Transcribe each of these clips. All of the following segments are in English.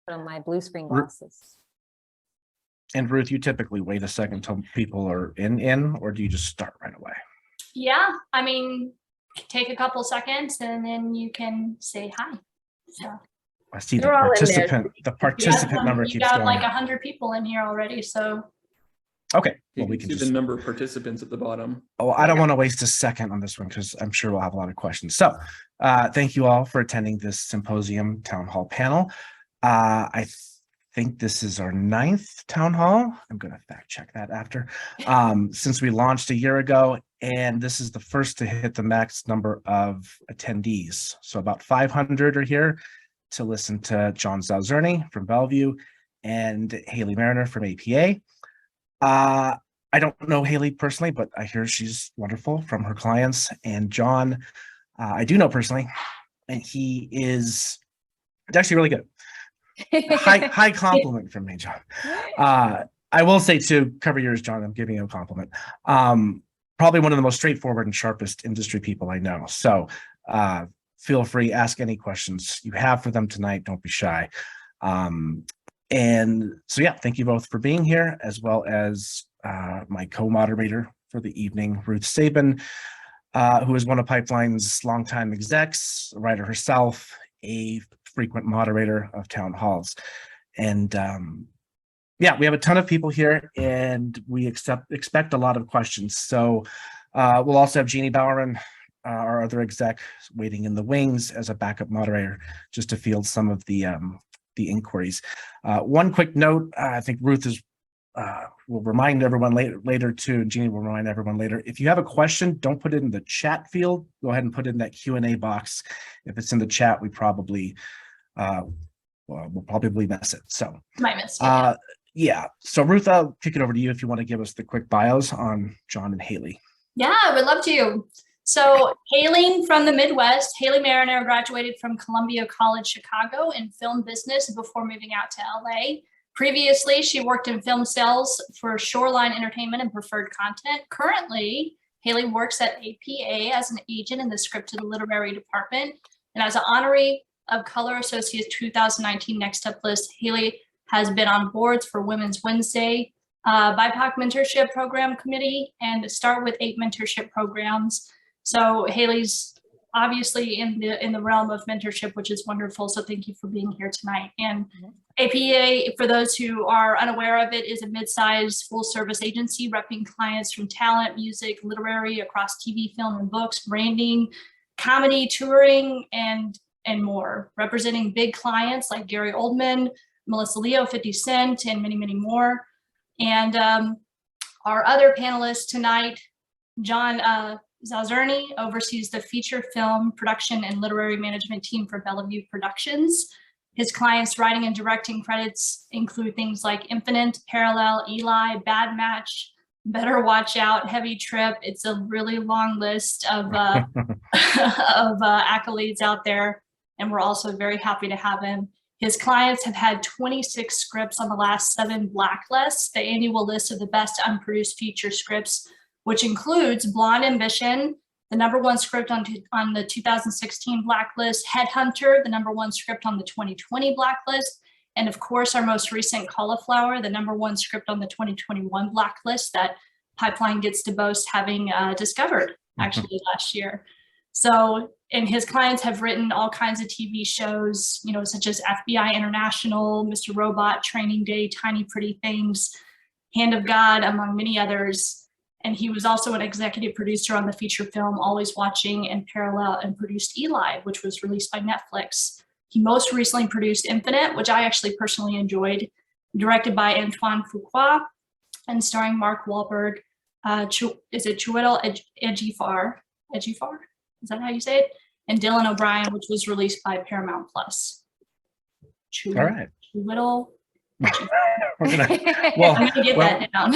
Put on my blue screen Ru- glasses. And Ruth, you typically wait a second until people are in, or do you just start right away? Yeah, I mean, take a couple seconds and then you can say hi. So I see the They're all in there. participant number you keeps got going. like 100 people in here already. So Okay, You well, we can can see just, the number of participants at the bottom. oh, I don't want to waste a second on this one because I'm sure we'll have a lot of questions. So thank you all for attending this symposium town hall panel. I think this is our 9th town hall. I'm going to fact check that after, since we launched a year ago. And this is the first to hit the max number of attendees. So about 500 are here to listen to John Zaozirny from Bellevue and Halle Mariner from APA. I don't know Halle personally, but I hear she's wonderful from her clients. And John, I do know personally, and it's actually really good. High compliment from me, John. I will say to cover yours, John, I'm giving you a compliment. Probably one of the most straightforward and sharpest industry people I know. So feel free, ask any questions you have for them tonight. Don't be shy. And so, yeah, thank you both for being here, as well as my co-moderator for the evening, Ruth Sabin, who is one of Pipeline's longtime execs, a writer herself, a frequent moderator of town halls. And yeah, we have a ton of people here and we expect a lot of questions. So we'll also have Jeannie Bowerman, our other exec, waiting in the wings as a backup moderator, just to field some of the inquiries. One quick note, I think Ruth will remind everyone later too, and Jeannie will remind everyone later. If you have a question, don't put it in the chat field. Go ahead and put it in that Q&A box. If it's in the chat, we probably we'll probably miss it. So might miss it. yeah. So Ruth, I'll kick it over to you if you want to give us the quick bios on John and Halle. Yeah, I would love to. So hailing from the Midwest, Halle Mariner graduated from Columbia College Chicago in film business before moving out to LA. Previously, she worked in film sales for Shoreline Entertainment and Preferred Content. Currently, Halle works at APA as an agent in the scripted literary department. And as an honoree of Color Associates 2019 Next Up list, Halle has been on boards for Women's Wednesday, BIPOC Mentorship Program Committee, and Start With 8 mentorship programs. So Halle's obviously in the realm of mentorship, which is wonderful. So thank you for being here tonight. And APA, for those who are unaware of it, is a mid-sized full-service agency repping clients from talent, music, literary, across TV, film, and books, branding, comedy, touring, and more. Representing big clients like Gary Oldman, Melissa Leo, 50 Cent, and many, many more. And our other panelists tonight, John Zaozirny oversees the feature film production and literary management team for Bellevue Productions. His clients' writing and directing credits include things like Infinite, Parallel, Eli, Bad Match, Better Watch Out, Heavy Trip. It's a really long list of accolades out there, and we're also very happy to have him. His clients have had 26 scripts on the last 7 blacklists, the annual list of the best unproduced feature scripts, which includes Blonde Ambition, the #1 script on the 2016 blacklist, Headhunter, the #1 script on the 2020 blacklist, and of course, our most recent Cauliflower, the #1 script on the 2021 blacklist that Pipeline gets to boast having discovered actually last year. So, and his clients have written all kinds of TV shows, you know, such as FBI International, Mr. Robot, Training Day, Tiny Pretty Things, Hand of God, among many others. And he was also an executive producer on the feature film Always Watching and Parallel, and produced Eli, which was released by Netflix. He most recently produced Infinite, which I actually personally enjoyed, directed by Antoine Fuqua and starring Mark Wahlberg. Is it Chiwetel Ejiofor? Is that how you say it? And Dylan O'Brien, which was released by Paramount Plus. All right. Chiwetel. We're gonna, I'm gonna get that down.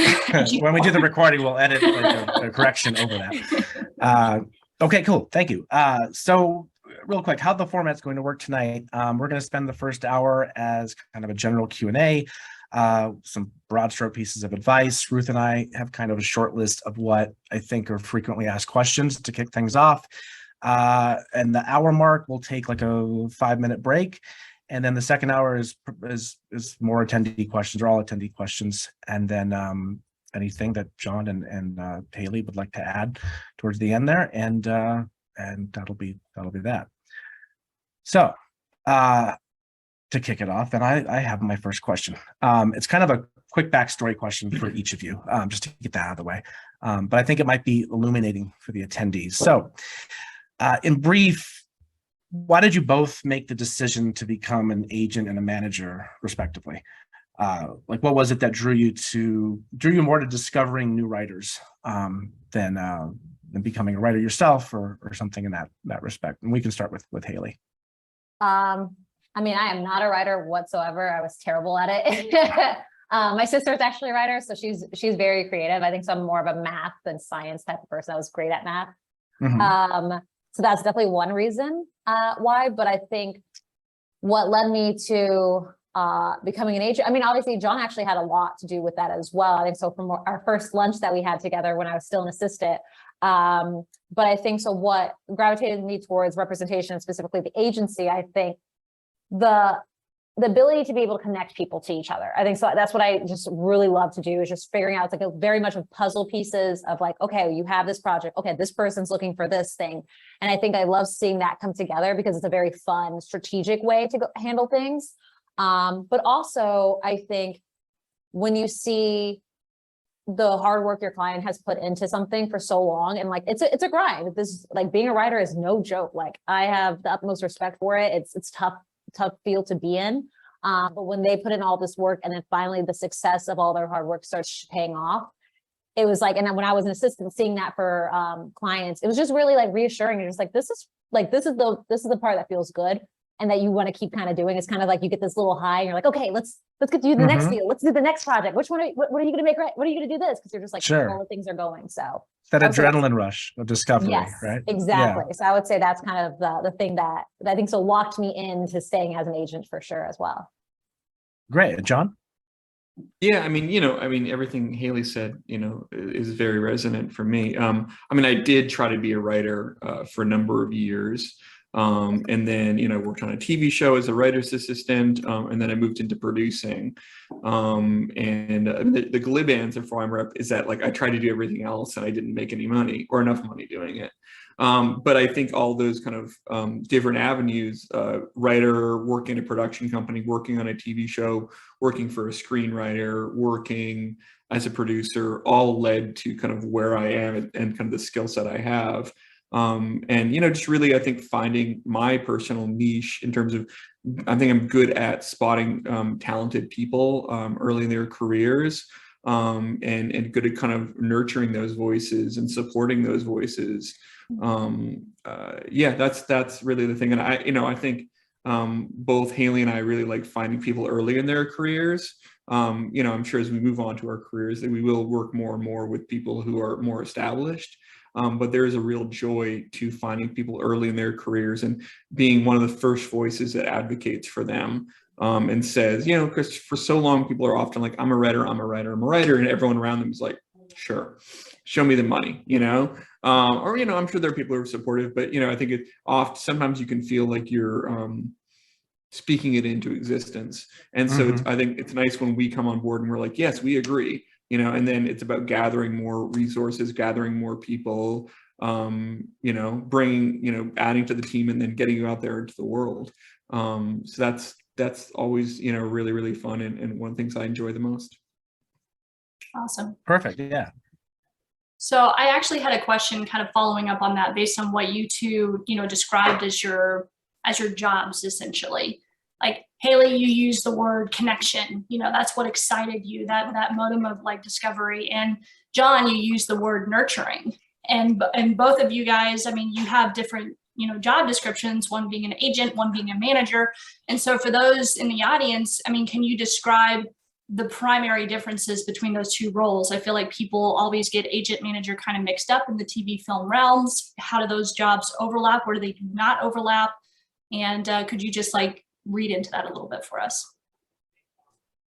when we do the recording, we'll edit like a correction over that. Okay, cool. Thank you. So real quick, how the format's going to work tonight. We're going to spend the first hour as kind of a general Q&A, some broad stroke pieces of advice. Ruth and I have kind of a short list of what I think are frequently asked questions to kick things off. And the hour mark, we'll take like a 5-minute break. And then the second hour is more attendee questions, or all attendee questions. And then anything that John and Haley would like to add towards the end there, and that'll be that. So to kick it off, and I have my first question. It's kind of a quick backstory question for each of you, just to get that out of the way. But I think it might be illuminating for the attendees. So in brief, why did you both make the decision to become an agent and a manager, respectively? Like, what was it that drew you more to discovering new writers than becoming a writer yourself, or something in that respect? And we can start with Haley. I mean, I am not a writer whatsoever. I was terrible at it. My sister is actually a writer, so she's very creative. I think so. I'm more of a math than science type of person. I was great at math. Mm-hmm. So that's definitely one reason why. But I think what led me to becoming an agent, I mean, obviously John actually had a lot to do with that as well. I think so from our first lunch that we had together when I was still an assistant. But I think so what gravitated me towards representation, specifically the agency, I think the ability to be able to connect people to each other. I think so that's what I just really love to do, is just figuring out, it's like a very much of puzzle pieces of like, okay, you have this project. Okay, this person's looking for this thing. And I think I love seeing that come together, because it's a very fun, strategic way to handle things. But also I think when you see the hard work your client has put into something for so long, and like, it's a grind. This, like, being a writer is no joke. Like, I have the utmost respect for it. It's tough field to be in. But when they put in all this work, and then finally the success of all their hard work starts paying off, it was like, and then when I was an assistant, seeing that for clients, it was just really like reassuring. You're just like, this is the part that feels good, and that you want to keep kind of doing. It's kind of like you get this little high, and you're like, okay, let's get to the next deal. Let's do the next project. Which one what are you going to make, right? What are you going to do this? Because you're just like, Sure, all the things are going. So that adrenaline rush of discovery, yes, right? Exactly. Yeah. So I would say that's kind of the thing that I think so locked me into staying as an agent for sure as well. Great. John? Yeah, I mean, everything Haley said, is very resonant for me. I mean, I did try to be a writer for a number of years. And then, worked on a TV show as a writer's assistant. And then I moved into producing. The glib answer for why I'm rep is that, like, I tried to do everything else and I didn't make any money, or enough money doing it. But I think all those kind of different avenues, writer, working in a production company, working on a TV show, working for a screenwriter, working as a producer, all led to kind of where I am and kind of the skill set I have. Just really, I think, finding my personal niche in terms of, I think I'm good at spotting talented people early in their careers, and good at kind of nurturing those voices and supporting those voices. That's really the thing. And I think both Haley and I really like finding people early in their careers. I'm sure as we move on to our careers that we will work more and more with people who are more established. But there is a real joy to finding people early in their careers and being one of the first voices that advocates for them, and says, because for so long people are often like, I'm a writer, and everyone around them is like, sure, show me the money, I'm sure there are people who are supportive, but I think sometimes you can feel like you're speaking it into existence. And so I think it's nice when we come on board and we're like, yes, we agree. And then it's about gathering more resources, gathering more people, bringing, adding to the team, and then getting you out there into the world. So that's always, really, really fun, and one of the things I enjoy the most. Awesome. Perfect. Yeah. So I actually had a question kind of following up on that, based on what you two, described as your jobs, essentially. Like, Haley, you used the word connection, that's what excited you, that modem of like discovery. And John, you used the word nurturing. And both of you guys, I mean, you have different, job descriptions, one being an agent, one being a manager. And so for those in the audience, I mean, can you describe the primary differences between those two roles? I feel like people always get agent manager kind of mixed up in the TV film realms. How do those jobs overlap? Where do they do not overlap? And could you just like read into that a little bit for us?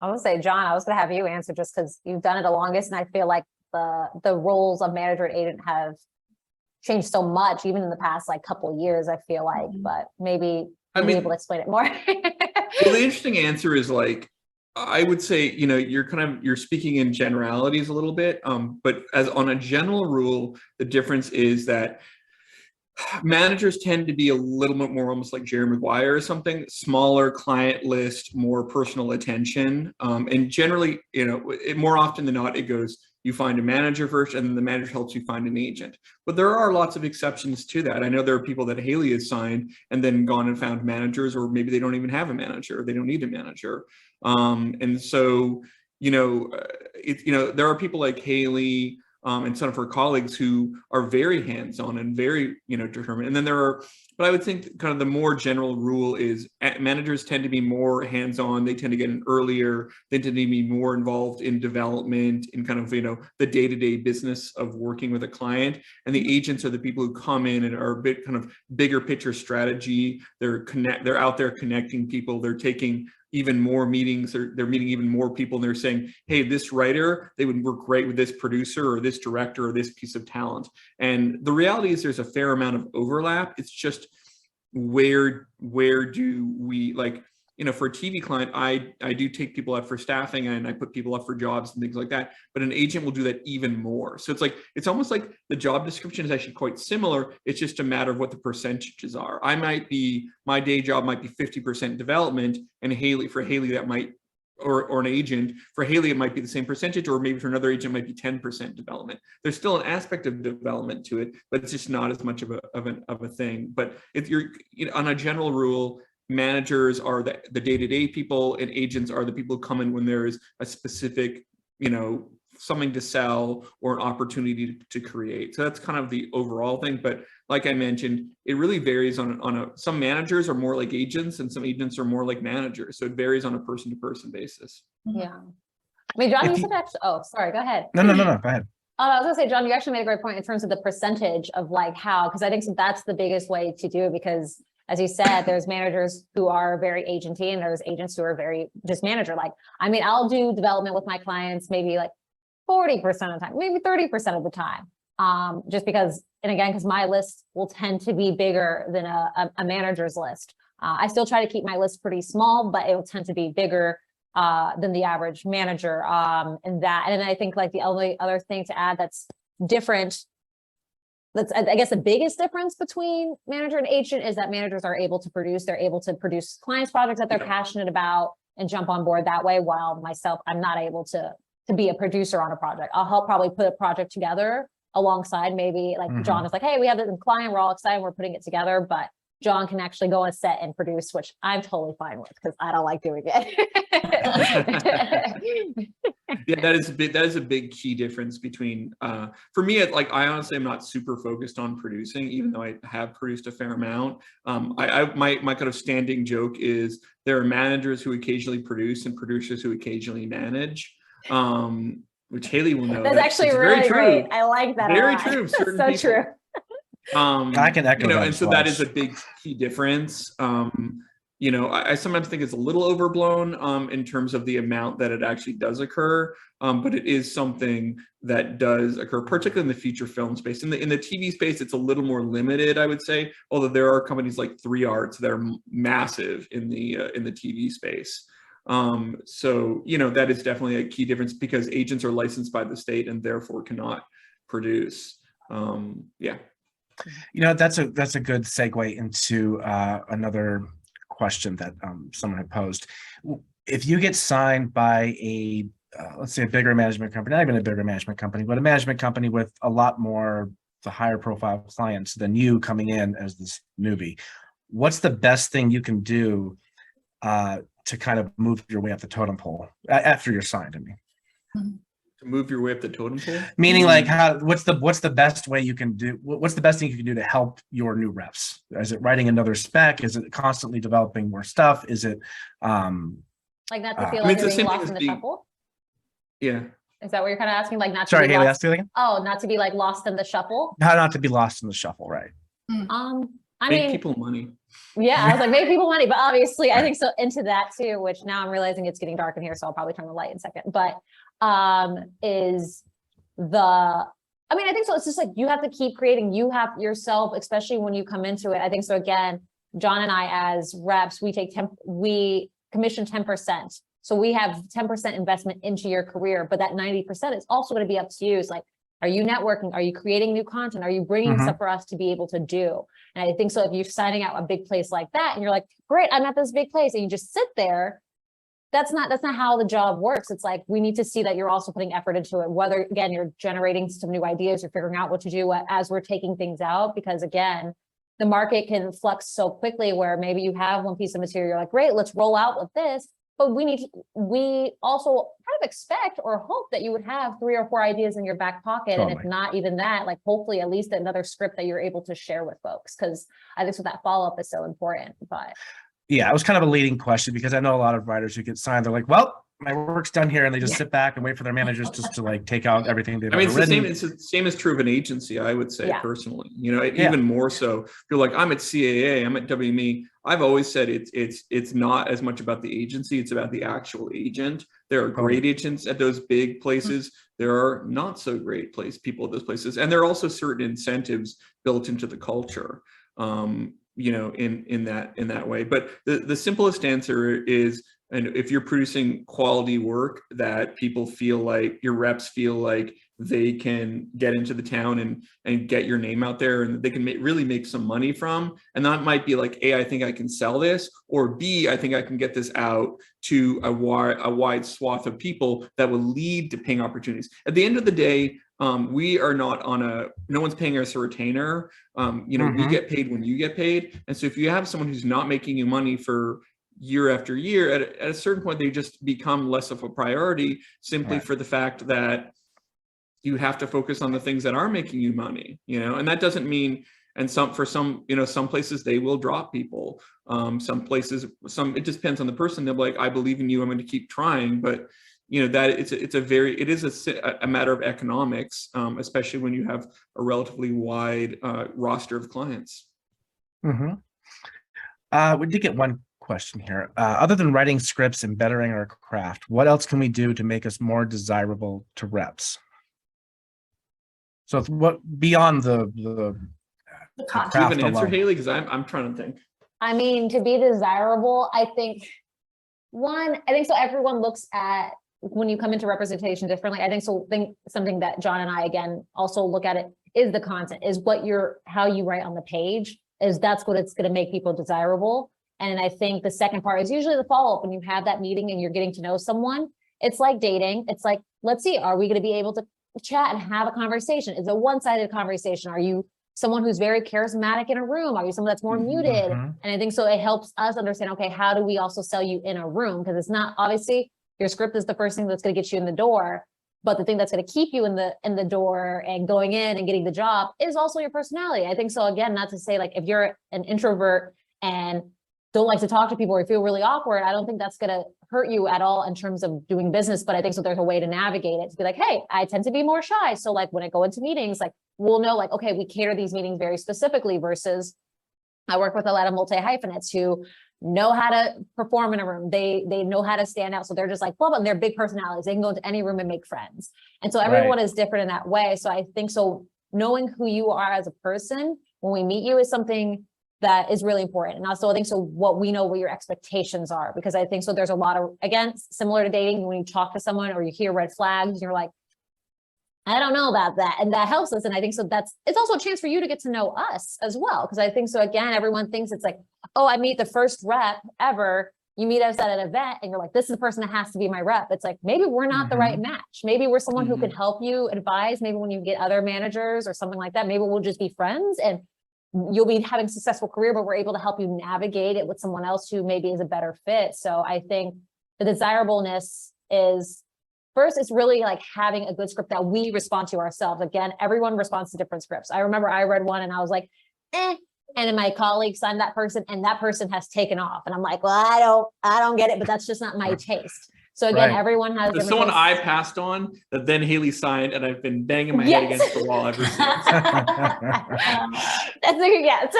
I would say, John, I was going to have you answer, just because you've done it the longest, and I feel like the roles of manager and agent have changed so much, even in the past like couple of years, I feel like. But maybe you'll be able to explain it more. Well, the interesting answer is like, I would say, you know, you're speaking in generalities a little bit, but as on a general rule, the difference is that managers tend to be a little bit more almost like Jerry Maguire or something, smaller client list, more personal attention. And generally, you know, more often than not, it goes, you find a manager first and then the manager helps you find an agent. But there are lots of exceptions to that. I know there are people that Haley has signed and then gone and found managers, or maybe they don't even have a manager, or they don't need a manager. And so, you know, there are people like Haley, and some of her colleagues who are very hands-on and very, you know, determined. And then there are, but I would think kind of the more general rule is managers tend to be more hands-on. They tend to get in earlier. They tend to be more involved in development, in kind of, you know, the day-to-day business of working with a client. And the agents are the people who come in and are a bit kind of bigger picture strategy. They're out there connecting people. They're taking even more meetings, they're meeting even more people, and they're saying, hey, this writer, they would work great with this producer or this director or this piece of talent. And the reality is there's a fair amount of overlap. It's just where do we, like, you know, for a TV client, I do take people out for staffing and I put people up for jobs and things like that, but an agent will do that even more. So it's like, it's almost like the job description is actually quite similar. It's just a matter of what the percentages are. My day job might be 50% development, and for Haley that might, or an agent, for Haley it might be the same percentage, or maybe for another agent it might be 10% development. There's still an aspect of development to it, but it's just not as much of a thing. But if you're, you know, on a general rule, managers are the day-to-day people, and agents are the people who come in when there is a specific, you know, something to sell or an opportunity to create. So that's kind of the overall thing. But like I mentioned, it really varies some managers are more like agents and some agents are more like managers. So it varies on a person-to-person basis. Yeah. I mean, John, you said actually, oh, sorry, go ahead. No, go ahead. I was gonna say, John, you actually made a great point in terms of the percentage of like how, because I think that's the biggest way to do it, because as you said, there's managers who are very agenty and there's agents who are very just manager. Like, I mean, I'll do development with my clients maybe like 40% of the time, maybe 30% of the time. Just because, and again, because my list will tend to be bigger than a manager's list. I still try to keep my list pretty small, but it will tend to be bigger than the average manager. And then I think like the only other thing to add that's different, that's I guess the biggest difference between manager and agent is that managers are able to produce, they're able to produce clients' projects that they're passionate about and jump on board that way, while myself, I'm not able to be a producer on a project. I'll help probably put a project together alongside, maybe like John is like, hey, we have this client, we're all excited, we're putting it together, but John can actually go on set and produce, which I'm totally fine with because I don't like doing it. Yeah, that is a big key difference between for me. Like, I honestly am not super focused on producing, even though I have produced a fair amount. My kind of standing joke is there are managers who occasionally produce and producers who occasionally manage. Which Haley will know. That's actually really great. I like that. Very true. Certain so people. True. I can echo that. And so that is a big key difference. You know, I sometimes think it's a little overblown in terms of the amount that it actually does occur, but it is something that does occur, particularly in the feature film space. In the TV space, it's a little more limited, I would say, although there are companies like 3 Arts that are massive in the TV space. So, you know, that is definitely a key difference because agents are licensed by the state and therefore cannot produce. Yeah. You know, that's a good segue into another question that someone had posed. If you get signed by a let's say a bigger management company, not even a bigger management company, but a management company with a lot more the higher profile clients than you coming in as this newbie, what's the best thing you can do to kind of move your way up the totem pole after you're signed? I mean, to move your way up the totem pole, meaning like what's the best way you can do? What's the best thing you can do to help your new reps? Is it writing another spec? Is it constantly developing more stuff? Is it like not to feel like you're being lost in the shuffle? Yeah. Is that what you're kind of asking? Like not to sorry, be Haley, lost? ask you again? Oh, not to be like lost in the shuffle? Not to be lost in the shuffle, right? I make mean, people money. Yeah, I was like, make people money, but obviously I think so into that too, which now I'm realizing it's getting dark in here, so I'll probably turn the light in a second. But I think so. It's just like you have to keep creating. You have yourself, especially when you come into it. I think so. Again, John and I as reps, we commission 10%. So we have 10% investment into your career, but that 90% is also going to be up to you. It's like, are you networking? Are you creating new content? Are you bringing stuff for us to be able to do? And I think so if you're signing out a big place like that and you're like, great, I'm at this big place, and you just sit there, that's not how the job works. It's like, we need to see that you're also putting effort into it, whether again, you're generating some new ideas, you're figuring out what to do as we're taking things out, because again, the market can flux so quickly where maybe you have one piece of material, you're like, great, let's roll out with this. But we also kind of expect or hope that you would have 3 or 4 ideas in your back pocket. Totally. And if not even that, like hopefully at least another script that you're able to share with folks. Cause I think so that follow-up is so important, but. Yeah, it was kind of a leading question because I know a lot of writers who get signed, they're like, well, my work's done here, and they just sit back and wait for their managers just to like take out everything they've I mean, ever written. it's the same as true of an agency, I would say personally, you know, Yeah. even more so. If you're like, I'm at CAA, I'm at WME. I've always said it's not as much about the agency, it's about the actual agent. There are great agents at those big places. There are not so great people at those places. And there are also certain incentives built into the culture, you know, in that way. But the simplest answer is, and if you're producing quality work that people feel like, your reps feel like they can get into the town and get your name out there and they can really make some money from, and that might be like, A, I think I can sell this, or B, I think I can get this out to a wide swath of people that will lead to paying opportunities. At the end of the day, we are not no one's paying us a retainer. You know, we get paid when you get paid. And so if you have someone who's not making you money for year after year, at a certain point, they just become less of a priority simply for the fact that you have to focus on the things that are making you money, you know, and that doesn't mean, and some places they will drop people. Some places, it just depends on the person. They're like, I believe in you, I'm going to keep trying. But you know, that it is a matter of economics, especially when you have a relatively wide roster of clients. We did get one question here. Other than writing scripts and bettering our craft, what else can we do to make us more desirable to reps? So what beyond the content. Do you have an craft answer, alone? Haley? Because I'm trying to think. I mean, to be desirable, I think so everyone looks at when you come into representation differently. I think something that John and I, again, also look at it is the content, is how you write on the page, that's what it's going to make people desirable. And I think the second part is usually the follow-up when you have that meeting and you're getting to know someone. It's like dating. It's like, let's see, are we going to be able to chat and have a conversation? Is it a one-sided conversation? Are you someone who's very charismatic in a room? Are you someone that's more muted? And I think so it helps us understand, okay, how do we also sell you in a room? Because it's not, obviously, your script is the first thing that's going to get you in the door, but the thing that's going to keep you in the door and going in and getting the job is also your personality. I think so, again, not to say like if you're an introvert and don't like to talk to people or feel really awkward, I don't think that's going to hurt you at all in terms of doing business. But I think so there's a way to navigate it, to be like, hey, I tend to be more shy. So like when I go into meetings, like we'll know like, okay, we cater these meetings very specifically versus I work with a lot of multi-hyphenates who know how to perform in a room. They know how to stand out. So they're just like, blah, blah, and they're big personalities. They can go into any room and make friends. And so everyone is different in that way. So I think so knowing who you are as a person when we meet you is something that is really important. And also I think so what we know what your expectations are, because I think so there's a lot of, again, similar to dating, when you talk to someone or you hear red flags, you're like, I don't know about that. And that helps us. And I think so it's also a chance for you to get to know us as well. Cause I think so again, everyone thinks it's like, oh, I meet the first rep ever. You meet us at an event and you're like, this is the person that has to be my rep. It's like, maybe we're not the right match. Maybe we're someone who can help you advise. Maybe when you get other managers or something like that, maybe we'll just be friends and you'll be having a successful career, but we're able to help you navigate it with someone else who maybe is a better fit. So I think the desirableness is, first, it's really like having a good script that we respond to ourselves. Again, everyone responds to different scripts. I remember I read one and I was like, eh. And then my colleague signed that person and that person has taken off. And I'm like, well, I don't get it, but that's just not my taste. So again, everyone has There's different someone tastes. I passed on that then Haley signed, and I've been banging my head against the wall ever since. That's a good guess.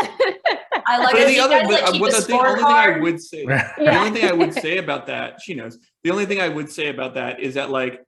I like But it. the You other, guys, like, keep the a only thing I scorecard. would say, the only thing I would say about that, she knows. The only thing I would say about that is that, like,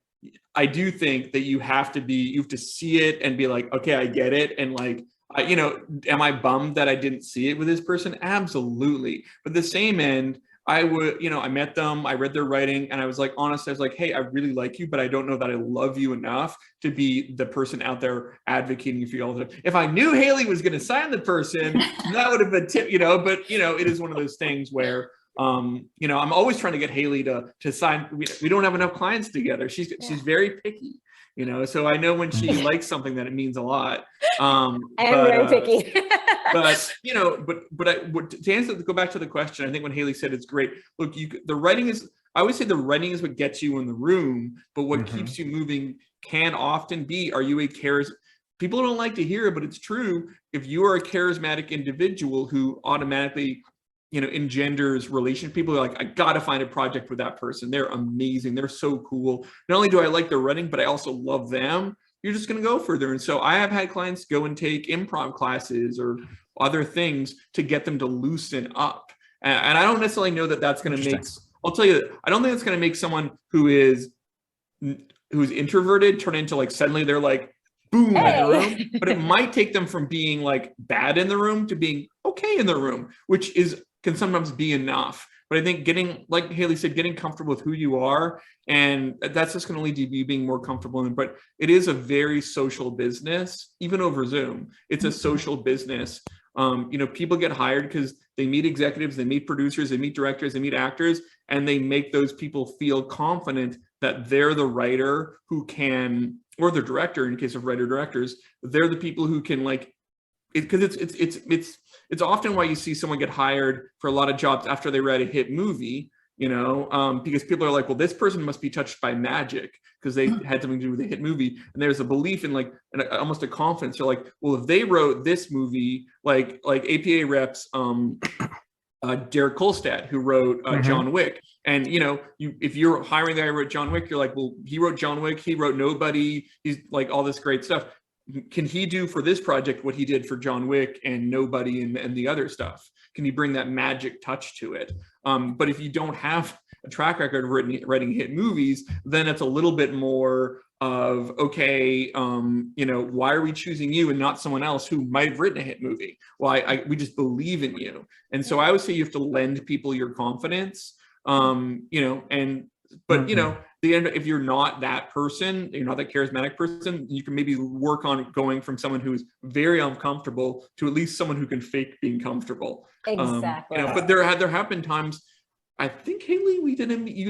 I do think that you have to see it and be like, okay, I get it, and like, am I bummed that I didn't see it with this person? Absolutely. But at the same end, I would, you know, I met them, I read their writing, and I was like, honest, I was like, hey, I really like you, but I don't know that I love you enough to be the person out there advocating for you all the time. If I knew Haley was going to sign the person, that would have been tip, you know, but you know, it is one of those things where, you know, I'm always trying to get Haley to sign. We don't have enough clients together. She's very picky, you know, so I know when she likes something that it means a lot. I am very picky. But you know, to answer, to go back to the question, I think when Haley said it's great. Look, the writing is. I always say the writing is what gets you in the room, but what keeps you moving can often be: are you a people don't like to hear it, but it's true. If you are a charismatic individual who automatically, you know, engenders relationship, people are like, I gotta find a project with that person. They're amazing. They're so cool. Not only do I like their writing, but I also love them. You're just going to go further. And so I have had clients go and take improv classes or other things to get them to loosen up. And I don't necessarily know that that's going to make, I'll tell you, I don't think it's going to make someone who's introverted turn into like, suddenly they're like, boom, in the room. But it might take them from being like bad in the room to being okay in the room, which can sometimes be enough. But I think getting, like Haley said, getting comfortable with who you are, and that's just going to lead to you being more comfortable in. But it is a very social business, even over Zoom. It's a social business. You know, people get hired because they meet executives, they meet producers, they meet directors, they meet actors, and they make those people feel confident that they're the writer who can, or the director in case of writer directors, they're the people who can like, because it's often why you see someone get hired for a lot of jobs after they write a hit movie, you know, because people are like, well, this person must be touched by magic because they had something to do with a hit movie. And there's a belief in like, almost a confidence. They're like, well, if they wrote this movie, like APA reps, Derek Kolstad, who wrote John Wick. And, you know, if you're hiring the guy who wrote John Wick, you're like, well, he wrote John Wick, he wrote Nobody, he's like all this great stuff. Can he do for this project what he did for John Wick and Nobody and the other stuff? Can he bring that magic touch to it? But if you don't have a track record of writing hit movies, then it's a little bit more of, okay, you know, why are we choosing you and not someone else who might have written a hit movie? Well, we just believe in you. And so I would say you have to lend people your confidence, you know, but you know, the end, if you're not that person, you're not that charismatic person, you can maybe work on going from someone who's very uncomfortable to at least someone who can fake being comfortable. Exactly. You know, but there have been times, I think, Haley, you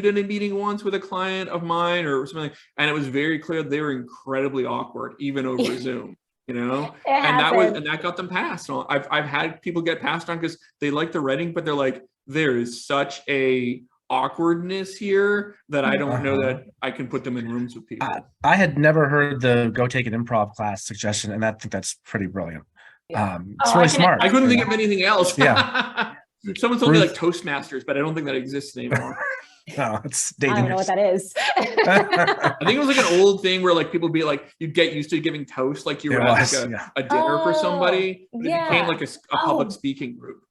did a meeting once with a client of mine or something, and it was very clear they were incredibly awkward, even over Zoom. You know, and that got them passed on. I've had people get passed on because they like the writing, but they're like, there is such a awkwardness here that I don't know that I can put them in rooms with people. I had never heard the go take an improv class suggestion, and I think that's pretty brilliant. It's really smart. I couldn't think of anything else. Yeah. Someone told me like Toastmasters, but I don't think that exists anymore. No, it's I don't know what that is. I think it was like an old thing where like people be like, you'd get used to giving toast like you were at like a dinner for somebody. But it became like a public speaking group.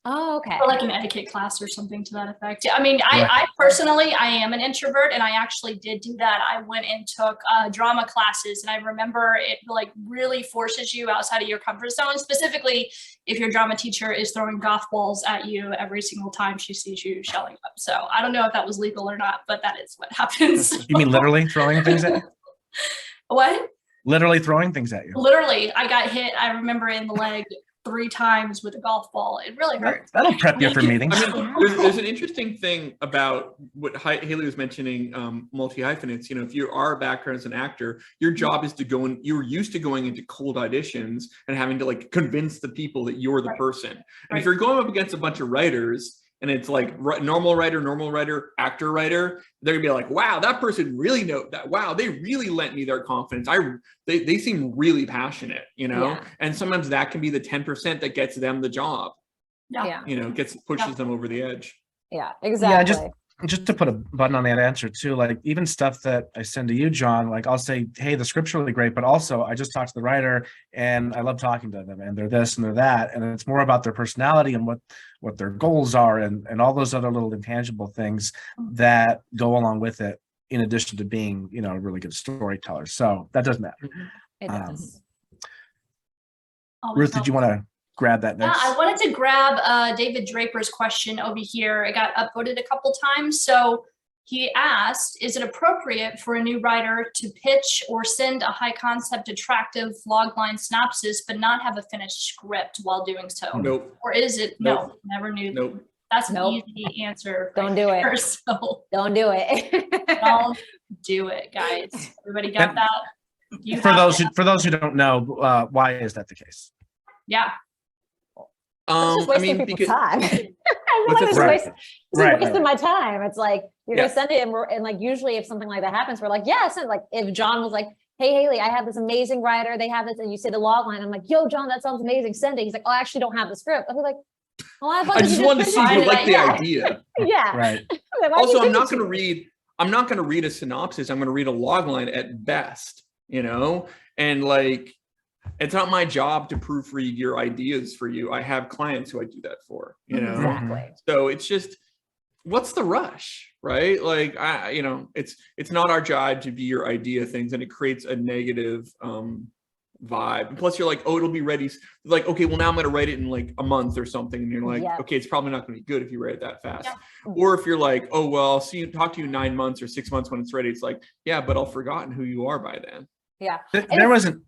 Oh, okay. Or like an etiquette class or something to that effect. I mean, I personally, I am an introvert, and I actually did do that. I went and took drama classes, and I remember it like really forces you outside of your comfort zone, specifically if your drama teacher is throwing golf balls at you every single time she sees you shelling up. So I don't know if that was legal or not, but that is what happens. You mean literally throwing things at you? What? Literally throwing things at you. Literally, I got hit, I remember, in the leg 3 times with a golf ball. It really hurt. That'll prep you for meetings. I mean, there's an interesting thing about what Haley was mentioning, multi-hyphenates. You know, if you are a background as an actor, your job is to go and you're used to going into cold auditions and having to like convince the people that you're the person. And if you're going up against a bunch of writers and it's like normal writer, actor writer, they're gonna be like, wow, that person really knows that. Wow, they really lent me their confidence. They seem really passionate, you know? Yeah. And sometimes that can be the 10% that gets them the job. Yeah. You know, pushes them over the edge. Yeah, exactly. Yeah, just to put a button on that answer too, like even stuff that I send to you, John, like I'll say, hey, the script's really great, but also I just talked to the writer and I love talking to them and they're this and they're that. And it's more about their personality and what their goals are and all those other little intangible things that go along with it, in addition to being, you know, a really good storyteller. So that does matter. It does. Ruth, did you want to grab that Yeah, next? I wanted to grab David Draper's question over here. It got upvoted a couple times. So he asked, is it appropriate for a new writer to pitch or send a high concept, attractive logline synopsis, but not have a finished script while doing so? Nope. Or is it, Nope. no, never knew. Nope. That's an Nope. easy answer. Don't do it. So Don't do it. don't do it, guys. Everybody got And that? You For have those who don't know, why is that the case? yeah. It's just wasting people's because time. I feel What's like it's that? Right. wasting my time. It's like, you're Yeah. gonna send it and like, usually if something like that happens, we're like, yeah, send it. Like if John was like, hey, Haley, I have this amazing writer. They have this, and you say the log line. I'm like, yo, John, that sounds amazing. Send it. He's like, oh, I actually don't have the script. I'll be like, well, I just wanted to see if you like the idea. Yeah. Right. Like, why Also, did you I'm not send going it to me? read. I'm not going to read a synopsis. I'm going to read a log line at best. You know, and like, it's not my job to proofread your ideas for you. I have clients who I do that for. You know, Exactly. so it's just, what's the rush, right? Like, it's not our job to be your idea things, and it creates a negative vibe. And plus, you're like, oh, it'll be ready. Like, okay, well, now I'm going to write it in like a month or something, and you're like, Yeah. okay, it's probably not going to be good if you write it that fast. Yeah. Or if you're like, oh, well, I'll see you, talk to you 9 months or 6 months when it's ready. It's like, yeah, but I'll forgotten who you are by then. Yeah. There wasn't.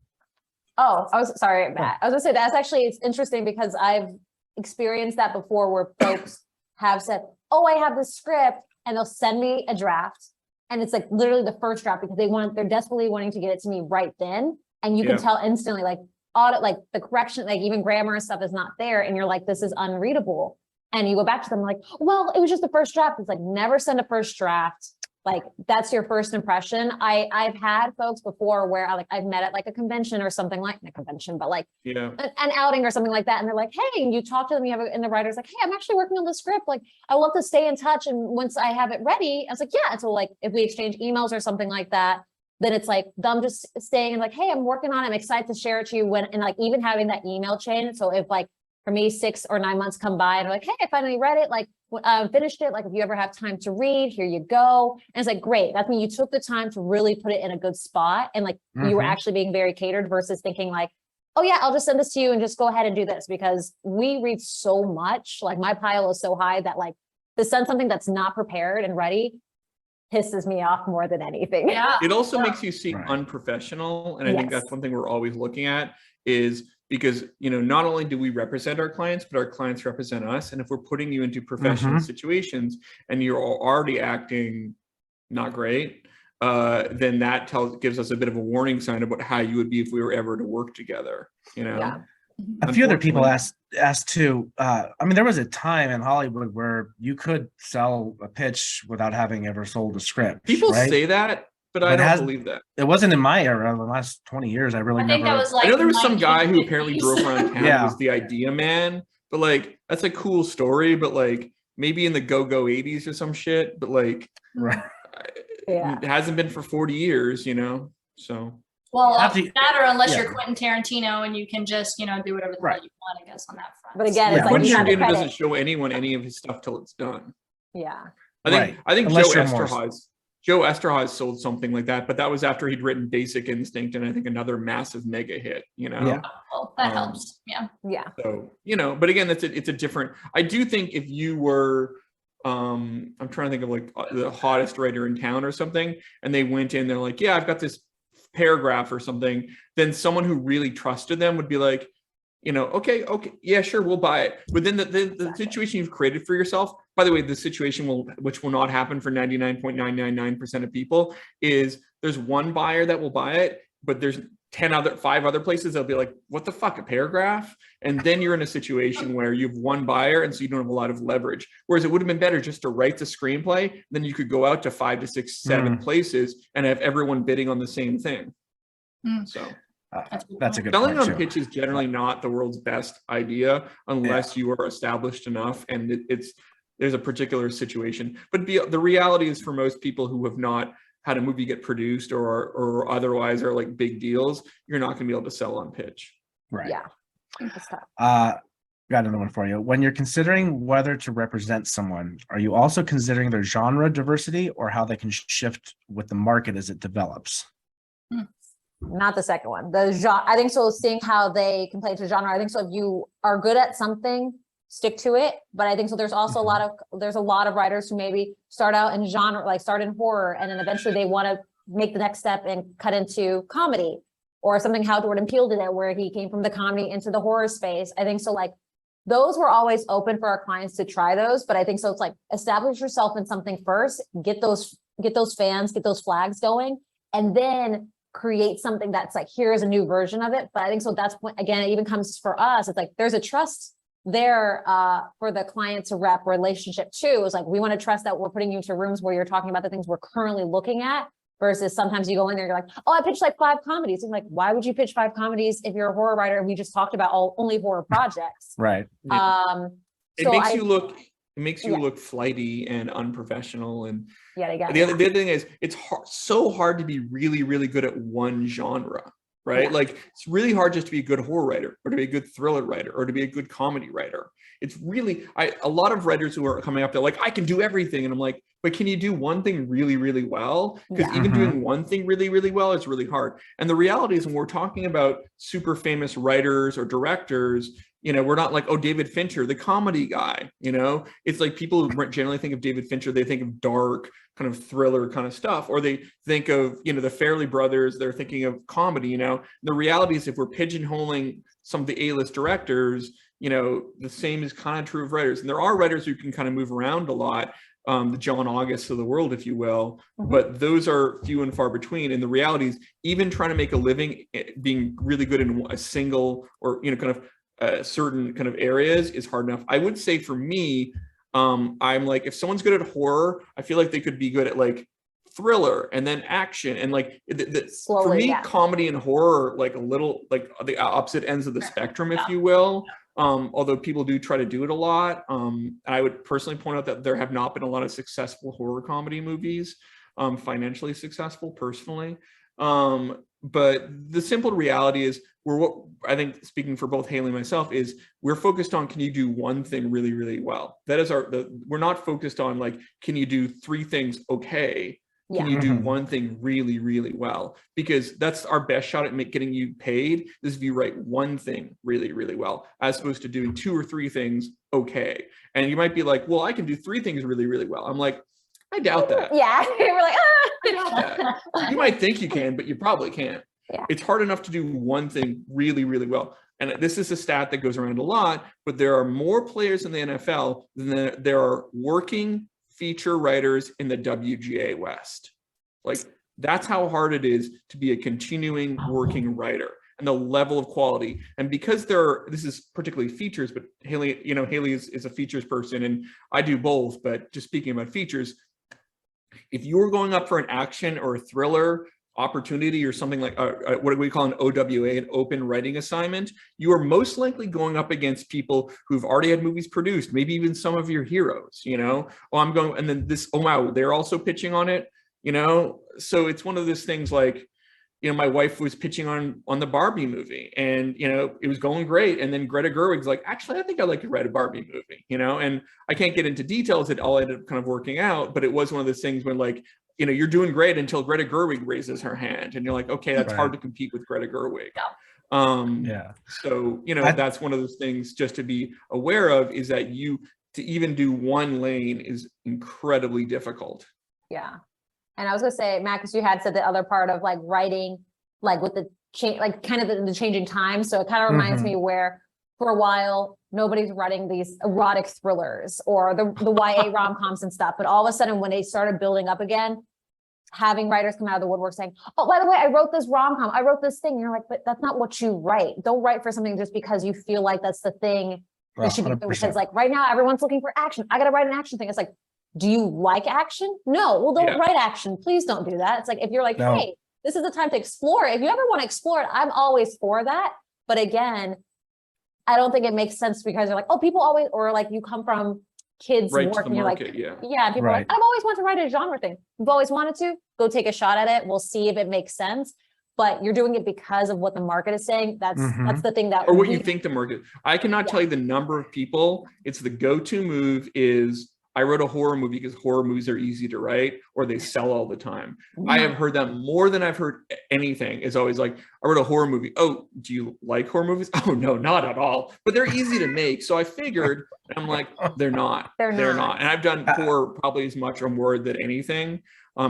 Oh, I was sorry, Matt. I was gonna say that's actually, it's interesting because I've experienced that before where folks have said, oh, I have this script, and they'll send me a draft. And it's like literally the first draft because they're desperately wanting to get it to me right then. And you can Yeah. tell instantly, like audit, like the correction, like even grammar and stuff is not there. And you're like, this is unreadable. And you go back to them like, well, it was just the first draft. It's like, never send a first draft. Like that's your first impression. I've had folks before where I've met at like a convention or something like a convention, but like Yeah. an outing or something like that. And they're like, hey, and you talk to them, and the writer's like, hey, I'm actually working on the script. Like, I would love to stay in touch. And once I have it ready, I was like, yeah. And so like, if we exchange emails or something like that, then it's like them just staying and like, hey, I'm working on it. I'm excited to share it to you when, and like even having that email chain. So if like, for me, 6 or 9 months come by and they're like, hey, I finally read it. Like, finished it. Like, if you ever have time to read, here you go. And it's like, great. That means you took the time to really put it in a good spot. And like, you were Mhm. actually being very catered versus thinking like, oh yeah, I'll just send this to you and just go ahead and do this, because we read so much. Like my pile is so high that like to send something that's not prepared and ready pisses me off more than anything. Yeah. It also Yeah. makes you seem Right. unprofessional. And I think that's Yes. one thing we're always looking at, is because, you know, not only do we represent our clients, but our clients represent us. And if we're putting you into professional situations and you're already acting not great, then that gives us a bit of a warning sign about how you would be if we were ever to work together, you know? Yeah. A few other people Unfortunately- asked too. I mean, there was a time in Hollywood where you could sell a pitch without having ever sold a script. People right? say that, but I But don't has- believe that. It wasn't in my era. The last 20 years, I really I think never. that was like I know there was some guy who 1950s. apparently drove around town Yeah. and was the idea man, but like, that's a cool story, but like maybe in the go-go 80s or some shit, but like, Right. Yeah. it hasn't been for 40 years, you know? So, Well, Have to- that or unless yeah. you're Quentin Tarantino and you can just, you know, do whatever the hell Right. you want, I guess, on that front. But again, Yeah, it's like Quentin you have the Tarantino doesn't credit. show anyone any of his stuff till it's done. Yeah. Right. I think Unless Joe you're more- Esterhazy sold something like that, but that was after he'd written Basic Instinct and I think another massive mega hit, you know? Yeah. Well, that Um, helps. Yeah. Yeah. So, you know, but again, it's a different, I do think if you were, I'm trying to think of like the hottest writer in town or something, and they went in, they're like, yeah, I've got this paragraph or something, then someone who really trusted them would be like, you know, okay, yeah, sure, we'll buy it. But then the situation you've created for yourself, by the way, the situation which will not happen for 99.999% of people, is there's one buyer that will buy it, but there's 5 other places they'll be like, what the fuck, a paragraph? And then you're in a situation where you have one buyer, and so you don't have a lot of leverage. Whereas it would have been better just to write the screenplay, then you could go out to 5 to 6, 7 places and have everyone bidding on the same thing. Mm. So That's a good selling point on too. pitch is generally not the world's best idea unless you are established enough and there's a particular situation. But the reality is, for most people who have not had a movie get produced or otherwise are like big deals, you're not going to be able to sell on pitch. Right. Yeah. It's tough. Got another one for you. When you're considering whether to represent someone, are you also considering their genre diversity or how they can shift with the market as it develops? Not the second one. The genre, I think so. Seeing how they can play into genre. I think so. If you are good at something, stick to it. But I think so. There's also a lot of writers who maybe start out in genre, like start in horror, and then eventually they want to make the next step and cut into comedy, or something how Jordan Peele did it, where he came from the comedy into the horror space. I think so. Like those were always open for our clients to try those. But I think so. It's like establish yourself in something first, get those fans, get those flags going, and then create something that's like, here's a new version of it. But I think so that's when, again, it even comes for us. It's like, there's a trust there for the client to rep relationship too. It's like, we want to trust that we're putting you into rooms where you're talking about the things we're currently looking at, versus sometimes you go in there, you're like, oh, I pitched like 5 comedies. And like, why would you pitch 5 comedies if you're a horror writer and we just talked about only horror projects? Right. It makes you look flighty and unprofessional. And the other thing is, it's so hard to be really, really good at one genre, right? Like it's really hard just to be a good horror writer, or to be a good thriller writer, or to be a good comedy writer. It's really, a lot of writers who are coming up, they're like, I can do everything. And I'm like, but can you do one thing really, really well? Because even doing one thing really, really well is really hard. And the reality is, when we're talking about super famous writers or directors, we're not like, oh, David Fincher, the comedy guy, it's like people who generally think of David Fincher, they think of dark kind of thriller kind of stuff, or they think of, the Farrelly brothers, they're thinking of comedy, The reality is, if we're pigeonholing some of the A-list directors, the same is kind of true of writers. And there are writers who can kind of move around a lot, the John Augusts of the world, if you will, but those are few and far between. And the reality is, even trying to make a living being really good in a single or, kind of certain kind of areas is hard enough. I would say for me, I'm like, if someone's good at horror, I feel like they could be good at like thriller and then action, and like for me, comedy and horror, like a little like the opposite ends of the spectrum, if you will. Although people do try to do it a lot. I would personally point out that there have not been a lot of successful horror comedy movies, financially successful personally. But the simple reality is, what I think, speaking for both Haley and myself, is we're focused on, can you do one thing really, really well? That is we're not focused on like, can you do 3 things okay? Can you do one thing really, really well? Because that's our best shot at getting you paid, is if you write one thing really, really well, as opposed to doing 2 or 3 things okay. And you might be like, well, I can do 3 things really, really well. I'm like, I doubt that. Yeah, we're like, I doubt that. You might think you can, but you probably can't. Yeah. It's hard enough to do one thing really, really well. And this is a stat that goes around a lot, but there are more players in the NFL than there are working feature writers in the WGA West. Like, that's how hard it is to be a continuing working writer, and the level of quality. And because this is particularly features, but Haley, Haley is a features person, and I do both. But just speaking about features, if you're going up for an action or a thriller opportunity, or something like what do we call an OWA, an open writing assignment, you are most likely going up against people who've already had movies produced, maybe even some of your heroes, oh, I'm going, and then this, oh wow, they're also pitching on it, so it's one of those things like, my wife was pitching on the Barbie movie, and it was going great, and then Greta Gerwig's like, actually, I think I'd like to write a Barbie movie, and I can't get into details, it all ended up kind of working out, but it was one of those things when, like, you're doing great until Greta Gerwig raises her hand, and you're like, okay, that's hard to compete with Greta Gerwig. So that's one of those things just to be aware of, is that to even do one lane is incredibly difficult. Yeah. And I was gonna say, Matt, because you had said the other part of like writing, like with the change, like kind of the changing times. So it kind of reminds me where for a while, nobody's writing these erotic thrillers or the YA rom-coms and stuff. But all of a sudden, when they started building up again, having writers come out of the woodwork saying, oh, by the way, I wrote this rom-com, I wrote this thing. And you're like, but that's not what you write. Don't write for something just because you feel like that's the thing you should be doing. Because like right now, everyone's looking for action. I got to write an action thing. It's like, do you like action? No, well, don't write action. Please don't do that. It's like, if you're like, hey, this is the time to explore it. If you ever want to explore it, I'm always for that. But again, I don't think it makes sense, because they're like, oh, people always, or like you come from kids work and you're like, people are like, I've always wanted to write a genre thing. You've always wanted to, go take a shot at it. We'll see if it makes sense. But you're doing it because of what the market is saying. That's the thing that, or what you think the market. I cannot tell you the number of people. It's the go-to move is, I wrote a horror movie because horror movies are easy to write or they sell all the time. I have heard that more than I've heard anything. It's always like, I wrote a horror movie. Oh, do you like horror movies? Oh, no, not at all. But they're easy to make. So I figured, and I'm like, they're not. They're not. And I've done horror probably as much or more than anything.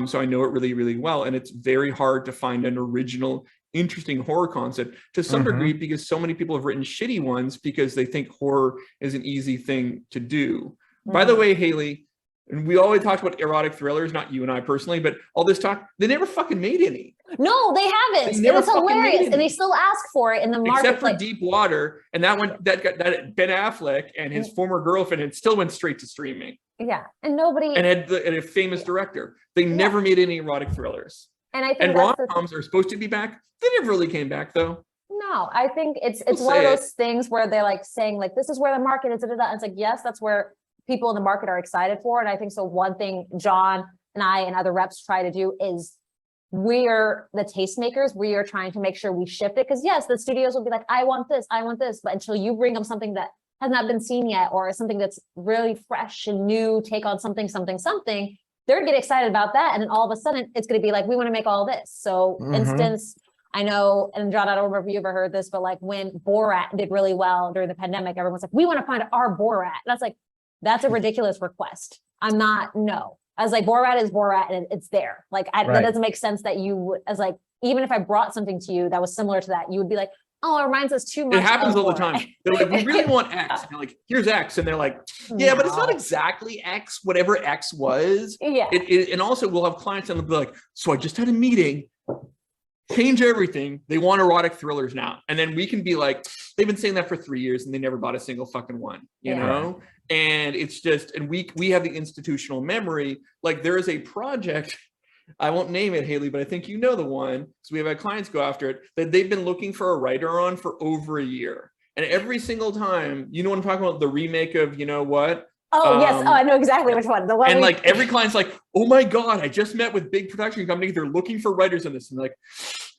So I know it really, really well. And it's very hard to find an original, interesting horror concept to some degree because so many people have written shitty ones because they think horror is an easy thing to do. By the way, Haley, and we always talked about erotic thrillers, not you and I personally, but all this talk, they never fucking made any. No, they haven't. They It was hilarious. And they still ask for it in the market. Except for Deep Water. And that one, that Ben Affleck and his former girlfriend, it still went straight to streaming. Yeah. And nobody. And had a famous director. They never made any erotic thrillers. And I think and rom-coms are supposed to be back. They never really came back though. No, I think it's one of those things where they're like saying like, this is where the market is. And it's like, yes, that's where people in the market are excited for. And I think so one thing John and I and other reps try to do is we're the tastemakers. We are trying to make sure we shift it. Because yes, the studios will be like, I want this. But until you bring them something that has not been seen yet, or something that's really fresh and new, take on something, they're gonna get excited about that. And then all of a sudden it's going to be like, we want to make all this. So instance, I know, and John, I don't remember if you ever heard this, but like when Borat did really well during the pandemic, everyone's like, we want to find our Borat. And that's like, that's a ridiculous request. No. I was like, Borat is Borat and it's there. Like, that doesn't make sense that you would, as like, even if I brought something to you that was similar to that, you would be like, oh, it reminds us too much. It happens all the time. They're like, we really want X. And you're like, here's X. And they're like, yeah, but it's not exactly X, whatever X was. Yeah. And also we'll have clients and they'll be like, so I just had a meeting, change everything. They want erotic thrillers now. And then we can be like, they've been saying that for 3 years and they never bought a single fucking one, you know? And it's just, and we have the institutional memory. Like there is a project, I won't name it, Haley, but I think you know the one, because we have had clients go after it, that they've been looking for a writer on for over a year. And every single time, you know what I'm talking about? The remake of, you know what? Oh, yes. Oh, I know exactly which one. The one. And like every client's like, oh my God, I just met with big production company. They're looking for writers on this. And like,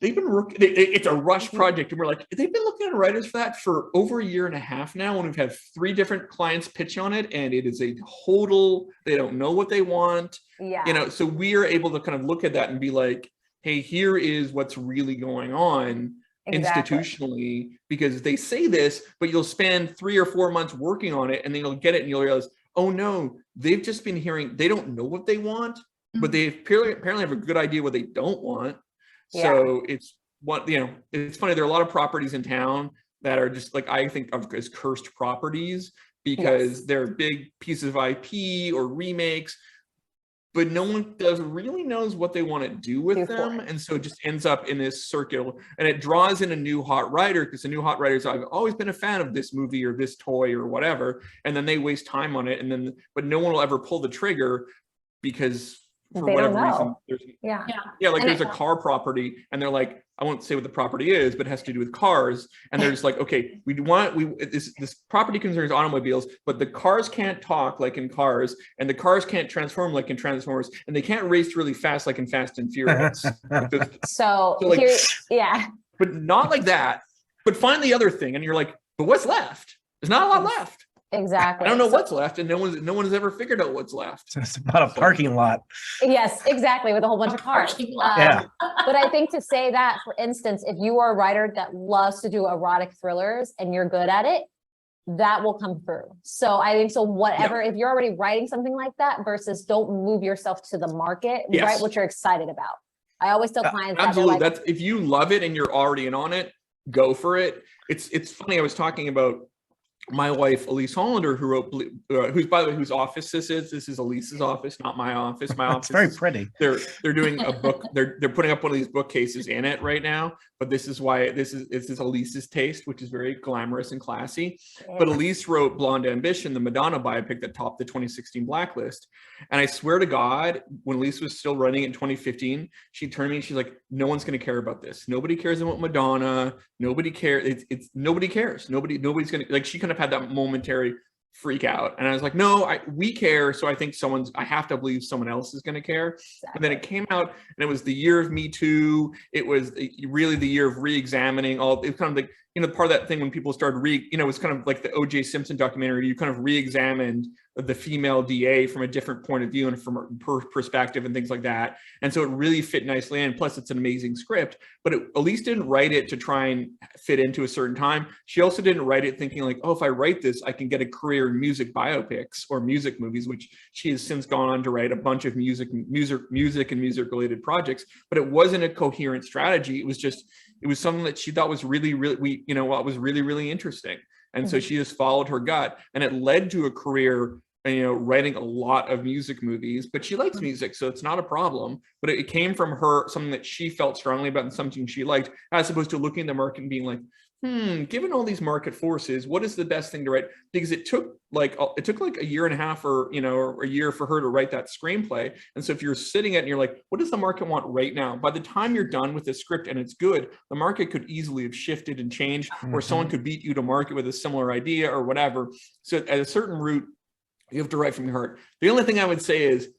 they've been it's a rush project. And we're like, they've been looking at writers for that for over a year and a half now. And we've had 3 different clients pitch on it. And it is a total, they don't know what they want. Yeah. You know, so we are able to kind of look at that and be like, hey, here is what's really going on. Exactly. Institutionally, because they say this, but you'll spend 3 or 4 months working on it and then you'll get it and you'll realize, oh no, they've just been hearing, they don't know what they want, but they apparently have a good idea what they don't want. So it's what, you know, it's funny. There are a lot of properties in town that are just like, I think of as cursed properties because they're big pieces of IP or remakes, but no one really knows what they want to do with them. And so it just ends up in this circle and it draws in a new hot writer because the new hot writers, I've always been a fan of this movie or this toy or whatever. And then they waste time on it. And then, but no one will ever pull the trigger because for whatever reason, like there's a car property and they're like, I won't say what the property is, but it has to do with cars. And they're just like, okay, this property concerns automobiles, but the cars can't talk like in Cars, and the cars can't transform like in Transformers, and they can't race really fast like in Fast and Furious. so like, here, but not like that. But find the other thing, and you're like, but what's left? There's not a lot left. Exactly. I don't know what's left, and no one has ever figured out what's left. It's about a parking lot. Yes, exactly, with a whole bunch of cars. But I think to say that, for instance, if you are a writer that loves to do erotic thrillers and you're good at it, that will come through. So I think whatever, if you're already writing something like that versus don't move yourself to the market, write what you're excited about. I always tell clients absolutely. That's if you love it and you're already in on it, go for it. It's funny. I was talking about my wife, Elise Hollander, who wrote, who's, by the way, whose office this is. This is Elise's office, not my office. My office. It's very pretty. They're doing a book. They're putting up one of these bookcases in it right now. But this is why this is Elise's taste, which is very glamorous and classy. But Elise wrote Blonde Ambition, the Madonna biopic that topped the 2016 Blacklist. And I swear to God, when Elise was still running in 2015, she turned to me and she's like, "No one's going to care about this. Nobody cares about Madonna. Nobody cares. Nobody cares. Nobody's going to like." She kind of had that momentary freak out, and I was like, "No, we care." So I think I have to believe someone else is going to care. Exactly. And then it came out, and it was the year of Me Too. It was really the year of re-examining all. It was kind of like part of that thing when people started it was kind of like the O.J. Simpson documentary. You kind of re-examined the female DA from a different point of view and from her perspective and things like that. And so it really fit nicely in. Plus, it's an amazing script, but Elise didn't write it to try and fit into a certain time. She also didn't write it thinking like, oh, if I write this, I can get a career in music biopics or music movies, which she has since gone on to write a bunch of music and music related projects. But it wasn't a coherent strategy. It was something that she thought was really interesting. And so she just followed her gut, and it led to a career, writing a lot of music movies. But she likes music, so it's not a problem. But it came from her, something that she felt strongly about and something she liked, as opposed to looking at the market and being like, given all these market forces, what is the best thing to write? Because it took like a year and a half or a year for her to write that screenplay. And so if you're sitting at it and you're like, what does the market want right now? By the time you're done with the script and it's good, the market could easily have shifted and changed, or someone could beat you to market with a similar idea or whatever. So at a certain route, you have to write from your heart. The only thing I would say is,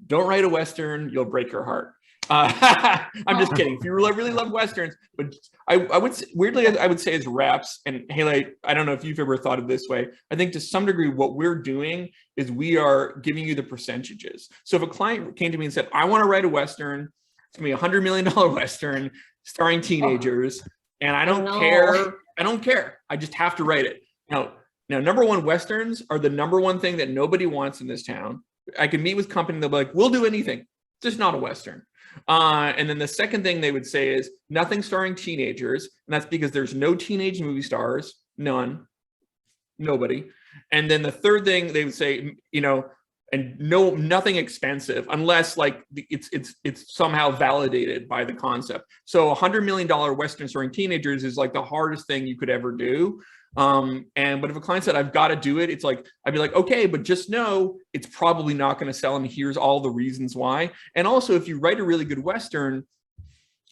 don't write a Western, you'll break your heart. I'm just kidding. If you really love Westerns, but I would say, weirdly, I would say as reps, and Halle, I don't know if you've ever thought of this way. I think to some degree, what we're doing is we are giving you the percentages. So if a client came to me and said, I want to write a Western, it's gonna be $100 million Western starring teenagers, and I don't care. I just have to write it. Now, number one, Westerns are the number one thing that nobody wants in this town. I can meet with company, they'll be like, we'll do anything. It's just not a Western. And then the second thing they would say is nothing starring teenagers. And that's because there's no teenage movie stars, nobody. And then the third thing they would say, and nothing expensive unless like it's somehow validated by the concept. So $100 million Western starring teenagers is like the hardest thing you could ever do. But if a client said, I've got to do it, it's like, I'd be like, okay, but just know it's probably not going to sell. And here's all the reasons why. And also, if you write a really good Western,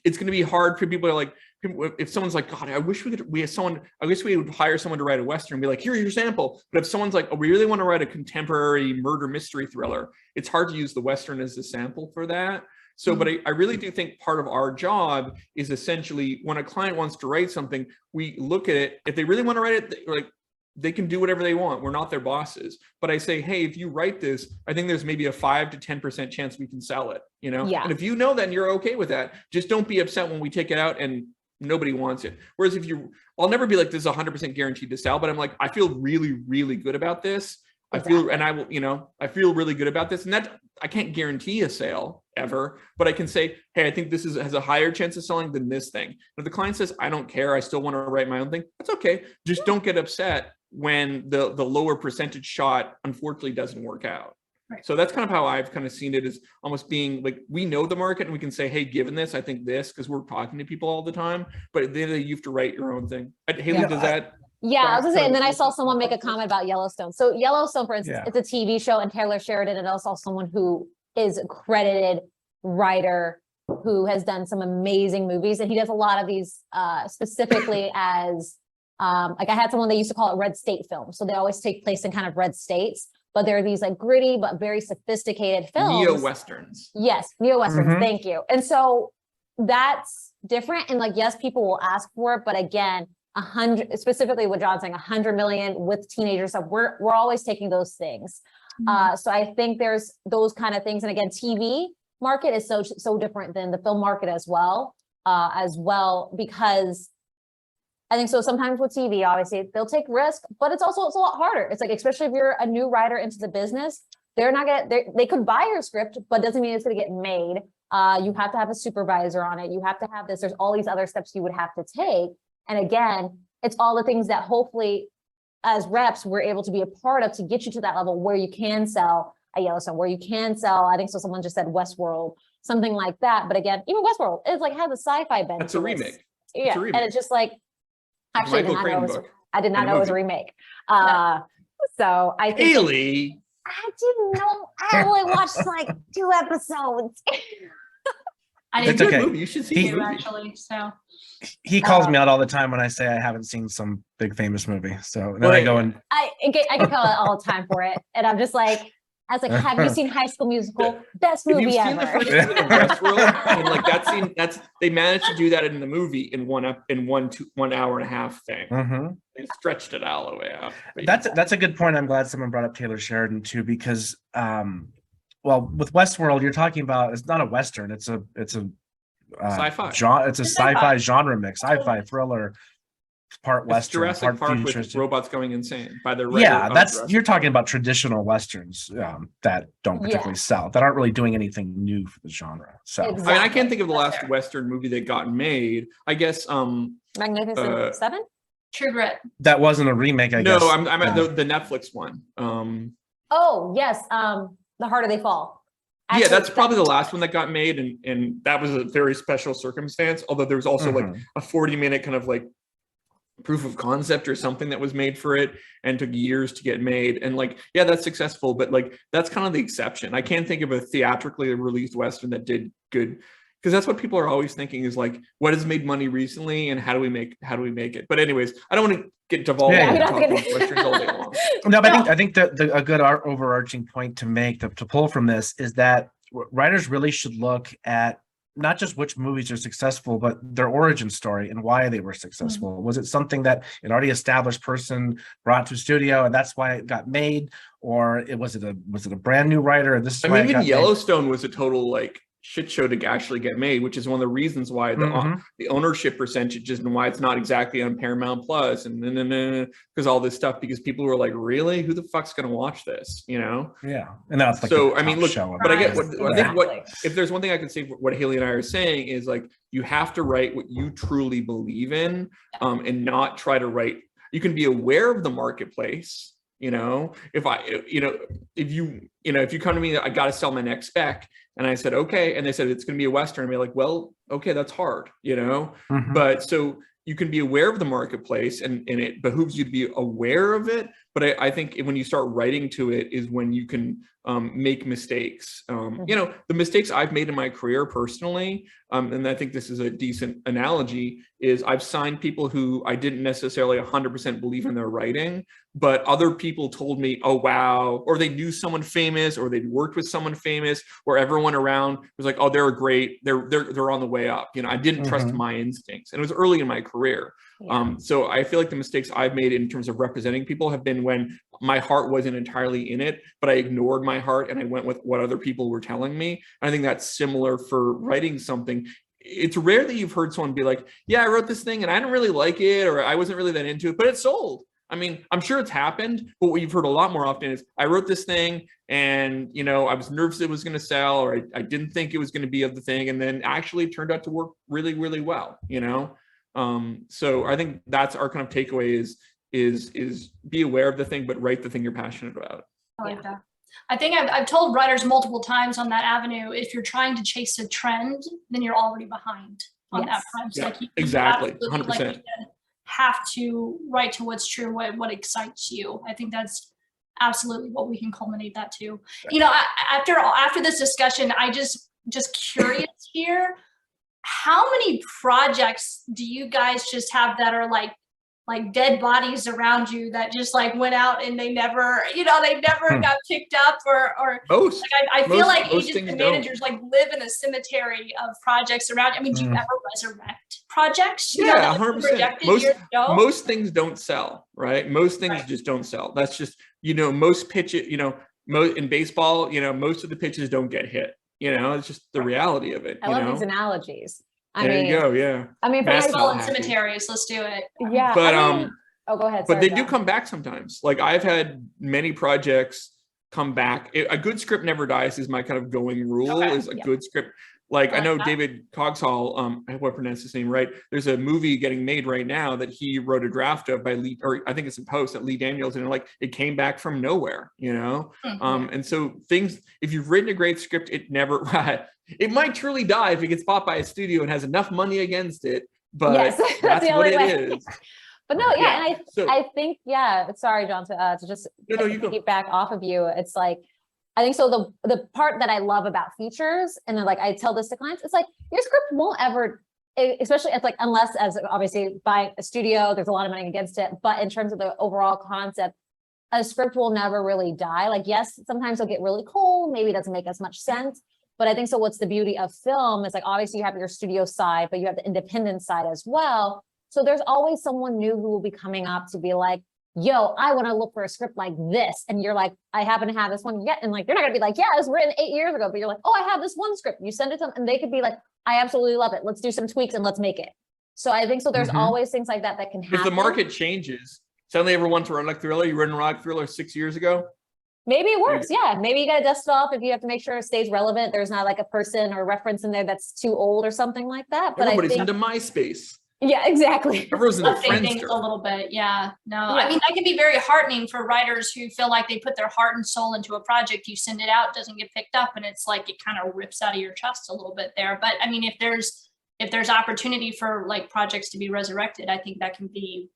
it's going to be hard for people to like, if someone's like, God, I wish we would hire someone to write a Western and be like, here's your sample. But if someone's like, oh, we really want to write a contemporary murder mystery thriller, it's hard to use the Western as a sample for that. So, but I really do think part of our job is essentially when a client wants to write something, we look at it. If they really want to write it, they can do whatever they want. We're not their bosses. But I say, hey, if you write this, I think there's maybe a 5 to 10% chance we can sell it, Yeah. And if you know that and you're okay with that, just don't be upset when we take it out and nobody wants it. Whereas I'll never be like, this is 100% guaranteed to sell, but I'm like, I feel really, really good about this. Exactly. I feel really good about this. And that I can't guarantee a sale ever, but I can say, hey, I think this has a higher chance of selling than this thing. And if the client says, I don't care, I still want to write my own thing, that's okay. Just don't get upset when the lower percentage shot unfortunately doesn't work out. Right. So that's kind of how I've kind of seen it, as almost being like, we know the market and we can say, hey, given this, I think this, because we're talking to people all the time, but at the end of the day, you have to write your own thing. Halle, does that? Yeah, I was gonna say, and then I saw someone make a comment about Yellowstone. So Yellowstone, for instance, it's a TV show, and Taylor Sheridan, and also someone who is a credited writer who has done some amazing movies, and he does a lot of these specifically as like I had someone, they used to call it red state films. So they always take place in kind of red states, but they're these like gritty but very sophisticated films. Neo-Westerns. Yes, neo-Westerns. Thank you. And so that's different. And like, yes, people will ask for it, but again, 100, specifically what John's saying, 100 million with teenagers. So we're always taking those things. So I think there's those kind of things. And again, TV market is so different than the film market as well, because I think so sometimes with TV, obviously they'll take risk, but it's a lot harder. It's like, especially if you're a new writer into the business, they could buy your script, but doesn't mean it's going to get made. You have to have a supervisor on it. You have to have this, there's all these other steps you would have to take. And again, it's all the things that hopefully as reps, we're able to be a part of to get you to that level where you can sell a Yellowstone, where you can sell, I think so someone just said Westworld, something like that. But again, even Westworld is like, has a sci-fi bent. That's a remake. Yeah. And it's just like, actually, I did not know it was a remake. So I think Haley. I didn't know. I only watched like 2 episodes. I It's didn't okay. movie. You should see it it actually. So He calls me out all the time when I say I haven't seen some big famous movie. So then I go and I get called out all the time for it, and I'm just like, I was like, have you seen High School Musical? Best If you've movie seen the ever. first season of Westworld, and like that scene, they managed to do that in the movie in 1 hour and a half thing. Mhm. They stretched it all the way out. But That's a good point. I'm glad someone brought up Taylor Sheridan too, because well, with Westworld, you're talking about, it's not a Western, it's a Sci-fi. It's a sci-fi genre mix, sci-fi thriller, part It's Western, Jurassic part Park with futuristic. robots going insane by the writer Yeah, of that's, Jurassic you're Park. talking about traditional Westerns that don't particularly sell, that aren't really doing anything new for the genre. So Exactly. I mean, I can't think of the That's last fair. Western movie that got made. I guess Magnificent Seven? True Grit. that wasn't a remake, I no, guess. I'm at the Netflix one. Oh, yes. The Harder They Fall. Yeah, Actually, that's probably the last one that got made, and that was a very special circumstance. Although there was also like Mhm. a 40-minute kind of like proof of concept or something that was made for it and took years to get made. And like, yeah, that's successful, but like that's kind of the exception. I can't think of a theatrically released Western that did good, because that's what people are always thinking is like, what has made money recently and how do we make it? But anyways, I don't want to get devolved Yeah, into yeah. talking Yeah. Westerns all day long. No, but I think that a good overarching point to make to pull from this is that writers really should look at not just which movies are successful, but their origin story and why they were successful. Was it something that an already established person brought to a studio and that's why it got made, or was it a brand new writer? And this is I why mean, it even got Yellowstone was a total like shit show to actually get made, which is one of the reasons why Mhm. the ownership percentages and why it's not exactly on Paramount Plus and because all this stuff, because people were like, really, who the fuck's gonna watch this, you know? made. Yeah, and that's like So the I mean, top look, show of but I get it. what I think. What Exactly. if there's one thing I could say? What Haley and I are saying is like you have to write what you truly believe in, and not try to write. You can be aware of the marketplace. You know, if you come to me, I got to sell my next spec, and I said okay, and they said it's going to be a Western, and be like, well, okay, that's hard, you know, Mhm. but so you can be aware of the marketplace, and it behooves you to be aware of it. But I think when you start writing to it is when you can make mistakes. You know, the mistakes I've made in my career personally, and I think this is a decent analogy, is I've signed people who I didn't necessarily 100% believe in their writing, but other people told me, oh, wow, or they knew someone famous, or they'd worked with someone famous, or everyone around was like, oh, they're great. They're on the way up. You know, I didn't trust Mhm. my instincts, and it was early in my career. Yeah. So I feel like the mistakes I've made in terms of representing people have been when my heart wasn't entirely in it, but I ignored my heart and I went with what other people were telling me. I think that's similar for writing something. It's rare that you've heard someone be like, yeah, I wrote this thing and I didn't really like it, or I wasn't really that into it, but it sold. I mean, I'm sure it's happened, but what you've heard a lot more often is I wrote this thing and, you know, I was nervous it was going to sell, or I didn't think it was going to be of the thing. And then actually it turned out to work really, really well, you know? So I think that's our kind of takeaway is be aware of the thing, but write the thing you're passionate about. I like that. I think I've told writers multiple times on that avenue, if you're trying to chase a trend, then you're already behind on that Yes. front. Yeah, Like you exactly, absolutely, like 100%. you said, have to write to what's true, what excites you. I think that's absolutely what we can culminate that to. You know, after this discussion, I just curious here, how many projects do you guys just have that are like dead bodies around you that just like went out and they never got picked up, or Most, like I feel like most agents things and don't. managers like live in a cemetery of projects around. I mean, do you Mm. ever resurrect projects? You know, Yeah, that were 100%. rejected years ago? Most things don't sell, right? Most things Right. just don't sell. That's just, you know, most pitches, you know, in baseball, you know, most of the pitches don't get hit. You know, it's just the reality of it. I you love know? these analogies. I There mean, you go. Yeah. I mean, for Mass my, Baseball and happy. cemeteries. Let's do it. yeah, But I mean, oh, go ahead. but Sorry, they do John. come back sometimes. Like I've had many projects come back. A good script never dies is my kind of going rule. Okay. Is a Yeah. good script. Like I I like know that. David Coggeshall, I hope I pronounced his name right. There's a movie getting made right now that he wrote a draft of by Lee, or I think it's in post at Lee Daniels, and like it came back from nowhere, you know. And so things, if you've written a great script, it never, it might truly die if it gets bought by a studio and has enough money against it. But Yes, that's that's the what only it way. is. But no, yeah, and So I think, yeah, sorry, John, to just No, you go. keep back off of you. It's like, I think so the part that I love about features, and then like I tell this to clients, it's like your script won't ever, especially it's like, unless as obviously by a studio, there's a lot of money against it, but in terms of the overall concept, a script will never really die. Like, yes, sometimes it'll get really cold. Maybe it doesn't make as much sense. But I think so what's the beauty of film is like, obviously you have your studio side, but you have the independent side as well. So there's always someone new who will be coming up to be like, yo, I want to look for a script like this. And you're like, I happen to have this one yet. And like, you're not gonna be like, yeah, it was written 8 years ago, but you're like, oh, I have this one script. You send it to them and they could be like, I absolutely love it. Let's do some tweaks and let's make it. So I think so there's always things like that that can happen. If the market changes, suddenly everyone wants to run like thriller, you wrote a rock thriller 6 years ago. Maybe it works. Yeah. Maybe you got to dust it off if you have to make sure it stays relevant. There's not like a person or reference in there that's too old or something like that. But Everybody's I think, into MySpace. yeah, exactly. Everyone's into Update things a Friendster. little bit. Yeah. No, Yeah. I mean, that can be very heartening for writers who feel like they put their heart and soul into a project. You send it out, doesn't get picked up, and it's like it kind of rips out of your chest a little bit there. But I mean, if there's opportunity for like projects to be resurrected, I think that can be,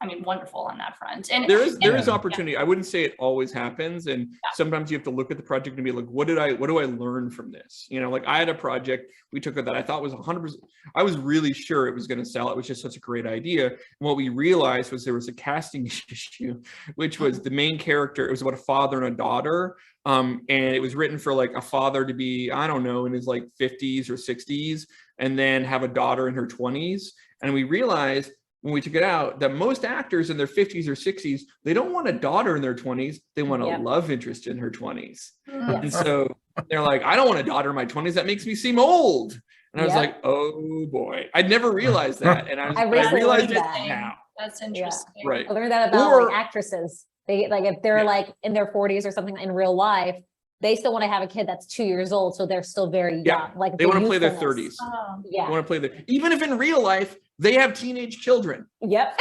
I mean, wonderful on that front. And There is opportunity. I wouldn't say it always happens. And sometimes you have to look at the project and be like, what do I learn from this? You know, like I had a project we took that I thought was 100%. I was really sure it was going to sell. It was just such a great idea. And what we realized was there was a casting issue, which was the main character. It was about a father and a daughter. And it was written for like a father to be, I don't know, in his like 50s or 60s, and then have a daughter in her 20s. And we realized when we took it out that most actors in their 50s or 60s, they don't want a daughter in their 20s. They want a love interest in her 20s. And so they're like, I don't want a daughter in my 20s. That makes me seem old. And I was like, oh boy, I'd never realized that. And I realized it now. That's interesting. Right. I learned that about like actresses. They like, if they're like in their 40s or something in real life, they still want to have a kid that's 2 years old. So they're still very young. Like they want to play their 30s. Yeah. They want to play their, even if in real life, they have teenage children. Yep.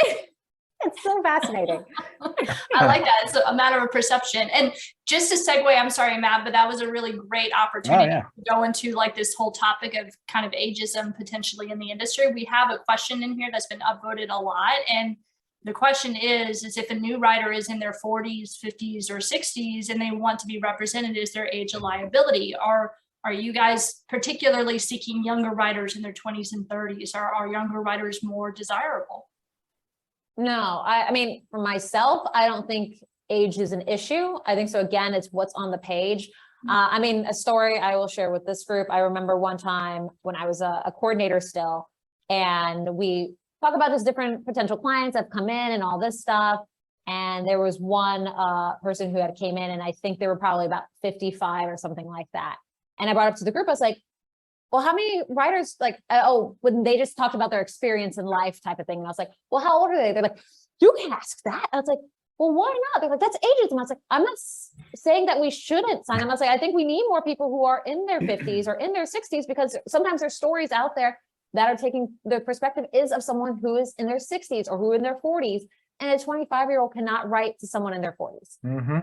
It's so fascinating. I like that. It's a matter of perception. And just to segue, I'm sorry, Matt, but that was a really great opportunity to go into like this whole topic of kind of ageism potentially in the industry. We have a question in here that's been upvoted a lot. And the question is if a new writer is in their 40s, 50s, or 60s, and they want to be represented, is their age a liability? Are you guys particularly seeking younger writers in their 20s and 30s? Are younger writers more desirable? No, I mean, for myself, I don't think age is an issue. I think so. Again, it's what's on the page. I mean, a story I will share with this group. I remember one time when I was a coordinator still, and we talk about just different potential clients that have come in and all this stuff. And there was one person who had came in, and I think they were probably about 55 or something like that. And I brought up to the group, I was like, well, how many writers, like, when they just talked about their experience in life type of thing. And I was like, well, how old are they? They're like, you can ask that. And I was like, well, why not? They're like, that's ageism. I was like, I'm not saying that we shouldn't sign them. I was like, I think we need more people who are in their 50s or in their 60s, because sometimes there's stories out there that are taking the perspective is of someone who is in their 60s or who in their 40s. And a 25-year-old cannot write to someone in their 40s.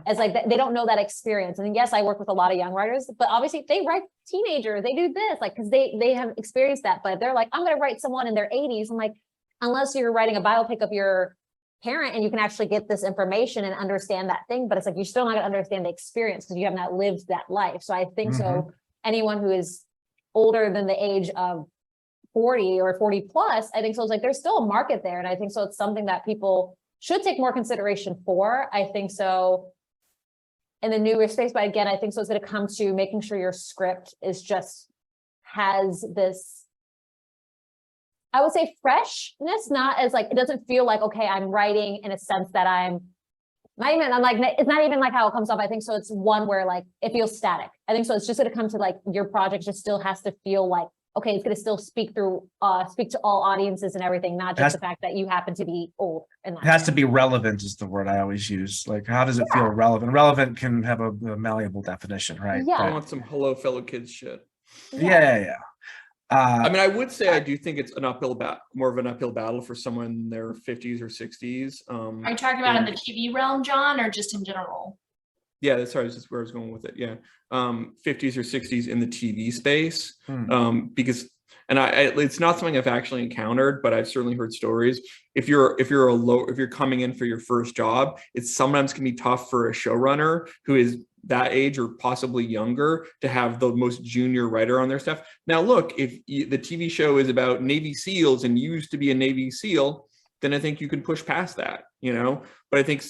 It's like they don't know that experience. And yes, I work with a lot of young writers, but obviously they write teenagers, they do this, like, because they have experienced that. But they're like, I'm going to write someone in their 80s. I'm like, unless you're writing a biopic of your parent and you can actually get this information and understand that thing, but it's like you're still not going to understand the experience because you have not lived that life. So I think so anyone who is older than the age of 40 or 40 plus, I think so it's like there's still a market there. And I think so it's something that people should take more consideration for. I think so in the newer space, but again, I think so it's going to come to making sure your script is just has this, I would say, freshness, not as like, it doesn't feel like, okay, I'm writing in a sense that I'm like, it's not even like how it comes off. I think so it's one where like, it feels static. I think so it's just going to come to like, your project just still has to feel like, okay, it's going to still speak to all audiences and everything, not just the fact that you happen to be old. And it has to be relevant is the word I always use. Like, how does it feel relevant? Relevant can have a malleable definition, right? Yeah. I want some hello fellow kids shit. Yeah. I mean, I would say I do think it's more of an uphill battle for someone in their 50s or 60s. Are you talking about in the TV realm, John, or just in general? Yeah, that's where I was going with it. Yeah, 50s or 60s in the TV space, because, and it's not something I've actually encountered, but I've certainly heard stories. If you're coming in for your first job, it sometimes can be tough for a showrunner who is that age or possibly younger to have the most junior writer on their stuff. Now, look, if the TV show is about Navy SEALs and you used to be a Navy SEAL, then I think you can push past that, you know. But I think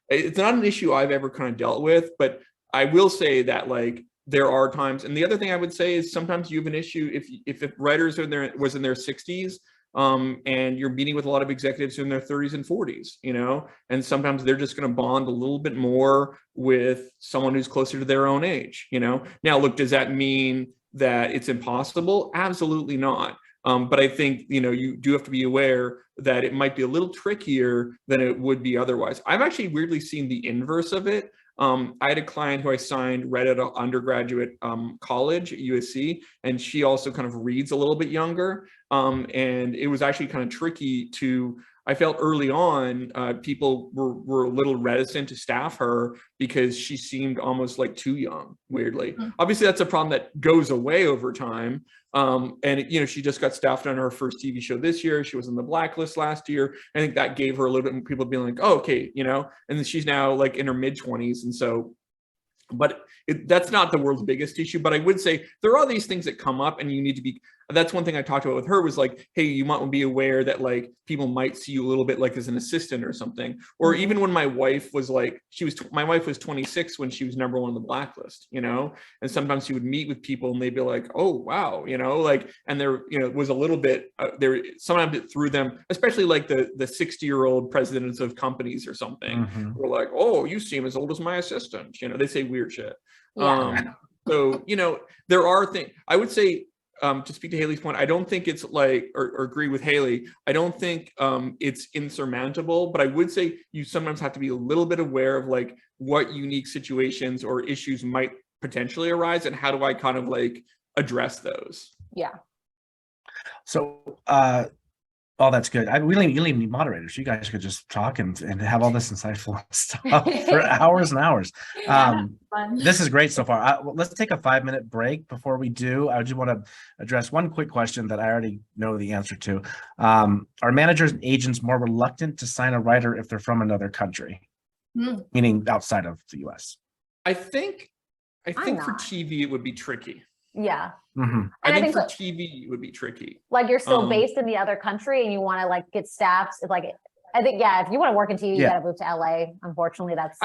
it's not an issue I've ever kind of dealt with, but I will say that like there are times, and the other thing I would say is sometimes you have an issue if writers in their 60s, and you're meeting with a lot of executives in their 30s and 40s, you know, and sometimes they're just going to bond a little bit more with someone who's closer to their own age, you know. Now, look, does that mean that it's impossible? Absolutely not. But I think, you know, you do have to be aware that it might be a little trickier than it would be otherwise. I've actually weirdly seen the inverse of it. I had a client who I signed right at an undergraduate college at USC, and she also kind of reads a little bit younger. And it was actually kind of tricky to, I felt early on, people were a little reticent to staff her because she seemed almost like too young, weirdly. Mm-hmm. Obviously, that's a problem that goes away over time. And, you know, she just got staffed on her first TV show this year. She was on the blacklist last year. I think that gave her a little bit more people being like, oh, okay, you know, and then she's now like in her mid-20s. And so, but that's not the world's biggest issue. But I would say there are these things that come up and you need to be, that's one thing I talked about with her was like, hey, you might be aware that like people might see you a little bit like as an assistant or something. Or even when my wife was like, my wife was 26 when she was #1 on the blacklist, you know, and sometimes she would meet with people and they'd be like, oh, wow, you know, like, and there, you know, it was a little bit there, sometimes it threw them, especially like the 60-year-old presidents of companies or something, were like, oh, you seem as old as my assistant, you know, they say weird shit. Yeah. So, you know, there are things, I would say, to speak to Haley's point, I don't think it's like, or agree with Haley, I don't think it's insurmountable, but I would say you sometimes have to be a little bit aware of like what unique situations or issues might potentially arise and how do I kind of like address those. Yeah. So, oh, that's good. We don't even need moderators. You guys could just talk and have all this insightful stuff for hours and hours. This is great so far. Let's take a 5-minute break. Before we do, I just want to address one quick question that I already know the answer to. Are managers and agents more reluctant to sign a writer if they're from another country, meaning outside of the US? I think for TV, it would be tricky. Yeah. Mm-hmm. I think for TV, it would be tricky. Like you're still based in the other country and you want to like get staffs. It's like, I think, yeah, if you want to work in TV, you got to move to LA. Unfortunately, that's.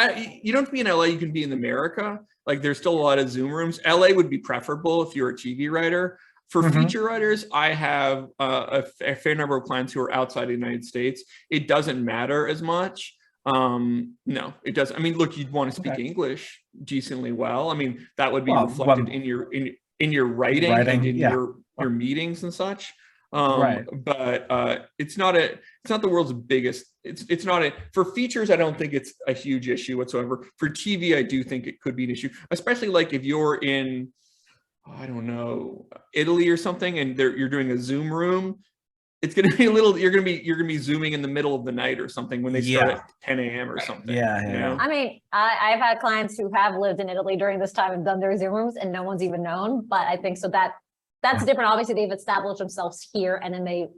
You don't have to be in LA. You can be in America. Like there's still a lot of Zoom rooms. LA would be preferable if you're a TV writer. For feature writers, I have a fair number of clients who are outside the United States. It doesn't matter as much. No, it doesn't. I mean, look, you'd want to speak English decently well. I mean, that would be reflected in your writing and in your meetings and such. But it's not the world's biggest. It's not for features. I don't think it's a huge issue whatsoever. For TV, I do think it could be an issue, especially like if you're in, I don't know, Italy or something, and you're doing a Zoom room. It's going to be a little, you're going to be zooming in the middle of the night or something when they start at 10 a.m. or something. Yeah. I mean, I've had clients who have lived in Italy during this time and done their Zoom rooms and no one's even known. But I think so that's different. Obviously, they've established themselves here and then they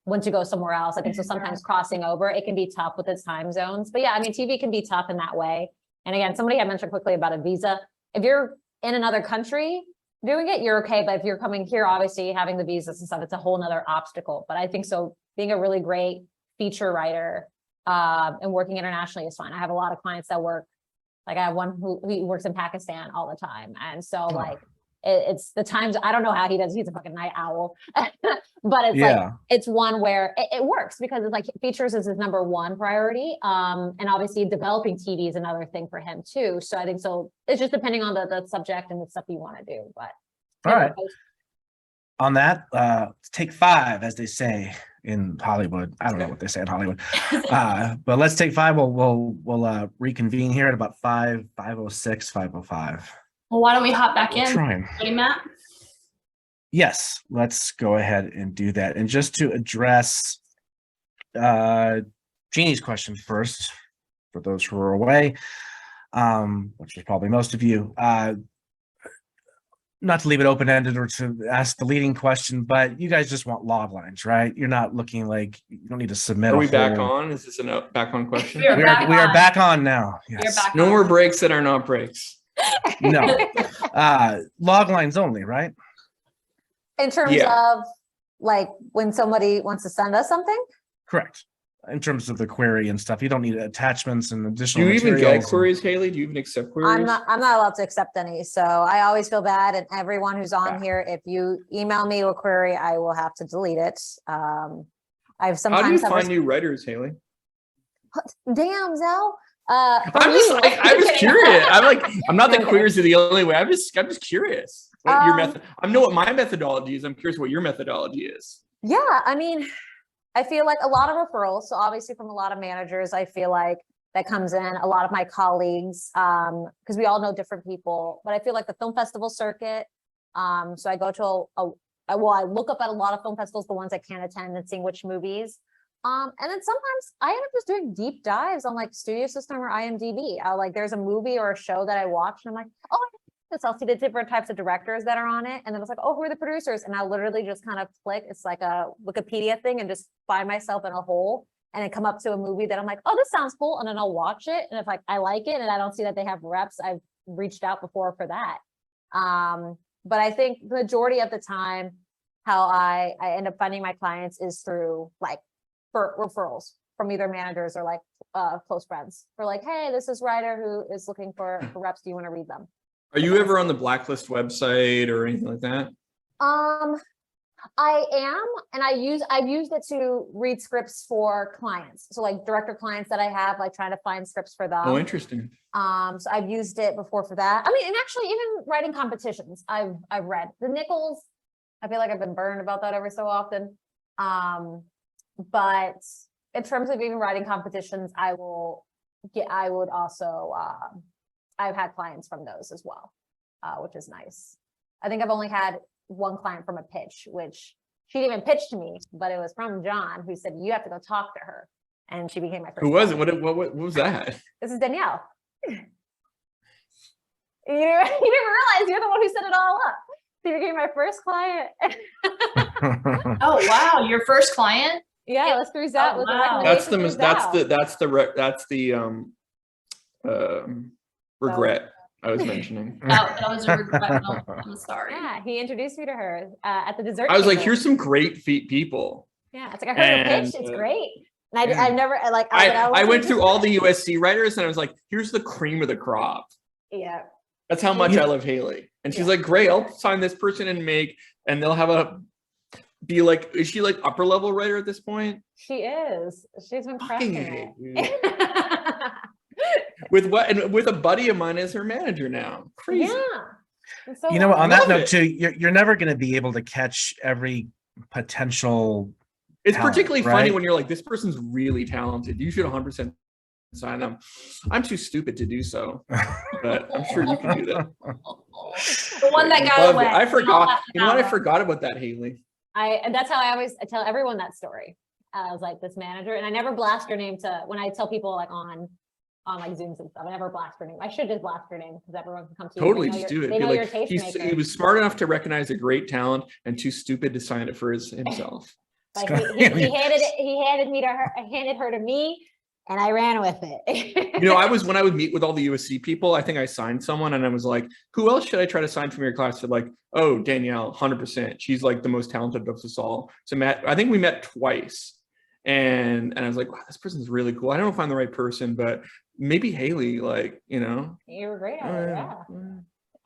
want to go somewhere else. I think so sometimes crossing over, it can be tough with its time zones. But yeah, I mean, TV can be tough in that way. And again, somebody had mentioned quickly about a visa. If you're in another country, doing it, you're okay. But if you're coming here, obviously having the visas and stuff, it's a whole nother obstacle. But I think so being a really great feature writer and working internationally is fine. I have a lot of clients that work, like I have one who works in Pakistan all the time. And so like, it's the times, I don't know how he does, he's a fucking night owl, but it's like, it's one where it works because it's like features is his #1 priority. And obviously developing TV is another thing for him too. So I think so it's just depending on the subject and the stuff you want to do, but. All right. On that, take 5, as they say in Hollywood. I don't know what they say in Hollywood, but let's take 5. We'll reconvene here at about 5:06, 5:05. Well, why don't we hop back in? Ready, Matt? Yes, let's go ahead and do that. And just to address Jeannie's question first, for those who are away, which is probably most of you, not to leave it open-ended or to ask the leading question, but you guys just want log lines, right? You're not looking like you don't need to submit. Are we back on? Is this a back on question? We are back on now. Yes. No more breaks that are not breaks. No, log lines only, right? In terms of like when somebody wants to send us something? Correct. in terms of the query and stuff. You don't need attachments and Do additional you even get materials. queries, Haley? Do you even accept queries? I'm not allowed to accept any, so I always feel bad, and everyone who's on Yeah. here, if you email me a query, I will have to delete it. I've How do you sometimes have find new writers, Haley? damn, Zell. I'm just curious. I'm not the Okay. queers are the only way. I'm just curious. What your Um, method? I know what my methodology is. I'm curious what your methodology is. Yeah, I mean, I feel like a lot of referrals. So obviously from a lot of managers, I feel like that comes in, a lot of my colleagues, because we all know different people, but I feel like the film festival circuit. So I go to I look up at a lot of film festivals, the ones I can't attend, and seeing which movies. And then sometimes I end up just doing deep dives on like Studio System or IMDb. Like there's a movie or a show that I watched and I'm like, oh, I'll see the different types of directors that are on it. And then it's like, oh, who are the producers? And I literally just kind of click. It's like a Wikipedia thing and just find myself in a hole and then come up to a movie that I'm like, oh, this sounds cool. And then I'll watch it. And if like, I like it and I don't see that they have reps, I've reached out before for that. But I think the majority of the time, how I end up finding my clients is through like for referrals from either managers or like close friends. For like, hey, this is writer who is looking for reps. Do you want to read them? Are you ever on the Blacklist website or anything like that? I am, and I've used it to read scripts for clients. So like director clients that I have, like trying to find scripts for them. Oh, interesting. So I've used it before for that. I mean, and actually even writing competitions, I've read the Nichols. I feel like I've been burned about that every so often. But in terms of even writing competitions, I've had clients from those as well, which is nice. I think I've only had one client from a pitch, which she didn't even pitch to me, but it was from John, who said, you have to go talk to her. And she became my first. Who was it? client. What was that? This is Danielle. You didn't realize you're the one who set it all up. She became my first client. Oh, wow. Your first client? Yeah, let's through that. Oh, wow. That's the regret I was mentioning. That was a regret. No, I'm sorry. Yeah, he introduced me to her at the dessert. I was like, table. here's some great people. Yeah, it's like I heard her pitch. It's great. And yeah. I've never like I went through all the USC writers and I was like, here's the cream of the crop. Yeah. That's how much I love Haley. And she's like, great, I'll sign this person and they'll have be like, is she like upper level writer at this point? She is. She's been crushing it. with a buddy of mine as her manager now. Crazy. Yeah. So you know what, on that note it. too, you're never going to be able to catch every potential It's talent, particularly funny right? when you're like, this person's really talented. You should 100% sign them. I'm too stupid to do so, but I'm sure you can do that. The one that got away. I forgot. You know what? I forgot about that, Haley. And that's how I tell everyone that story. I was like this manager, and I never blast her name when I tell people like on like Zooms and stuff. I never blast her name. I should just blast her name because everyone can come to you. Totally, just do it. They know you're a tastemaker. He was smart enough to recognize a great talent and too stupid to sign it for himself. Like he handed her to me, and I ran with it. You know, when I would meet with all the USC people, I think I signed someone and I was like, who else should I try to sign from your class? They're like, oh, Danielle, 100%. She's like the most talented of us all. So I think we met twice. And I was like, wow, this person's really cool. I don't know if I'm the right person, but maybe Haley, like, you know. You were great at it, yeah.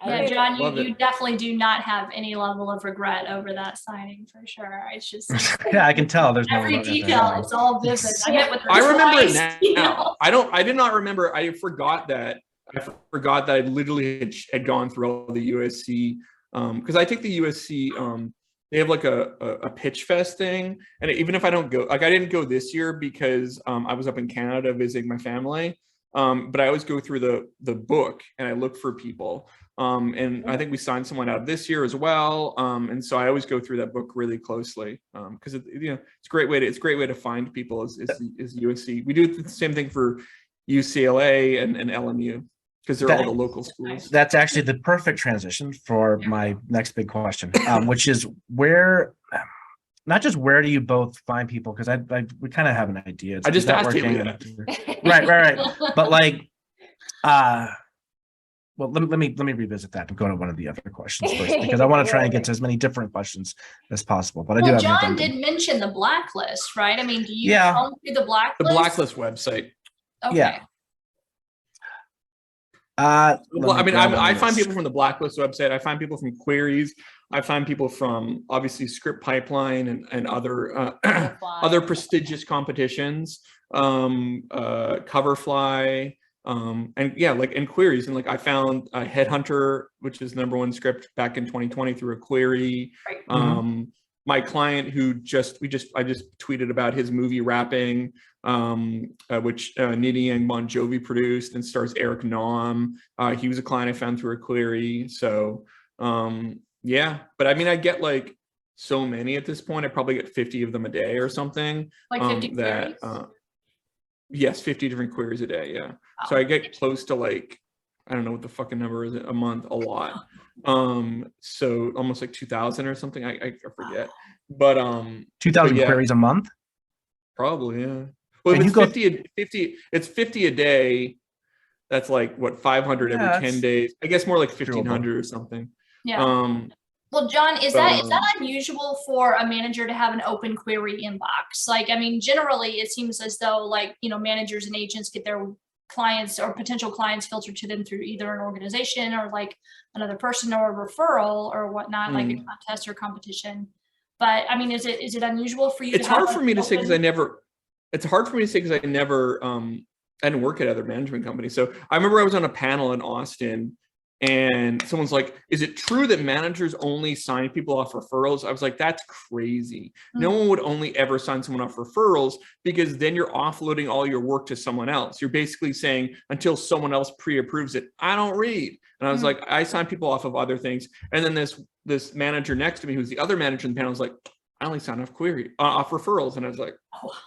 Yeah, John, you definitely do not have any level of regret over that signing for sure. It's just yeah, I can tell. There's every no detail. It's all vivid. I remember it now. I did not remember. I forgot that I literally had gone through all the USC because I take the USC. They have like a pitch fest thing, and even if I don't go, like I didn't go this year because I was up in Canada visiting my family. But I always go through the book and I look for people. And I think we signed someone out this year as well. And so I always go through that book really closely because it's a great way to find people is USC. We do the same thing for UCLA and LMU because they're all the local schools. That's actually the perfect transition for my next big question, which is not just where do you both find people? Because we kind of have an idea. I just asked you. Right. But like, well, let me revisit that and go to one of the other questions first, because I want to try and get to as many different questions as possible. But I do Well, have John did mention the blacklist, right? I mean, do you Yeah. comb through the blacklist? The blacklist website. Okay. Yeah. Well, I mean, I find people from the blacklist website. I find people from queries. I find people from obviously Script Pipeline and other other prestigious competitions, Coverfly, and yeah, like in queries. And like I found Headhunter, which is #1 script back in 2020 through a query. Right. My client who I just tweeted about his movie Rapping, which Nidhi and Bon Jovi produced and stars Eric Naum. He was a client I found through a query. So yeah, but I mean, I get like so many at this point. I probably get 50 of them a day or something. Like 50 queries? Yes, 50 different queries a day. Yeah. Wow. So I get close to like, I don't know what the fucking number is, a month, a lot. So almost like 2,000 or something. I forget, but 2,000 yeah, queries a month. probably, yeah. Well, And if you it's 50, it's 50 a day. That's like what, 500 every 10 days. I guess more like 1,500 or something. Yeah. Well, John, is that unusual for a manager to have an open query inbox? Like, I mean, generally it seems as though like, you know, managers and agents get their clients or potential clients filtered to them through either an organization or like another person or a referral or whatnot, like a contest or competition. But I mean, is it unusual for you? It's hard for me to say because I never, I didn't work at other management companies. So I remember I was on a panel in Austin and someone's like, is it true that managers only sign people off referrals? I was like, that's crazy. No one would only ever sign someone off referrals because then you're offloading all your work to someone else. You're basically saying until someone else pre-approves it, I don't read. And I was like, I sign people off of other things. And then this manager next to me, who's the other manager in the panel, was like, I only sign off off referrals. And I was like, oh.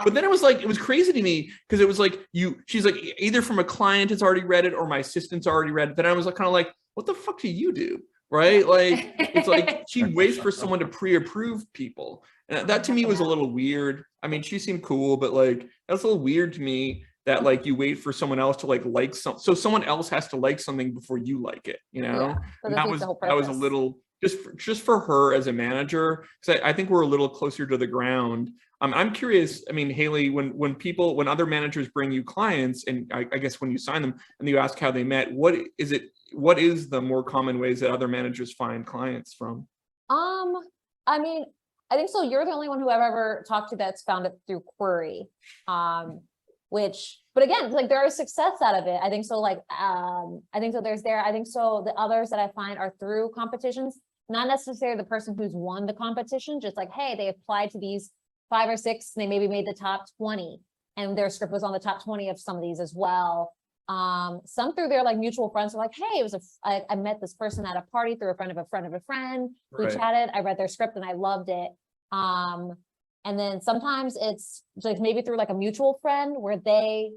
But then it was like, it was crazy to me because it was like she's like, either from a client has already read it or my assistant's already read it. Then I was like, kind of like, what the fuck do you do? Right? Like, it's like she waits for someone to pre-approve people. And that to me was a little weird. I mean, she seemed cool, but like, that's a little weird to me that like you wait for someone else to like something. So someone else has to like something before you like it, you know? Yeah, that was a little, just for her as a manager, because I think we're a little closer to the ground. I'm curious. I mean, Haley, when other managers bring you clients, and I guess when you sign them and you ask how they met, what is the more common ways that other managers find clients from? I mean, I think so. You're the only one who I've ever talked to that's found it through query. But again, like there is success out of it. I think so. Like, I think so. I think so. The others that I find are through competitions, not necessarily the person who's won the competition, just like, hey, they applied to these 5 or 6, and they maybe made the top 20 and their script was on the top 20 of some of these as well. Some through their like mutual friends are like, hey, I met this person at a party through a friend of a friend of a friend. We chatted, I read their script and I loved it. And then sometimes it's like maybe through like a mutual friend where they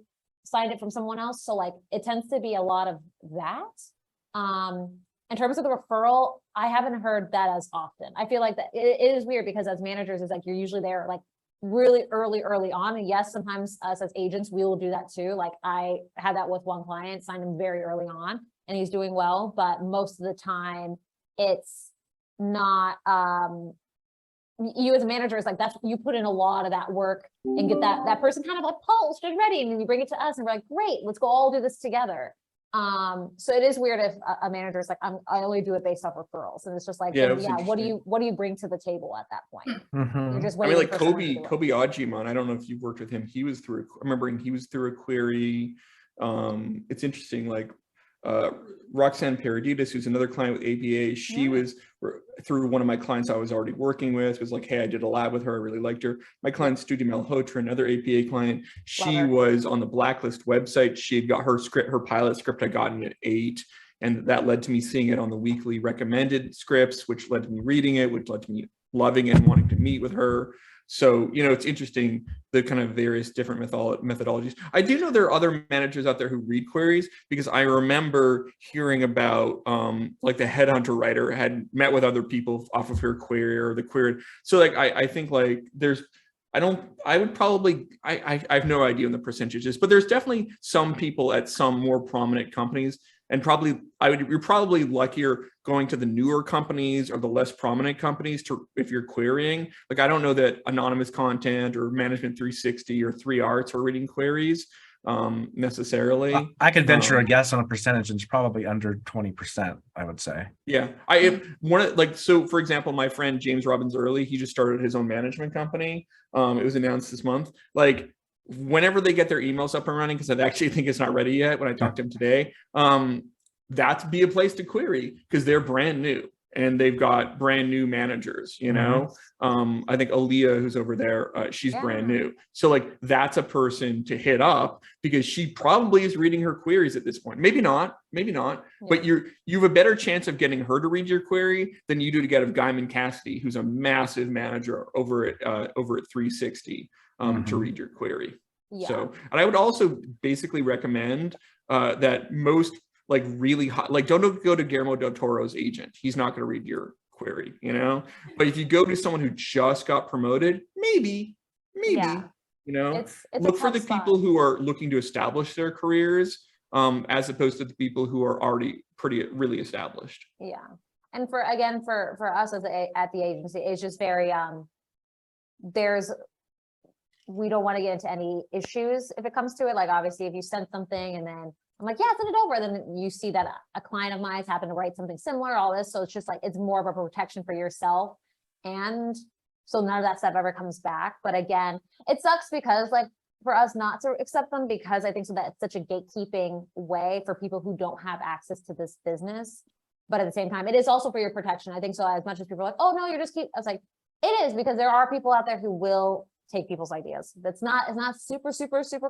signed it from someone else. So like it tends to be a lot of that. In terms of the referral, I haven't heard that as often. I feel like that it is weird because as managers, it's like you're usually there like really early on. And yes, sometimes us as agents, we will do that too. Like I had that with one client, signed him very early on and he's doing well, but most of the time it's not, you as a manager is like, that's, you put in a lot of that work and get that person kind of like pulsed and ready. And then you bring it to us and we're like, great, let's go all do this together. So it is weird if a manager is like, I only do it based off referrals. And it's just like, yeah, what do you bring to the table at that point? You're just waiting. I mean, like Kobe Ajimon, I don't know if you've worked with him. He was through, remembering he was through a query. It's interesting, like Roxanne Paraditas, who's another client with ABA, she was through one of my clients I was already working with, was like, hey, I did a lab with her, I really liked her. My client Studi Malhotra, another APA client, she was on the blacklist website. She had got her pilot script had gotten at 8, and that led to me seeing it on the weekly recommended scripts, which led to me reading it, which led to me loving it and wanting to meet with her. So, you know, it's interesting, the kind of various different methodologies. I do know there are other managers out there who read queries, because I remember hearing about like the headhunter writer had met with other people off of her query or the query. So like, I think like there's I would probably, I have no idea on the percentages, but there's definitely some people at some more prominent companies, and probably you're probably luckier going to the newer companies or the less prominent companies if you're querying. Like, I don't know that Anonymous Content or Management 360 or 3Arts are reading queries necessarily. I could venture a guess on a percentage, and it's probably under 20%, I would say. Yeah, so for example, my friend James Robbins Early, he just started his own management company. It was announced this month. Like, whenever they get their emails up and running, because I actually think it's not ready yet when I talked to him today, that'd be a place to query, because they're brand new and they've got brand new managers, you know. I think Aaliyah, who's over there, she's brand new. So like, that's a person to hit up, because she probably is reading her queries at this point. Maybe not, but you have a better chance of getting her to read your query than you do to get a Guyman Cassidy, who's a massive manager over at 360 to read your query. So, and I would also basically recommend that most like really hot, like, don't go to Guillermo del Toro's agent. He's not going to read your query, you know. But if you go to someone who just got promoted, maybe, you know, it's look for the people who are looking to establish their careers, as opposed to the people who are already really established. Yeah, and for us at the agency, it's just very we don't want to get into any issues if it comes to it. Like, obviously, if you send something and then I'm like, yeah, send it over, then you see that a client of mine's happened to write something similar, all this. So it's just like, it's more of a protection for yourself. And so none of that stuff ever comes back. But again, it sucks because, like, for us not to accept them, because I think so that it's such a gatekeeping way for people who don't have access to this business. But at the same time, it is also for your protection. I think so, as much as people are like, oh no, you're just I was like, it is, because there are people out there who will take people's ideas. It's not super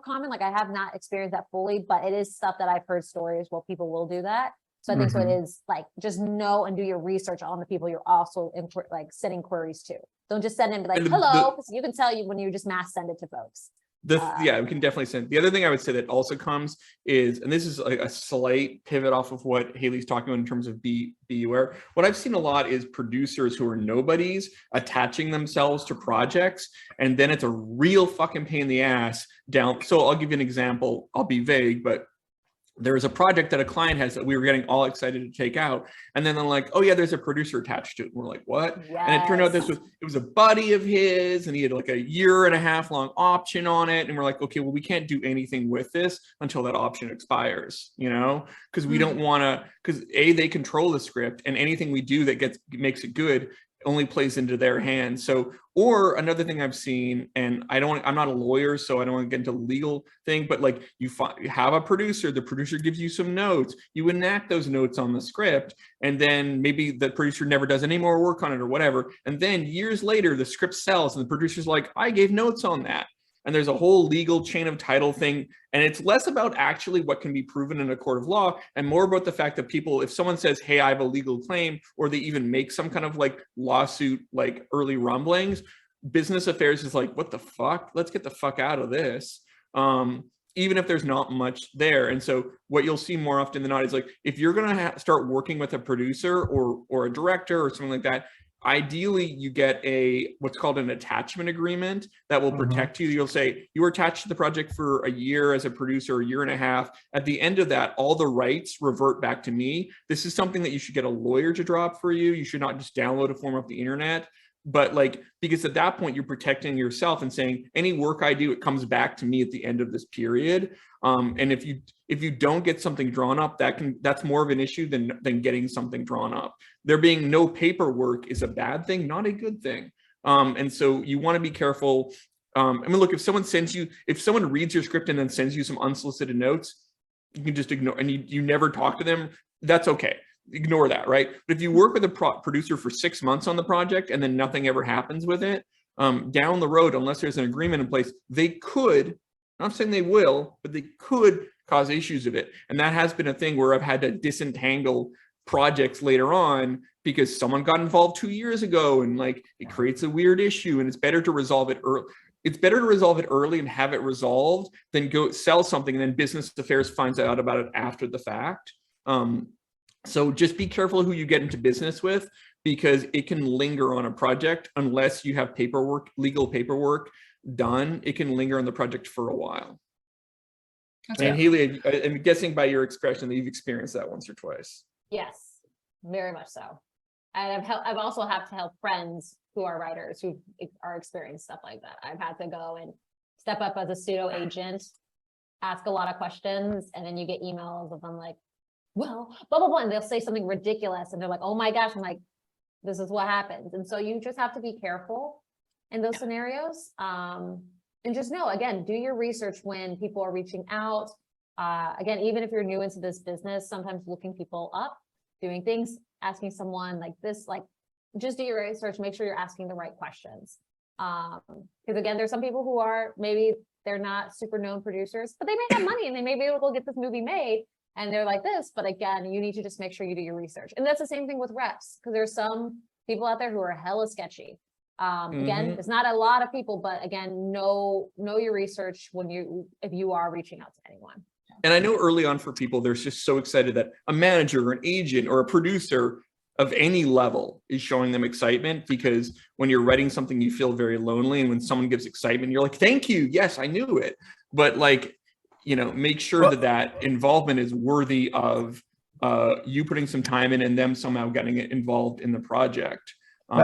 common. Like, I have not experienced that fully, but it is stuff that I've heard stories where people will do that. So I think so it is like, just know and do your research on the people you're also sending queries to. Don't just send in like, hello, because you can tell you when you just mass send it to folks. Yeah, we can definitely send. The other thing I would say that also comes is, and this is like a slight pivot off of what Haley's talking about in terms of be aware. What I've seen a lot is producers who are nobodies attaching themselves to projects, and then it's a real fucking pain in the ass down. So I'll give you an example. I'll be vague, but there was a project that a client has that we were getting all excited to take out. And then they're like, oh yeah, there's a producer attached to it. And we're like, what? Yes. And it turned out it was a buddy of his, and he had like a 1.5 year long option on it. And we're like, okay, well, we can't do anything with this until that option expires, you know, because we don't want to, because they control the script, and anything we do that makes it good only plays into their hands. So, or another thing I've seen, and I'm not a lawyer, so I don't want to get into the legal thing, but like, you have a producer, the producer gives you some notes, you enact those notes on the script, and then maybe the producer never does any more work on it or whatever. And then years later, the script sells and the producer's like, I gave notes on that. And there's a whole legal chain of title thing. And it's less about actually what can be proven in a court of law, and more about the fact that people, if someone says, hey, I have a legal claim, or they even make some kind of like lawsuit, like early rumblings, business affairs is like, what the fuck? Let's get the fuck out of this. Even if there's not much there. And so what you'll see more often than not is like, if you're going to start working with a producer or a director or something like that, ideally you get what's called an attachment agreement that will protect you. You'll say you were attached to the project for a year as a producer, 1.5 years. At the end of that, all the rights revert back to me. This is something that you should get a lawyer to draw up for you. You should not just download a form off the internet. But like, because at that point you're protecting yourself and saying, any work I do, it comes back to me at the end of this period. And if you don't get something drawn up, that's more of an issue than getting something drawn up. There being no paperwork is a bad thing, not a good thing. And so you want to be careful. I mean, look, if someone reads your script and then sends you some unsolicited notes, you can just ignore, and you never talk to them. That's okay. Ignore that, right? But if you work with a producer for 6 months on the project and then nothing ever happens with it, down the road, unless there's an agreement in place, they could, I'm not saying they will, but they could cause issues of it. And that has been a thing where I've had to disentangle projects later on because someone got involved 2 years ago, and like, it creates a weird issue, and it's better to resolve it early. It's better to resolve it early and have it resolved than go sell something and then business affairs finds out about it after the fact. So just be careful who you get into business with, because it can linger on a project unless you have paperwork, legal paperwork, done, it can linger on the project for a while. That's And right. Haley, I'm guessing by your expression that you've experienced that once or twice. Yes, very much so. And I've also had to help friends who are writers who are experiencing stuff like that. I've had to go and step up as a pseudo agent, ask a lot of questions, and then you get emails of them like, well, blah, blah, blah, and they'll say something ridiculous, and they're like, oh my gosh, I'm like, this is what happens. And so you just have to be careful in those scenarios. And just know, again, do your research when people are reaching out. Again, even if you're new into this business, sometimes looking people up, doing things, asking someone like this, like just do your research, make sure you're asking the right questions. Because again, there's some people who are, maybe they're not super known producers, but they may have money and they may be able to get this movie made and they're like this, but again, you need to just make sure you do your research. And that's the same thing with reps, because there's some people out there who are hella sketchy. Again, there's not a lot of people, but again, know your research if you are reaching out to anyone. And I know early on for people, they're just so excited that a manager or an agent or a producer of any level is showing them excitement, because when you're writing something, you feel very lonely. And when someone gives excitement, you're like, thank you. Yes, I knew it. But like, you know, make sure that involvement is worthy of you putting some time in and them somehow getting involved in the project.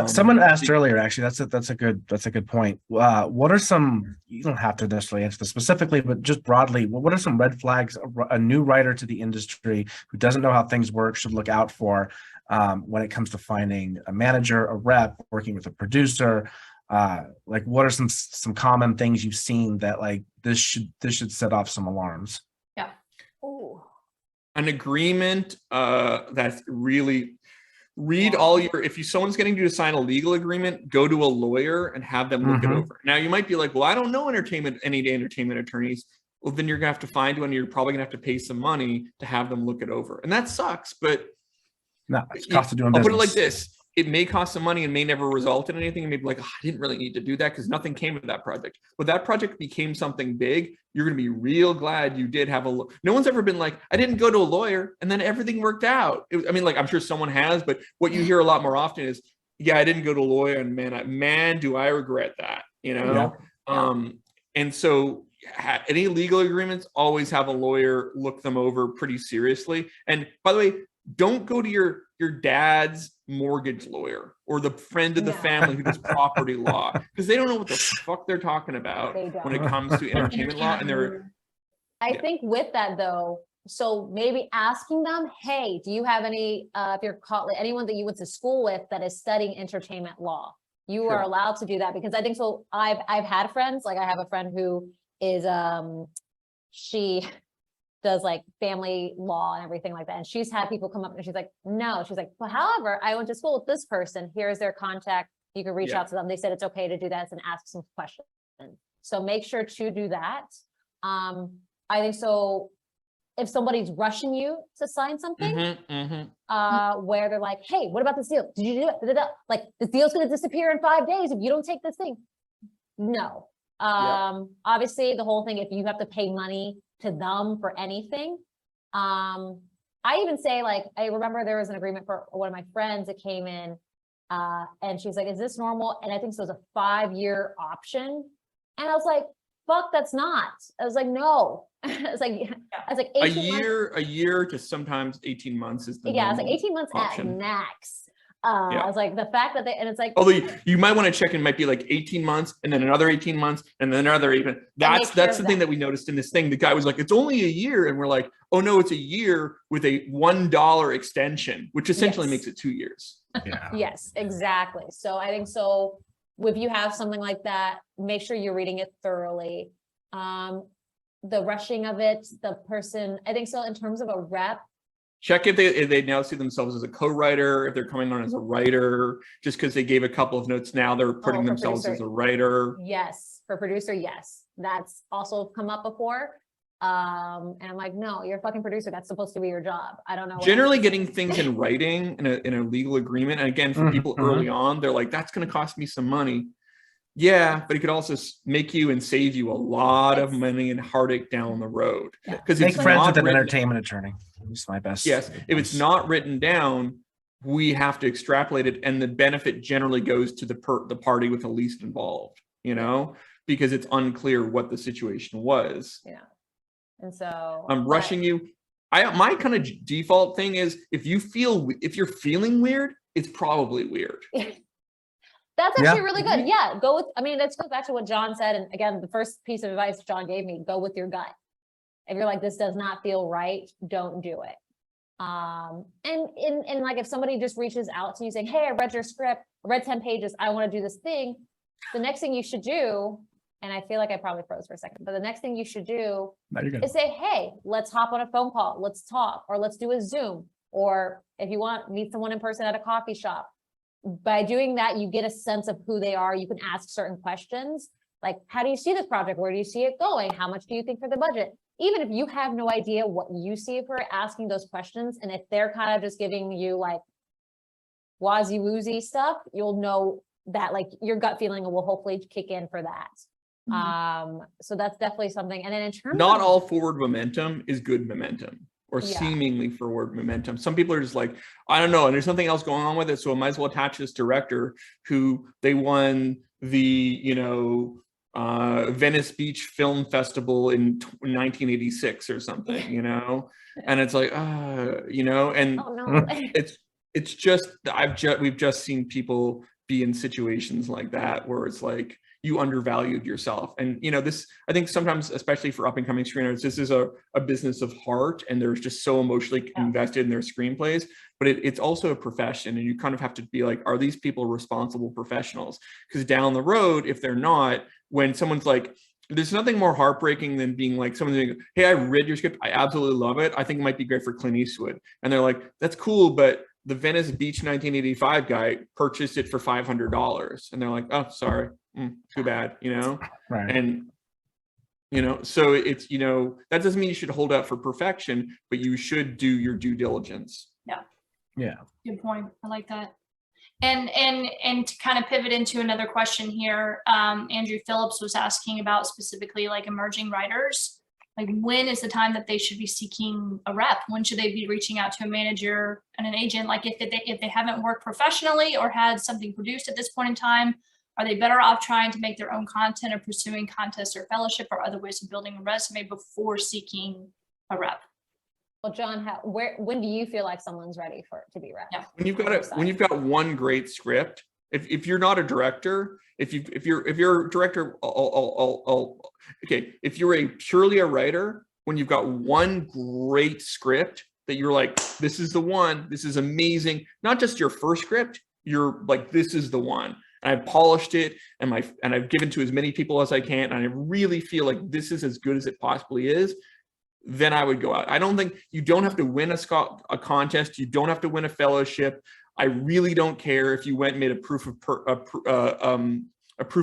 Someone asked earlier, actually, that's a good point. What are some, you don't have to necessarily answer this specifically, but just broadly, what are some red flags a new writer to the industry who doesn't know how things work should look out for when it comes to finding a manager, a rep, working with a producer? Like, what are some common things you've seen that like this should set off some alarms? Yeah. Ooh. An agreement that's really read all your, if someone's getting you to sign a legal agreement, go to a lawyer and have them look it over. Now you might be like, well, I don't know any entertainment attorneys. Well, then you're gonna have to find one. You're probably gonna have to pay some money to have them look it over. And that sucks, but no, it's cost of doing I'll business. put it like this. It may cost some money and may never result in anything. And maybe like, oh, I didn't really need to do that because nothing came of that project. But that project became something big. You're going to be real glad you did have no one's ever been like, I didn't go to a lawyer and then everything worked out. I mean, like, I'm sure someone has, but what you hear a lot more often is, yeah, I didn't go to a lawyer and man, do I regret that, you know? Yeah. And so any legal agreements, always have a lawyer look them over pretty seriously. And by the way, don't go to your dad's mortgage lawyer or the friend of the family who does property law, because they don't know what the fuck they're talking about when it comes to entertainment law. And I think with that though, so maybe asking them, hey, do you have any, if you're anyone that you went to school with that is studying entertainment law, you are allowed to do that. Because I think so. I've had friends, like I have a friend who is, she does like family law and everything like that. And she's had people come up and she's like, no, she's like, but however, I went to school with this person. Here's their contact. You can reach out to them. They said it's okay to do that and ask some questions. So make sure to do that. I think so. If somebody's rushing you to sign something, where they're like, hey, what about this deal? Did you do it? Like, this deal's going to disappear in 5 days if you don't take this thing. No. Obviously the whole thing, if you have to pay money to them for anything. I even say, like, I remember there was an agreement for one of my friends that came in and she's like, is this normal? And I think so it was a 5-year option. And I was like, fuck, that's not. I was like, no. I was like 18 a year to sometimes 18 months is the I was like 18 months option. at max. I was like, the fact that and it's like, although you might want to check in, might be like 18 months and then another 18 months and then another 18. That's the thing that we noticed in this thing. The guy was like, it's only a year. And we're like, oh no, it's a year with a $1 extension, which essentially makes it 2 years. Yeah. Yes, exactly. So I think so. If you have something like that, make sure you're reading it thoroughly. The rushing of it, the person, I think so in terms of a rep. Check if they now see themselves as a co-writer, if they're coming on as a writer, just because they gave a couple of notes, now they're putting themselves as a writer. Yes, for producer, yes. That's also come up before. And I'm like, no, you're a fucking producer. That's supposed to be your job. I don't know. Generally getting things in writing in a legal agreement. And again, for people early on, they're like, that's going to cost me some money. Yeah, but it could also make you and save you a lot of money and heartache down the road. Because Make friends with an entertainment attorney. It's my best. Yes, if it's not written down, we have to extrapolate it, and the benefit generally goes to the party with the least involved. You know, because it's unclear what the situation was. Yeah. And so I'm rushing you. My kind of default thing is if you're feeling weird, it's probably weird. That's Yeah. actually really good. Yeah. Go with, I mean, let's go back to what John said. And again, the first piece of advice John gave me, go with your gut. If you're like, this does not feel right, don't do it. And like, if somebody just reaches out to you saying, hey, I read your script, I read 10 pages, I want to do this thing. The next thing you should do, and I feel like I probably froze for a second, but the next thing you should do is say, hey, let's hop on a phone call, let's talk, or let's do a Zoom, or if you want, meet someone in person at a coffee shop. By doing that, you get a sense of who they are. You can ask certain questions, like, how do you see this project? Where do you see it going? How much do you think for the budget? Even if you have no idea what you see for asking those questions, and if they're kind of just giving you like wazzy woozy stuff, you'll know that like your gut feeling will hopefully kick in for that. So that's definitely something. And then in terms not of all forward momentum is good momentum, or Yeah. seemingly forward momentum. Some people are just like, I don't know, and there's something else going on with it, so I might as well attach this director who they won the, Venice Beach Film Festival in 1986 or something, and it's like, and oh no. it's just we've just seen people be in situations like that where it's like you undervalued yourself. And this, I think sometimes, especially for up and coming screenwriters, this is a business of heart, and they're just so emotionally invested in their screenplays, but it's also a profession, and you kind of have to be like, are these people responsible professionals? Because down the road, if they're not, when someone's like, there's nothing more heartbreaking than being like, someone's like, hey, I read your script, I absolutely love it, I think it might be great for Clint Eastwood. And they're like, that's cool, but the Venice Beach 1985 guy purchased it for $500. And they're like, oh, sorry, too bad, Right. And, so it's, that doesn't mean you should hold out for perfection, but you should do your due diligence. Yeah. Good point. I like that. And to kind of pivot into another question here, Andrew Phillips was asking about specifically like emerging writers. Like, when is the time that they should be seeking a rep? When should they be reaching out to a manager and an agent? Like, if they haven't worked professionally or had something produced at this point in time, are they better off trying to make their own content or pursuing contests or fellowship or other ways of building a resume before seeking a rep? Well, John, when do you feel like someone's ready to be rep? Yeah. When you've got one great script, if you're not a director, if you're a director, okay, if you're purely a writer, when you've got one great script that you're like, this is the one, this is amazing, not just your first script, you're like, this is the one, and I've polished it, and I've given to as many people as I can, and I really feel like this is as good as it possibly is, then I would go out. I don't think you don't have to win a contest, you don't have to win a fellowship. I really don't care if you went and made a proof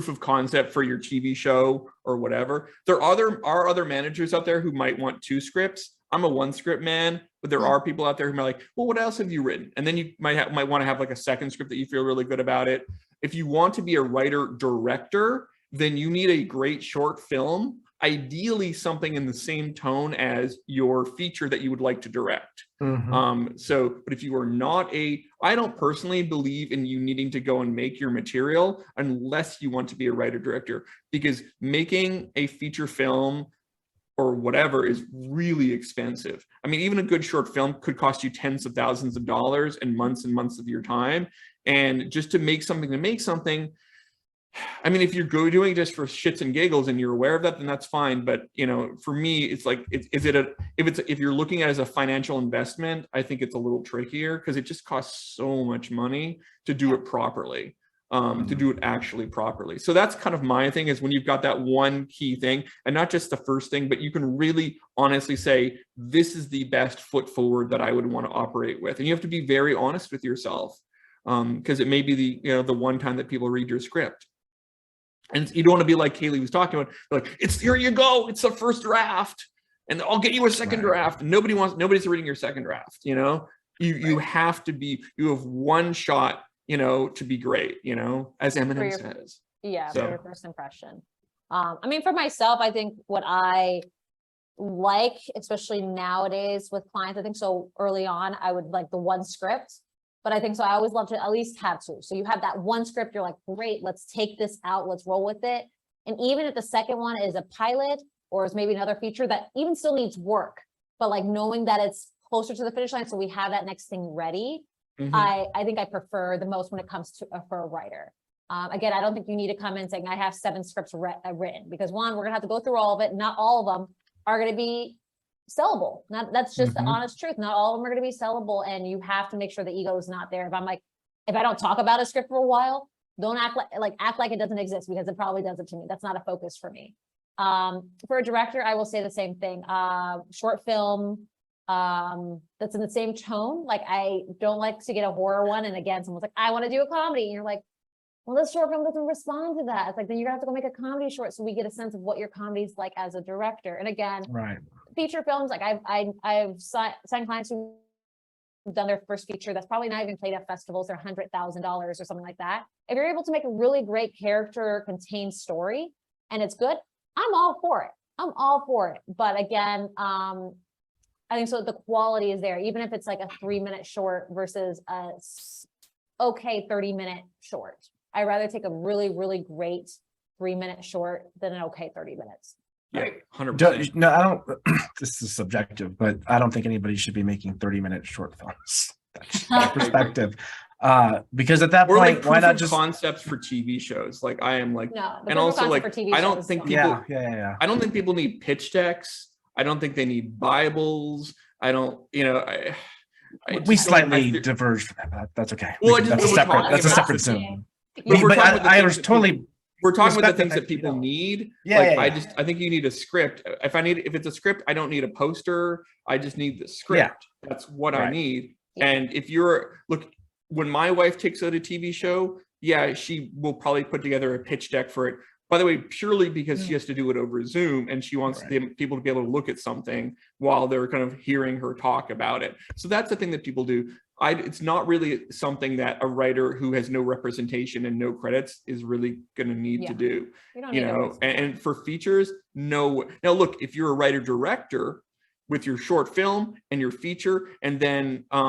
of concept for your TV show or whatever. There are other managers out there who might want 2 scripts. I'm a 1 script man, but there are people out there who might like, well, what else have you written? And then you might want to have like a second script that you feel really good about it. If you want to be a writer director, then you need a great short film, ideally something in the same tone as your feature that you would like to direct. But if you are not I don't personally believe in you needing to go and make your material unless you want to be a writer director, because making a feature film or whatever is really expensive. I mean, even a good short film could cost you tens of thousands of dollars and months of your time. And just to make something, I mean, if you're doing it just for shits and giggles and you're aware of that, then that's fine. But for me, it's like, if you're looking at it as a financial investment, I think it's a little trickier because it just costs so much money to do it properly, to do it actually properly. So that's kind of my thing, is when you've got that one key thing, and not just the first thing, but you can really honestly say, this is the best foot forward that I would want to operate with. And you have to be very honest with yourself, because it may be the one time that people read your script. And you don't want to be like Kaylee was talking about, like, here you go, it's the first draft, and I'll get you a second draft. Nobody's reading your second draft. You have to be, you have one shot, to be great, as Eminem says. Yeah, for your first impression. I mean, for myself, I think what I like, especially nowadays with clients, I think so early on, I would like the one script. But I think so I always love to at least have 2. So you have that one script, you're like, great, let's take this out, let's roll with it. And even if the second one is a pilot or is maybe another feature that even still needs work, but like knowing that it's closer to the finish line, so we have that next thing ready, I think I prefer the most when it comes to for a writer. Again, I don't think you need to come in saying I have 7 scripts written, because one, we're gonna have to go through all of it. Not all of them are gonna be sellable. That's just the honest truth. Not all of them are gonna be sellable, and you have to make sure the ego is not there. If I don't talk about a script for a while, don't act like it doesn't exist, because it probably does it to me. That's not a focus for me. For a director, I will say the same thing. Short film that's in the same tone. Like, I don't like to get a horror one, and again, someone's like, I want to do a comedy, and you're like, well, this short film doesn't respond to that. It's like, then you're gonna have to go make a comedy short, so we get a sense of what your comedy is like as a director. And again, feature films, like I've signed clients who've done their first feature that's probably not even played at festivals. They're $100,000 or something like that. If you're able to make a really great character contained story and it's good, I'm all for it. I'm all for it. But again, I think so the quality is there, even if it's like a 3-minute short versus a okay 30-minute short. I'd rather take a really, really great 3-minute short than an okay 30 minutes. Yeah, 100%. No, I don't, this is subjective, but I don't think anybody should be making 30-minute short films. That's my perspective. Because at that Or point, like why not just concepts for TV shows? Like, I am like, No, and also like, I don't think people, yeah. I don't think people need pitch decks. I don't think they need Bibles. I don't, we slightly diverged from that. That's okay. Well, That's a separate Zoom. But I was totally. We're talking about the things that people need. Yeah, I think you need a script. If it's a script, I don't need a poster. I just need the script. That's what I need. And if when my wife takes out a TV show, she will probably put together a pitch deck for it. By the way, purely because she has to do it over Zoom, and she wants people to be able to look at something while they're kind of hearing her talk about it. So that's the thing that people do. It's not really something that a writer who has no representation and no credits is really going to need to do. And for features, no. Now, look, if you're a writer director with your short film and your feature, and then a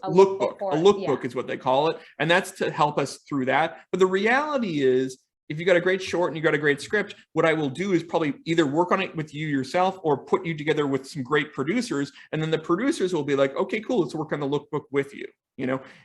lookbook is what they call it, and that's to help us through that. But the reality is, if you got a great short and you got a great script, what I will do is probably either work on it with you yourself or put you together with some great producers. And then the producers will be like, okay, cool, let's work on the lookbook with you.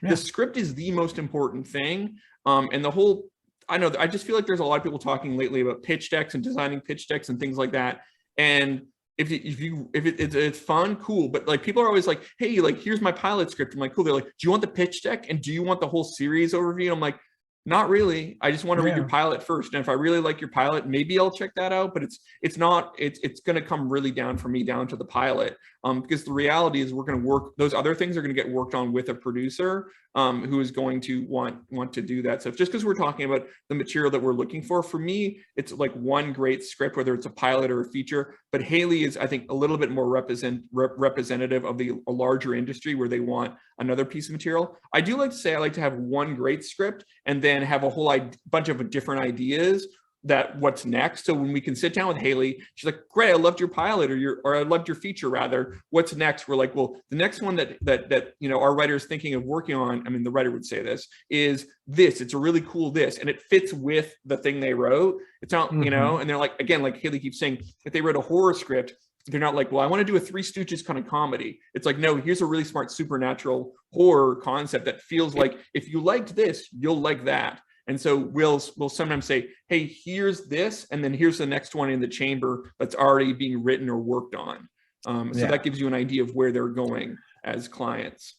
The script is the most important thing. And the whole, I just feel like there's a lot of people talking lately about pitch decks and designing pitch decks and things like that. And if it's fun, cool. But like, people are always like, hey, like, here's my pilot script. I'm like, cool. They're like, do you want the pitch deck? And do you want the whole series overview? I'm like, not really. I just want to read your pilot first. And if I really like your pilot, maybe I'll check that out. But it's going to come really down for me down to the pilot. Because the reality is, we're going to work, those other things are going to get worked on with a producer who is going to want to do that stuff. Just because we're talking about the material that we're looking for me, it's like one great script, whether it's a pilot or a feature. But Haley is, I think, a little bit more representative of a larger industry where they want another piece of material. I do like to say I like to have one great script and then have a whole bunch of different ideas that what's next. So when we can sit down with Haley, she's like, great, I loved your pilot, or I loved your feature rather. What's next? We're like, well, the next one that our writer is thinking of working on, I mean, the writer would say this, is this. It's a really cool this, and it fits with the thing they wrote. It's not, and they're like, again, like Haley keeps saying, if they wrote a horror script, they're not like, well, I want to do a Three Stooges kind of comedy. It's like, no, here's a really smart supernatural horror concept that feels like, if you liked this, you'll like that. And so we'll sometimes say, hey, here's this, and then here's the next one in the chamber that's already being written or worked on. So that gives you an idea of where they're going as clients.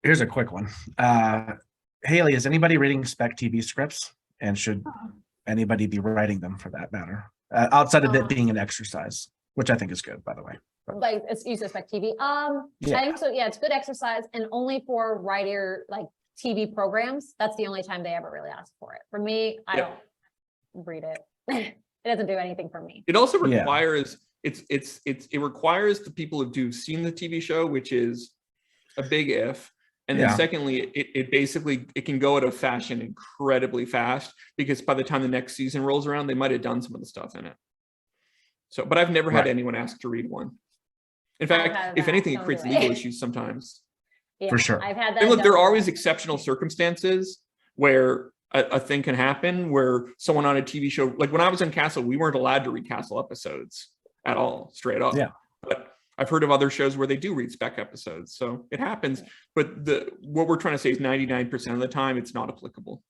Here's a quick one. Haley, is anybody reading spec TV scripts? And should anybody be writing them, for that matter? Outside of it being an exercise, which I think is good, by the way. Like, it's use spec TV. I think so. Yeah, it's good exercise, and only for writer, like, TV programs. That's the only time they ever really ask for it. For me, I don't read it. It doesn't do anything for me. It also requires it requires the people who've seen the TV show, which is a big if. And then secondly, it can go out of fashion incredibly fast, because by the time the next season rolls around, they might have done some of the stuff in it. So, but I've never had anyone ask to read one. In fact, if anything, it creates legal issues sometimes. Yeah, for sure. I've had that. And look, there are always exceptional circumstances where a thing can happen where someone on a TV show, like when I was in Castle, we weren't allowed to read Castle episodes at all, straight up. Yeah. But I've heard of other shows where they do read spec episodes, so it happens. But what we're trying to say is 99% of the time, it's not applicable.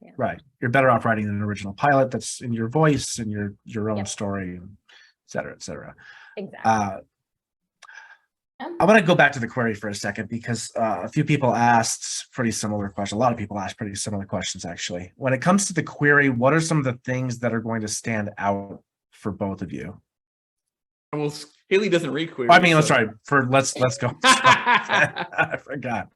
Yeah. Right. You're better off writing an original pilot that's in your voice and your own Yep. story, et cetera, et cetera. Exactly. I want to go back to the query for a second because a few people asked pretty similar questions. A lot of people asked pretty similar questions, actually. When it comes to the query, what are some of the things that are going to stand out for both of you? Well, Haley doesn't read queries. I mean, so. sorry. Let's go. I forgot.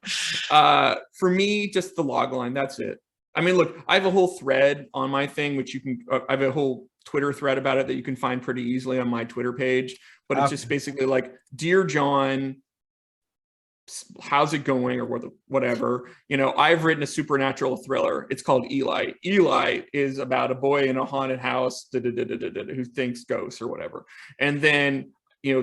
For me, just the log line. That's it. I mean, look, I have a whole thread on my thing, which you can. I have a whole Twitter thread about it that you can find pretty easily on my Twitter page. But it's just basically like, "Dear John, how's it going?" or whatever. You know, I've written a supernatural thriller. It's called Eli. Eli is about a boy in a haunted house who thinks ghosts or whatever. And then, you know,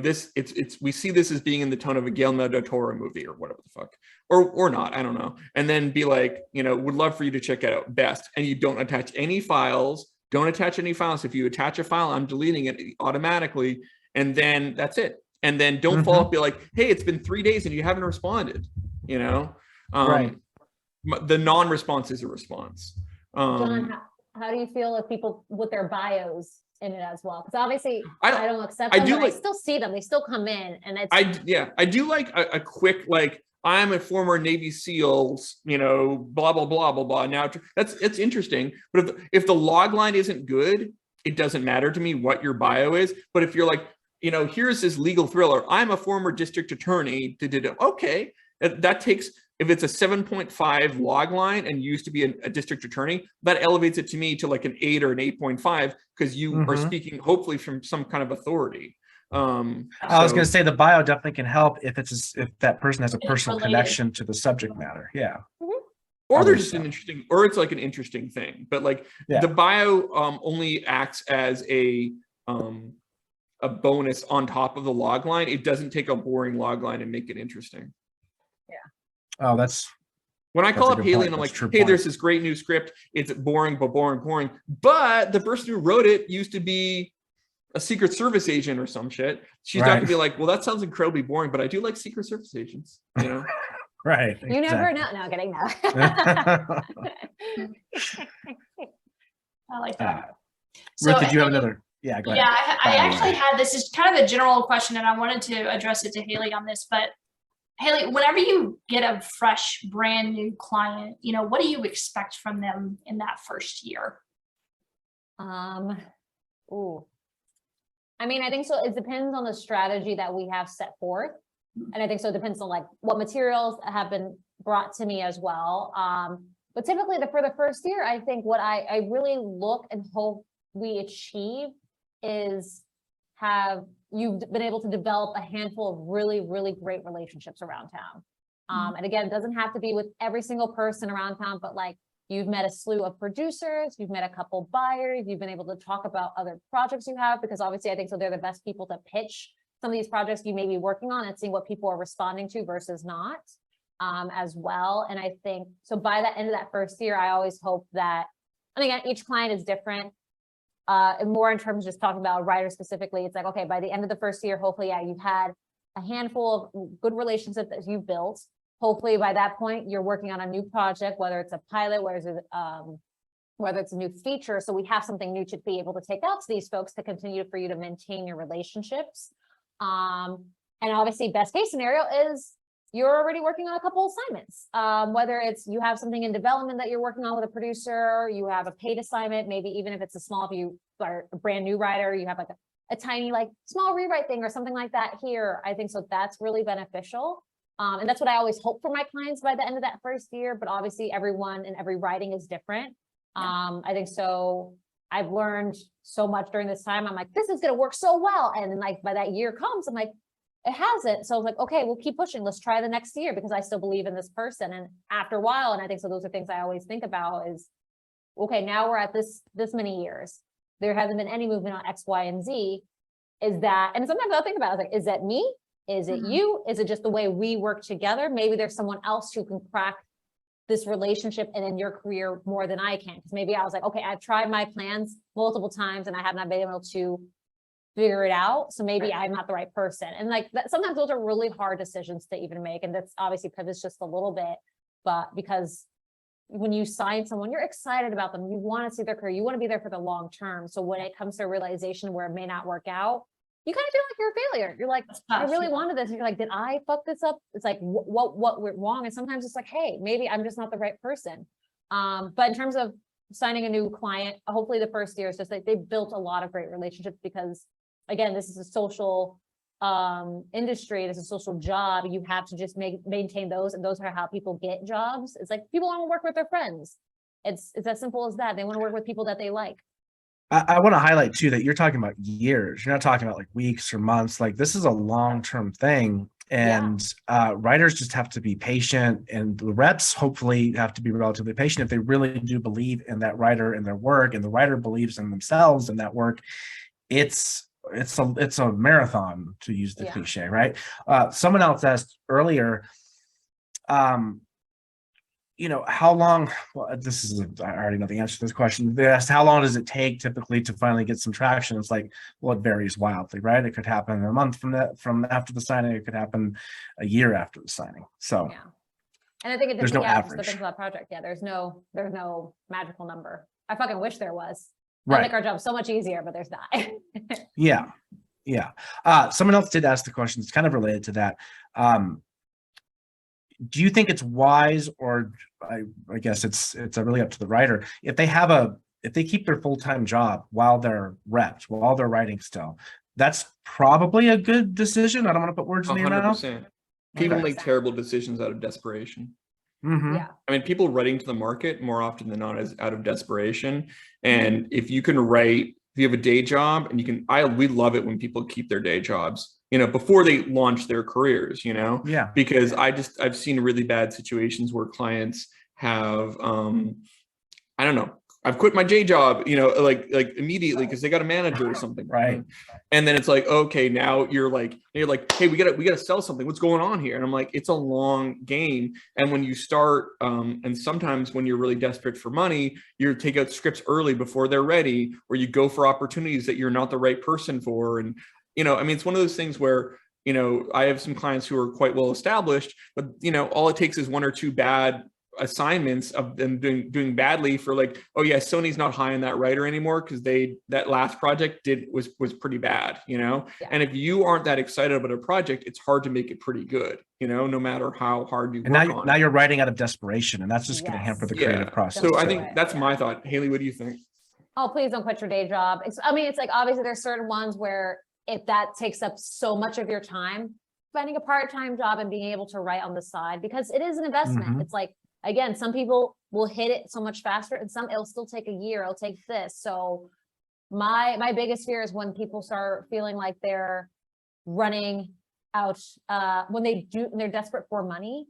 we see this as being in the tone of a Guillermo del Toro movie or whatever the fuck, or not, I don't know. And then be like, you know, would love for you to check it out best. And you don't attach any files. Don't attach any files. If you attach a file, I'm deleting it automatically. And then that's it. And then don't follow up, be like, hey, it's been 3 days and you haven't responded, you know? Right. The non-response is a response. John, how do you feel if people with their bios in it as well? Because obviously I don't accept them, but I still see them. They still come in, and it's I do like a quick, like, I'm a former Navy SEALs, you know, blah blah blah blah blah. Now it's interesting, but if the log line isn't good, it doesn't matter to me what your bio is. But if you're like, you know, here's this legal thriller, I'm a former district attorney, okay, that takes, if it's a 7.5 log line and used to be a district attorney, that elevates it to me to like an 8 or an 8.5 because you are speaking hopefully from some kind of authority. I was going to say the bio definitely can help if that person has a personal connection to the subject matter. Yeah. Or they're just an interesting, or it's like an interesting thing, but like the bio only acts as a bonus on top of the log line. It doesn't take a boring log line and make it interesting. Yeah. Oh, that's when I call up Haley point. and I'm That's like, hey, there's this great new script. It's boring, but boring. But the person who wrote it used to be a Secret Service agent or some shit. She's not gonna be like, well, that sounds incredibly boring, but I do like Secret Service agents, you know? Right. You never know. No, kidding. No. I like that. Ruth, did you have another? Yeah, go ahead. Yeah, I actually had, this is kind of a general question and I wanted to address it to Haley on this, but Haley, whenever you get a fresh, brand new client, you know, what do you expect from them in that first year? I mean, I think so. It depends on the strategy that we have set forth. And I think so it depends on like what materials have been brought to me as well. But typically for the first year, I think what I really look and hope we achieve is you've been able to develop a handful of really, really great relationships around town. And again, it doesn't have to be with every single person around town, but like you've met a slew of producers, you've met a couple buyers, you've been able to talk about other projects you have, because obviously I think so they're the best people to pitch some of these projects you may be working on and seeing what people are responding to versus not as well. And I think, so by the end of that first year, I always hope that, and again, each client is different. And more in terms of just talking about a writer specifically, it's like, okay, by the end of the first year, hopefully, you've had a handful of good relationships that you've built. Hopefully by that point, you're working on a new project, whether it's a pilot, whether it's a new feature. So we have something new to be able to take out to these folks to continue for you to maintain your relationships. And obviously best case scenario is you're already working on a couple assignments, whether it's you have something in development that you're working on with a producer, you have a paid assignment, maybe even if it's a small, if you are a brand new writer, you have like a tiny, like small rewrite thing or something like that here. I think so that's really beneficial. And that's what I always hope for my clients by the end of that first year, but obviously everyone and every writing is different. I think so. I've learned so much during this time. I'm like, this is going to work so well. And then like by that year comes, I'm like, it hasn't. So I was like, okay, we'll keep pushing. Let's try the next year because I still believe in this person. And after a while, and I think so those are things I always think about is, okay, now we're at this many years. There hasn't been any movement on X, Y, and Z. Is that, and sometimes I'll think about it, I was like, is that me? Is it you? Is it just the way we work together? Maybe there's someone else who can crack this relationship and in your career more than I can. Because maybe I was like, okay, I've tried my plans multiple times and I have not been able to figure it out. So maybe I'm not the right person. And like that, sometimes those are really hard decisions to even make. And that's obviously pivots just a little bit, but because when you sign someone, you're excited about them. You want to see their career. You want to be there for the long term. So when it comes to a realization where it may not work out, you kind of feel like you're a failure. You're like, I really wanted this. And you're like, did I fuck this up? It's like, what went wrong? And sometimes it's like, hey, maybe I'm just not the right person. But in terms of signing a new client, hopefully the first year is just like, they built a lot of great relationships because again, this is a social industry. This is a social job. You have to just maintain those. And those are how people get jobs. It's like people want to work with their friends. It's as simple as that. They want to work with people that they like. I want to highlight too that you're talking about years. You're not talking about like weeks or months. Like this is a long-term thing, and writers just have to be patient, and the reps hopefully have to be relatively patient if they really do believe in that writer and their work, and the writer believes in themselves and that work. It's a marathon, to use the cliche, right? Someone else asked earlier, you know, how long, well, I already know the answer to this question. They asked, how long does it take typically to finally get some traction? It's like, well, it varies wildly, right? It could happen a month from after the signing. It could happen a year after the signing. So yeah. And I think it there's no average. Depends on that project. Yeah, there's no magical number. I fucking wish there was. Right. Make our job so much easier, but there's not. Yeah. Someone else did ask the question. It's kind of related to that. Do you think it's wise, or I guess it's really up to the writer, if they keep their full-time job while they're reps, while they're writing still, that's probably a good decision. I don't want to put words in your mouth. 100%. People make terrible decisions out of desperation. Mm-hmm. Yeah. I mean, people writing to the market more often than not is out of desperation. And if you can write, if you have a day job, and we love it when people keep their day jobs, you know, before they launch their careers, you know, because I've seen really bad situations where clients have, I don't know, I've quit my day job, you know, like immediately because they got a manager or something. Right. And then it's like, okay, now you're like, hey, we gotta sell something. What's going on here? And I'm like, it's a long game. And when you start, and sometimes when you're really desperate for money, you take out scripts early before they're ready, or you go for opportunities that you're not the right person for. And, you know, I mean, it's one of those things where, you know, I have some clients who are quite well established, but, you know, all it takes is one or two bad assignments of them doing badly for like, oh yeah, Sony's not hiring that writer anymore because that last project was pretty bad, you know. And if you aren't that excited about a project, it's hard to make it pretty good, you know, no matter how hard you work on it. Now you're writing out of desperation, and that's just going to hamper the creative process. So I think that's my thought. Haley, what do you think? Oh, please don't quit your day job. It's like obviously there's certain ones where if that takes up so much of your time, finding a part-time job and being able to write on the side, because it is an investment. Mm-hmm. It's like, again, some people will hit it so much faster, and some it'll still take a year. It'll take this. So my biggest fear is when people start feeling like they're running out, when they're desperate for money,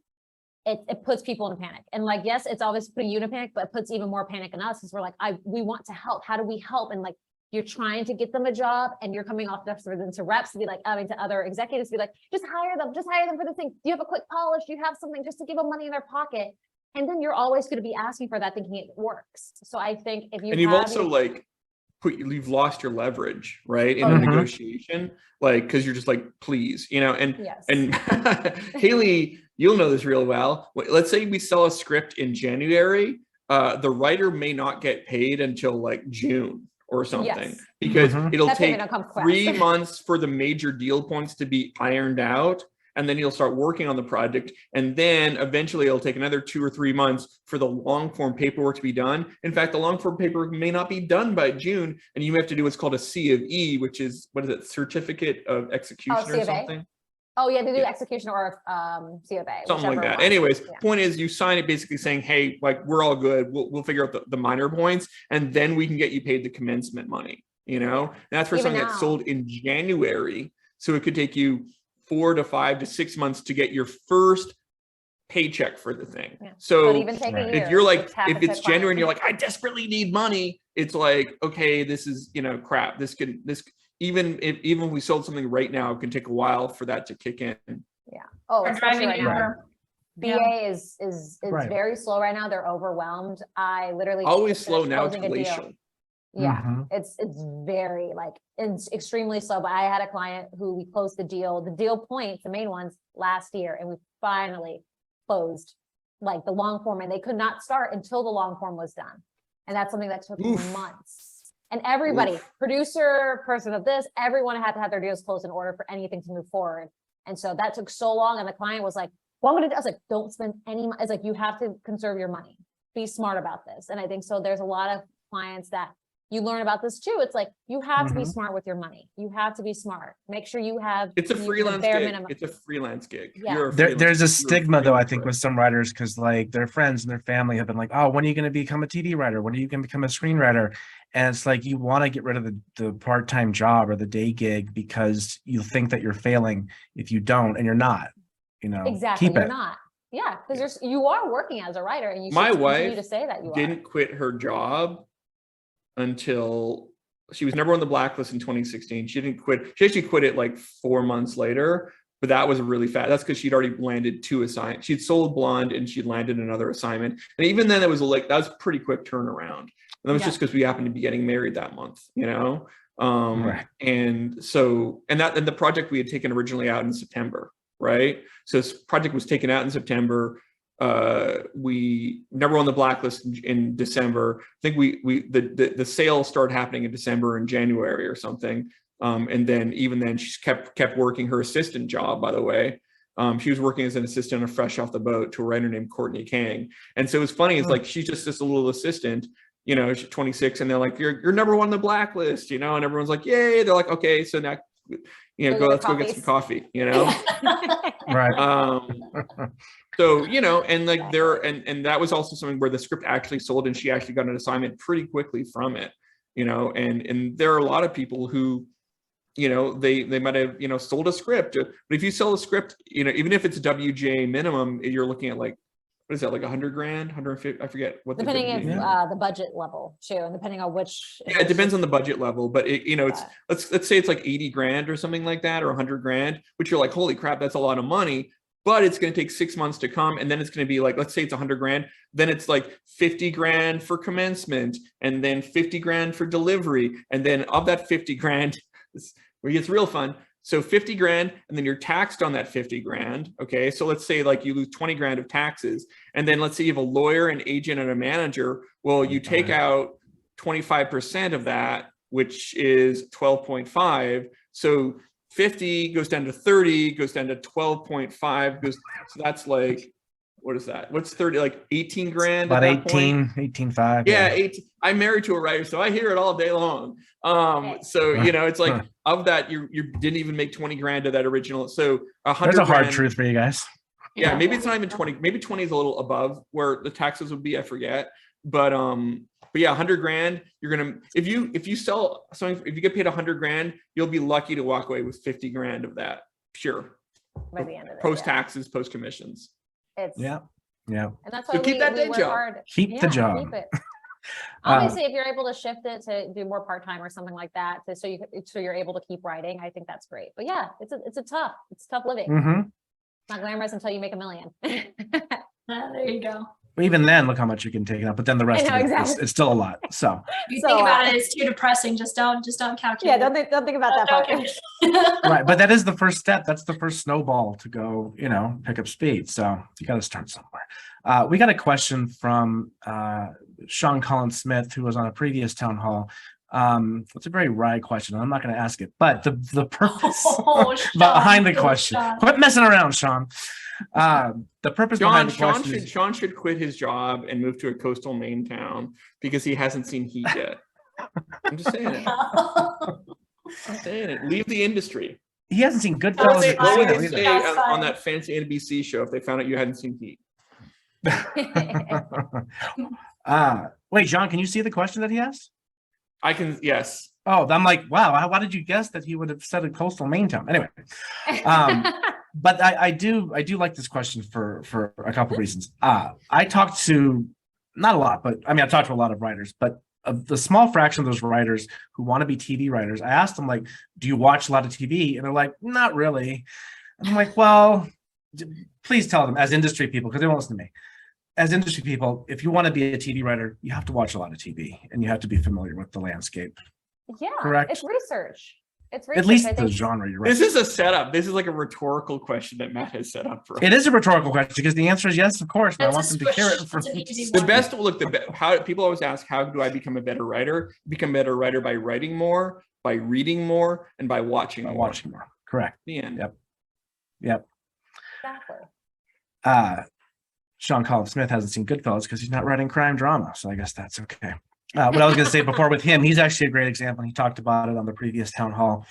it puts people in a panic. And like, yes, it's always putting you in a panic, but it puts even more panic in us because we're like, we want to help. How do we help? And like, you're trying to get them a job and you're coming off desperate into reps to be like, I mean, to other executives to be like, just hire them for this thing. Do you have a quick polish? Do you have something just to give them money in their pocket? And then you're always going to be asking for that, thinking it works. So I think if you you've also like you've lost your leverage, right, in the negotiation, like because you're just like, please, you know, and Haley, you'll know this real well. Let's say we sell a script in January, the writer may not get paid until like June or something, because it'll take 3 months for the major deal points to be ironed out. And then you'll start working on the project. And then eventually it'll take another 2 or 3 months for the long form paperwork to be done. In fact, the long form paperwork may not be done by June. And you have to do what's called a C of E, which is, what is it? Certificate of Execution or something. Oh yeah, they do execution or C of A. Something like that. Anyways, point is you sign it basically saying, hey, like we're all good. We'll figure out the minor points, and then we can get you paid the commencement money, you know? And that's for something that's sold in January. So it could take you 4 to 5 to 6 months to get your first paycheck for the thing. So even take a year, if you're like, if it's January and you're like, I desperately need money, it's like, okay, this is, you know, crap. Even if we sold something right now, it can take a while for that to kick in. Yeah. Oh, especially right now. BA is Right. very slow right now. They're overwhelmed. I literally Always just slow, finished now it's closing a deal. glacial. Yeah, Mhm. it's very like, it's extremely slow, but I had a client who we closed the deal points, the main ones last year, and we finally closed like the long form, and they could not start until the long form was done. And that's something that took Oof. months. And everybody, Oof. producer, person of this, everyone had to have their deals closed in order for anything to move forward. And so that took so long, and the client was like, well, I'm gonna do, I was like, don't spend any, it's like, you have to conserve your money, be smart about this. And I think so there's a lot of clients that you learn about this too. It's like, you have to be Mhm. smart with your money. You have to be smart. Make sure you have. It's a the freelance bare gig. minimum. It's a freelance gig. Yeah. You're a There's a you're stigma though, I freelance think, writer. with some writers, because like their friends and their family have been like, oh, when are you going to become a TV writer? When are you going to become a screenwriter? And it's like, you want to get rid of the part-time job or the day gig because you think that you're failing if you don't, and you're not, Exactly. keep You're it. not. Yeah. Because you are working as a writer, and you My should continue wife to say that you are. didn't quit her job until she was never on the blacklist in 2016. She didn't quit. She actually quit it like 4 months later, but that was really fast. That's because she'd already landed 2 assignments. She'd sold Blonde and she'd landed another assignment. And even then, it was like, that was a pretty quick turnaround. And that was Yeah. just because we happened to be getting married that month, Right. And so, and the project we had taken originally out in September, right? So this project was taken out in September. We never on the blacklist in December. I think the sales started happening in December and January or something. And then even then she kept working her assistant job, by the way. She was working as an assistant on Fresh Off the Boat to a writer named Courtney Kang. And so it was funny, it's like, she's just this little assistant, she's 26, and they're like, you're number 1 on the blacklist, and everyone's like, yay. They're like, okay, so now, let's go get some coffee, Right. So, and like and that was also something where the script actually sold, and she actually got an assignment pretty quickly from it, and there are a lot of people who, they might have, sold a script, but if you sell a script, even if it's WGA minimum, you're looking at like, what is that, like 100 grand, 150, I forget what Depending the on the budget level too, and depending on which. Yeah, it depends on the budget level, but it's let's say it's like 80 grand or something like that, or 100 grand, which you're like, holy crap, that's a lot of money. But it's going to take 6 months to come, and then it's going to be like, let's say it's 100 grand, then it's like 50 grand for commencement, and then 50 grand for delivery, and then of that 50 grand, where it gets real fun. So 50 grand, and then you're taxed on that 50 grand. Okay, so let's say like you lose 20 grand of taxes, and then let's say you have a lawyer, an agent, and a manager. Well, you take out 25% of that, which is 12.5. So 50 goes down to 30, goes down to 12.5, so that's like, what is that? What's 30, like 18 grand? About at that 18.5. Yeah, 18. I'm married to a writer, so I hear it all day long. So it's like, of that, you didn't even make 20 grand of that original. So 100 There's a hard grand, truth for you guys. yeah, maybe it's not even 20, maybe 20 is a little above where the taxes would be, I forget. But yeah, 100 grand, you're gonna, if you sell something, if you get paid 100 grand, you'll be lucky to walk away with 50 grand of that, pure, By the end of it. post taxes, post commissions. It's, Yeah. and that's So why keep that day work job. hard. Keep the job. Keep it. Obviously, if you're able to shift it to do more part-time or something like that, so you're able to keep writing, I think that's great. But yeah, it's tough living. Mm-hmm. It's not glamorous until you make $1 million. There you go. Even then, look how much you can take up, but then the rest know, of it exactly. it's still a lot. So If you So, think about it, it's too depressing. Just don't calculate. Yeah, don't think about that part. right, but that is the first step. That's the first snowball to go, pick up speed. So you got to start somewhere. We got a question from Sean Collins Smith, who was on a previous town hall. It's a very wry question. I'm not going to ask it, but the purpose behind the question. Quit messing around, Sean. The purpose behind the question is Sean should quit his job and move to a coastal Maine town because he hasn't seen heat yet. I'm just saying it. I'm saying it. Leave the industry. he hasn't seen What Goodfellas. would What would or they Casino say That's on fine. that fancy NBC show if they found out you hadn't seen heat? either. Wait, John, can you see the question that he asked? I can, yes. Oh, I'm like, wow, why did you guess that he would have said a coastal Maine town? Anyway, but I do like this question for a couple of reasons. I talked to, not a lot, but I mean, I talked to a lot of writers, but of the small fraction of those writers who want to be TV writers, I asked them, like, do you watch a lot of TV? And they're like, not really. And I'm like, well, please tell them as industry people, because they won't listen to me. As industry people, if you want to be a TV writer, you have to watch a lot of TV and you have to be familiar with the landscape. Yeah, Correct. it's research. It's research. At least I the think. genre you're right. This is a setup. This is like a rhetorical question that Matt has set up for us. It is a rhetorical question because the answer is yes, of course. But I want That's them a to hear it squish. from That's an easy The one. best look, how people always ask, how do I become a better writer? Become a better writer by writing more, by reading more, and by watching more. watching more. Correct. The end. Yep. Exactly. Sean Colin Smith hasn't seen Goodfellas because he's not writing crime drama, so I guess that's okay. What I was going to say before with him, he's actually a great example. He talked about it on the previous town hall.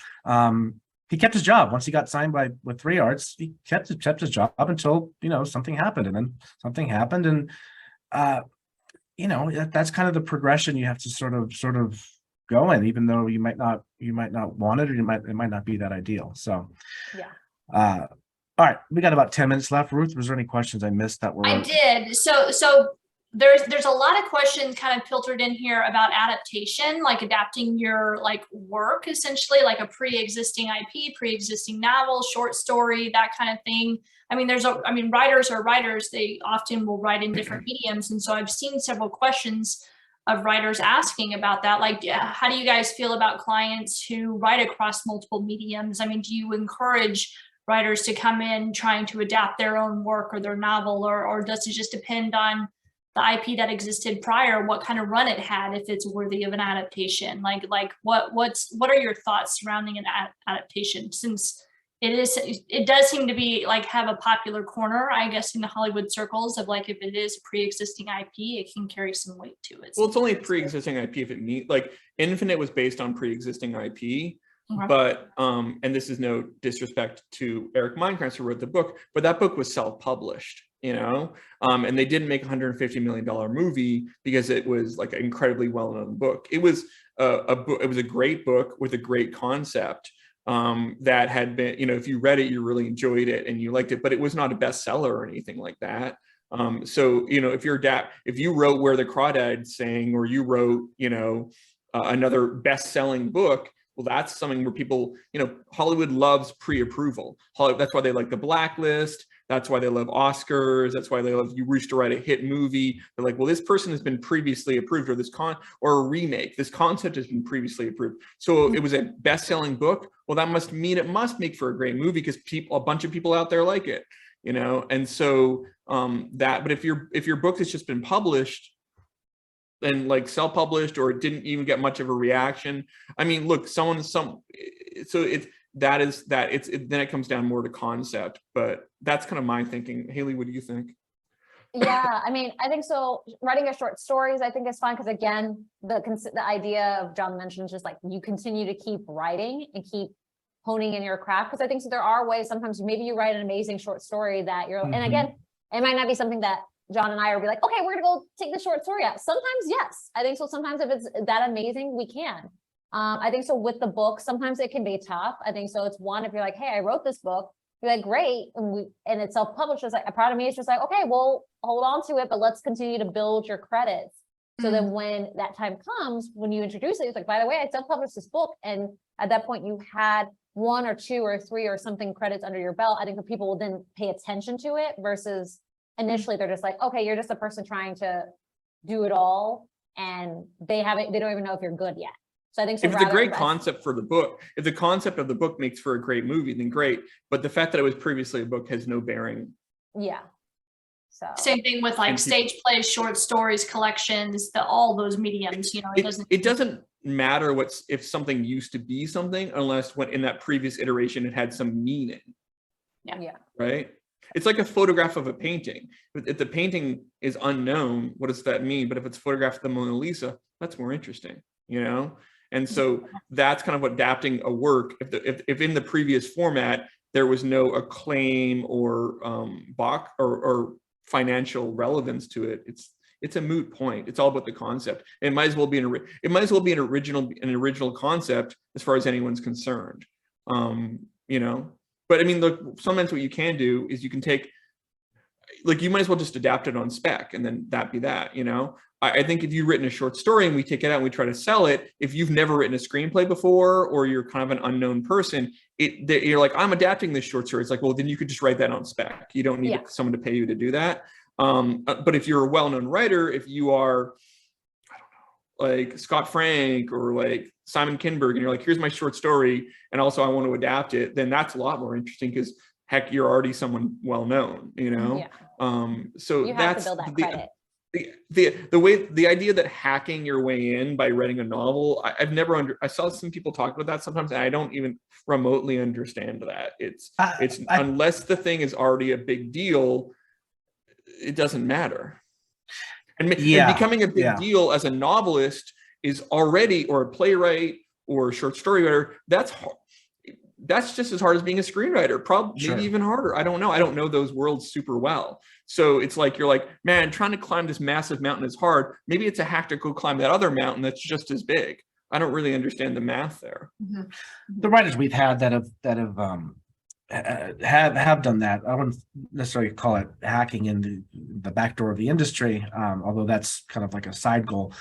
He kept his job once he got signed with 3 Arts. He kept his job until something happened, and then something happened, and that's kind of the progression you have to sort of go in, even though you might not want it, or it might not be that ideal. So Yeah. all right, we got about 10 minutes left. Ruth, was there any questions I missed that were? I did. So there's a lot of questions kind of filtered in here about adaptation, like adapting your work, essentially, like a pre-existing IP, pre-existing novel, short story, that kind of thing. I mean, writers are writers. They often will write in different mediums. And so I've seen several questions of writers asking about that. Like, how do you guys feel about clients who write across multiple mediums? I mean, do you encourage writers to come in trying to adapt their own work or their novel, or does it just depend on the IP that existed prior, what kind of run it had, if it's worthy of an adaptation? Like what are your thoughts surrounding an adaptation, since it does seem to be have a popular corner, I guess, in the Hollywood circles of if it is a pre-existing IP, it can carry some weight to it. Well, it's only pre-existing IP if it needs, Infinite was based on pre-existing IP. Okay. But and this is no disrespect to Eric Minecraft, who wrote the book, but that book was self-published, and they didn't make a $150 million movie because it was an incredibly well-known book. It was it was a great book with a great concept that had been, if you read it, you really enjoyed it and you liked it, but it was not a bestseller or anything like that. So if you wrote Where the Crawdads Sang, or you wrote another best-selling book, well, that's something where people, Hollywood loves pre-approval. That's why they like The Blacklist. That's why they love Oscars. That's why they love, you wish to write a hit movie. They're like, well, this person has been previously approved, or a remake. This concept has been previously approved. So it was a best-selling book. Well, that must mean it must make for a great movie because a bunch of people out there like it, And so but if your book has just been published, and self-published, or it didn't even get much of a reaction. I mean, look, so then it comes down more to concept, but that's kind of my thinking. Haley, what do you think? Yeah, I mean, I think so. Writing a short stories, I think is fine, because again, the idea of John mentioned just you continue to keep writing and keep honing in your craft, because I think so there are ways sometimes maybe you write an amazing short story that you're, and again, it might not be something that John and I will be like, okay, we're gonna go take the short story out. Sometimes, yes, I think so. Sometimes if it's that amazing, we can. I think so with the book, sometimes it can be tough. I think so. It's one, if you're like, hey, I wrote this book, you're like, great, and it's self-published. It's a part of me is just okay, well, hold on to it, but let's continue to build your credits. So then when that time comes, when you introduce it, it's by the way, I self-published this book, and at that point you had 1 or 2 or 3 or something credits under your belt. I think the people will then pay attention to it versus initially they're just okay, you're just a person trying to do it all, and they don't even know if you're good yet. So I think so if it's a great concept for the book, if the concept of the book makes for a great movie, then great. But the fact that it was previously a book has no bearing. Yeah. So same thing with stage plays, short stories, collections, all those mediums, it doesn't matter if something used to be something, unless when in that previous iteration it had some meaning. Yeah. Right? It's like a photograph of a painting. If the painting is unknown, what does that mean? But if it's a photograph of the Mona Lisa, that's more interesting, And so that's kind of adapting a work. If in the previous format there was no acclaim or or financial relevance to it, it's a moot point. It's all about the concept. It might as well be an original concept as far as anyone's concerned, But I mean, look, sometimes what you can do is you can take, you might as well just adapt it on spec, and then that be that, I think if you've written a short story and we take it out and we try to sell it, if you've never written a screenplay before, or you're kind of an unknown person, you're like, I'm adapting this short story. It's like, well, then you could just write that on spec. You don't need someone to pay you to do that. But if you're a well-known writer, if you are, I don't know, like Scott Frank or like Simon Kinberg, and you're like, here's my short story, and also I want to adapt it, then that's a lot more interesting because heck, you're already someone well-known, you know? So you have that's to build that credit. the idea that hacking your way in by writing a novel, I saw some people talk about that sometimes, and I don't even remotely understand that. It's unless the thing is already a big deal, it doesn't matter. And becoming a big deal as a novelist is already, or a playwright or a short story writer, that's just as hard as being a screenwriter, probably maybe even harder. I don't know. I don't know those worlds super well. So it's like, you're like, man, trying to climb this massive mountain is hard. Maybe it's a hack to go climb that other mountain that's just as big. I don't really understand the math there. The writers we've had that have done that. I wouldn't necessarily call it hacking in the back door of the industry, although that's kind of like a side goal.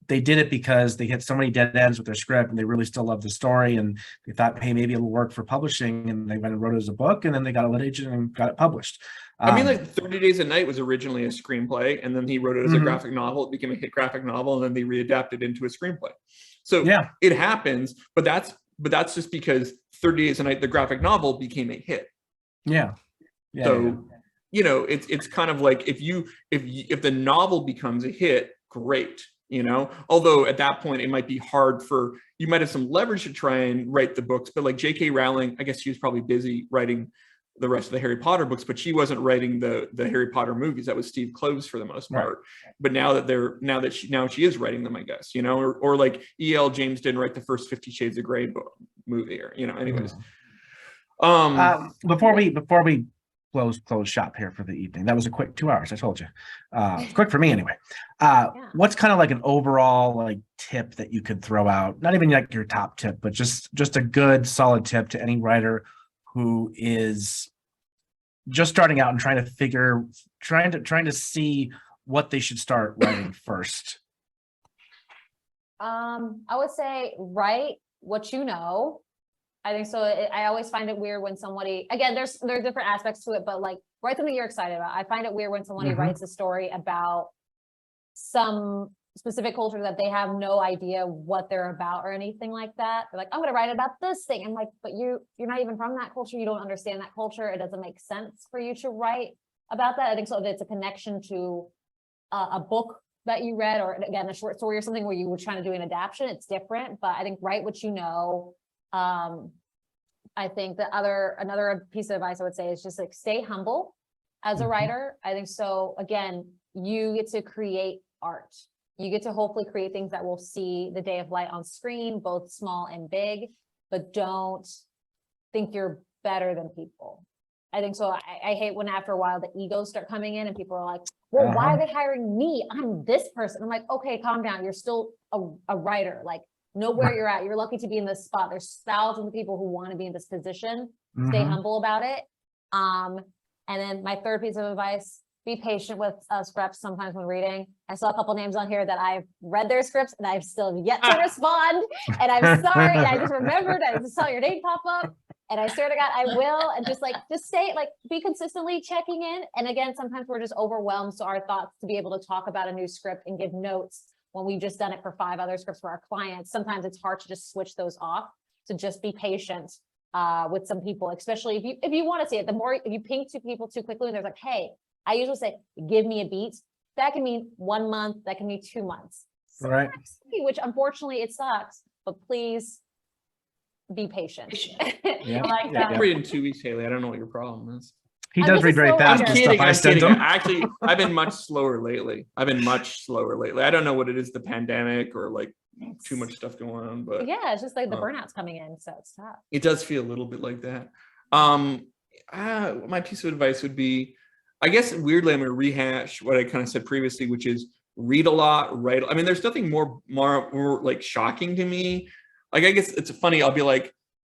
They did it because they hit so many dead ends with their script, and they really still loved the story, and they thought, hey, maybe it'll work for publishing, and they went and wrote it as a book, and then they got a lit agent and got it published. I mean, like 30 Days a Night was originally a screenplay, and then he wrote it as a graphic novel. It became a hit graphic novel, and then they readapted into a screenplay. So it happens, but that's just because 30 Days a Night, the graphic novel, became a hit. So you know, it's kind of like, if the novel becomes a hit, great, you know. Although at that point it might be hard you might have some leverage to try and write the books, but like J.K. Rowling, I guess she was probably busy writing the rest of the Harry Potter books, but she wasn't writing the Harry Potter movies. That was Steve Kloves for the most part. But now she is writing them, I guess, you know, or like E.L. James didn't write the first 50 Shades of Grey movie, or, you know, anyways. Before we close shop here for the evening, that was a quick 2 hours, I told you. Quick for me anyway. What's kind of like an overall like tip that you could throw out? Not even like your top tip, but just a good solid tip to any writer who is just starting out and trying to see what they should start writing first. I would say write what you know. I think so. I always find it weird when somebody, again, there are different aspects to it, but like write something you're excited about. I find it weird when somebody writes a story about some specific culture that they have no idea what they're about or anything like that. They're like, I'm going to write about this thing. I'm like, but you're not even from that culture. You don't understand that culture. It doesn't make sense for you to write about that. I think so. If it's a connection to a book that you read, or again, a short story or something where you were trying to do an adaptation, it's different, but I think write what you know. I think another piece of advice I would say is just like, stay humble as a writer. I think so. Again, you get to create art. You get to hopefully create things that will see the day of light on screen, both small and big, but don't think you're better than people. I think so. I hate when after a while the egos start coming in and people are like, well, why are they hiring me? I'm this person. I'm like, okay, calm down. You're still a writer. Like, know where you're at. You're lucky to be in this spot. There's thousands of people who want to be in this position. Stay humble about it. And then my third piece of advice, be patient with scripts sometimes when reading. I saw a couple names on here that I've read their scripts and I've still yet to respond. And I'm sorry. I just remembered, I just saw your name pop up. And I swear to God, I will. And just say, be consistently checking in. And again, sometimes we're just overwhelmed. So our thoughts to be able to talk about a new script and give notes when we've just done it for 5 other scripts for our clients, sometimes it's hard to just switch those off. So just be patient with some people, especially if you want to see it. The more, if you ping to people too quickly and they're like, hey, I usually say, give me a beat. That can mean 1 month, that can mean 2 months. Right. Which unfortunately it sucks, but please be patient. Yeah. I like that. Read in 2 weeks, Haley. I don't know what your problem is. He does read very fast. I'm kidding. Actually, I've been much slower lately. I don't know what it is, the pandemic or like too much stuff going on, but yeah, it's just like the burnout's coming in, so it's tough. It does feel a little bit like that. My piece of advice would be, I guess weirdly, I'm going to rehash what I kind of said previously, which is read a lot, write. I mean, there's nothing more like shocking to me. Like, I guess it's funny. I'll be like,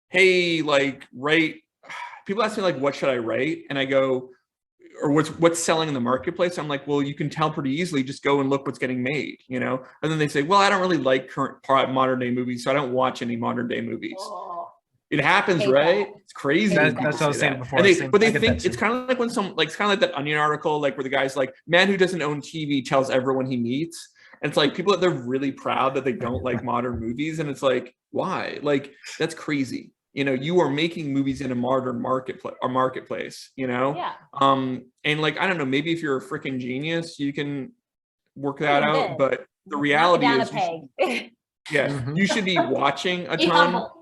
hey, like write. People ask me like, what should I write? And I go, or what's selling in the marketplace. I'm like, well, you can tell pretty easily, just go and look what's getting made, you know? And then they say, well, I don't really like current modern day movies, so I don't watch any modern day movies. Oh, It happens, hate right? that. It's crazy. Hate when that. people That's what I was say saying that. before. And they, Same- but I they get think that it's too. kind of like when it's kind of like that Onion article, like where the guy's like, man who doesn't own TV tells everyone he meets. And it's like people that they're really proud that they don't like modern movies. And it's like, why? Like, that's crazy. You know, you are making movies in a modern marketplace, you know? Yeah. And like, I don't know, maybe if you're a freaking genius, you can work that You're out. good. But the Knock it reality down is, a peg. yeah, Mhm. you should be watching a Be ton. humble.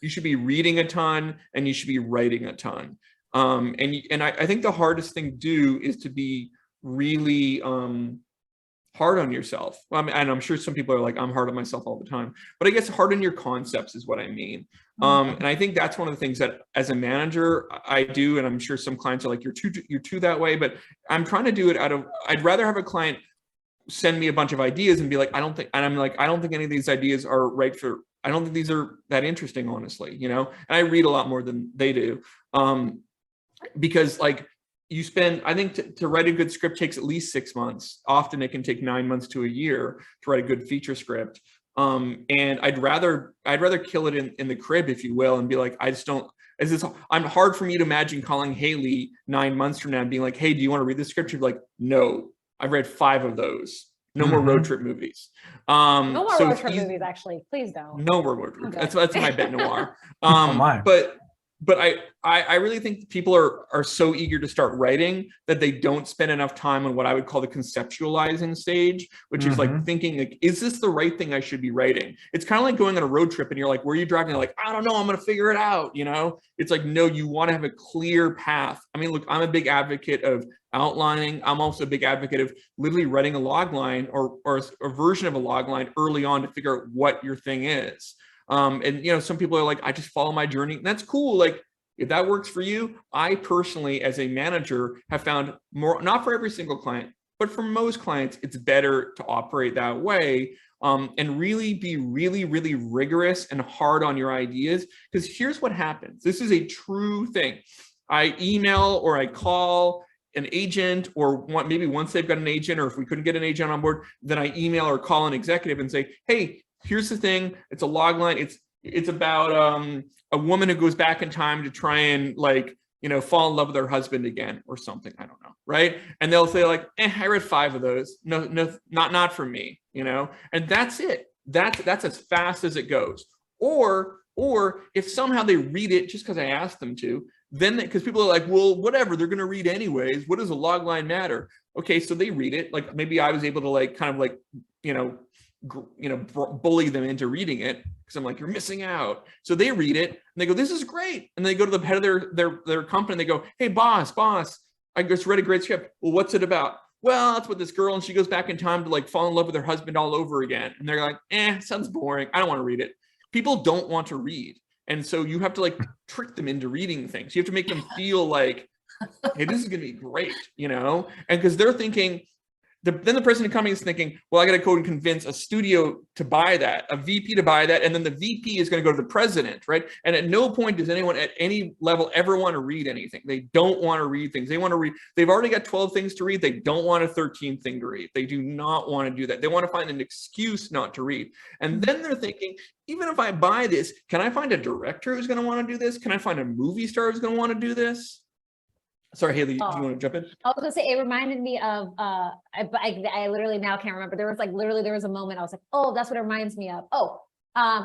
You should be reading a ton, and you should be writing a ton. And I think the hardest thing to do is to be really hard on yourself. Well, I mean, and I'm sure some people are like, I'm hard on myself all the time, but I guess hard on your concepts is what I mean. And I think that's one of the things that as a manager I do, and I'm sure some clients are like, you're too that way, but I'm trying to do it I'd rather have a client send me a bunch of ideas and be like, I don't think any of these ideas are right for, I don't think these are that interesting, honestly, you know? And I read a lot more than they do. Because like you spend, I think to write a good script takes at least 6 months. Often it can take 9 months to a year to write a good feature script. And I'd rather kill it in the crib, if you will, and be like, I'm hard for me to imagine calling Haley 9 months from now and being like, hey, do you want to read the script? You'd be like, no, I've read 5 of those. No more road trip movies. No more road trip movies, actually. Please don't. No more road trip. Okay. That's my bet noir. Oh my. But I really think people are so eager to start writing that they don't spend enough time on what I would call the conceptualizing stage, which is like thinking, like, is this the right thing I should be writing? It's kind of like going on a road trip and you're like, where are you driving? You're like, I don't know, I'm going to figure it out. You know, it's like, no, you want to have a clear path. I mean, look, I'm a big advocate of outlining. I'm also a big advocate of literally writing a log line or a version of a log line early on to figure out what your thing is. And, you know, some people are like, I just follow my journey. And that's cool. Like, if that works for you, I personally, as a manager, have found more, not for every single client, but for most clients, it's better to operate that way, and really be really, really rigorous and hard on your ideas. Because here's what happens. This is a true thing. I email or I call an agent, or maybe once they've got an agent, or if we couldn't get an agent on board, then I email or call an executive and say, hey, here's the thing. It's a log line. It's about a woman who goes back in time to try and, like, you know, fall in love with her husband again or something. I don't know, right? And they'll say like, I read 5 of those. No, not for me, you know. And that's it. That's as fast as it goes. Or if somehow they read it just because I asked them to, then because people are like, well, whatever, they're going to read anyways. What does a log line matter? Okay, so they read it. Like maybe I was able to like kind of like, bully them into reading it because I'm like, you're missing out. So they read it and they go, this is great. And they go to the head of their company and they go, hey, boss, I just read a great script. Well, what's it about? Well, that's what this girl, and she goes back in time to like fall in love with her husband all over again. And they're like, sounds boring. I don't want to read it. People don't want to read. And so you have to like trick them into reading things. You have to make them feel like, hey, this is going to be great, you know? And because they're thinking, then the person in the company is thinking, well, I got to go and convince a studio to buy that, a VP to buy that, and then the VP is going to go to the president, right? And at no point does anyone at any level ever want to read anything. They don't want to read things. They want to read. They've already got 12 things to read. They don't want a 13th thing to read. They do not want to do that. They want to find an excuse not to read. And then they're thinking, even if I buy this, can I find a director who's going to want to do this? Can I find a movie star who's going to want to do this? Sorry, Haley, do you want to jump in? I was gonna say, it reminded me of, I literally now can't remember. There was a moment I was like, oh, that's what it reminds me of. Oh,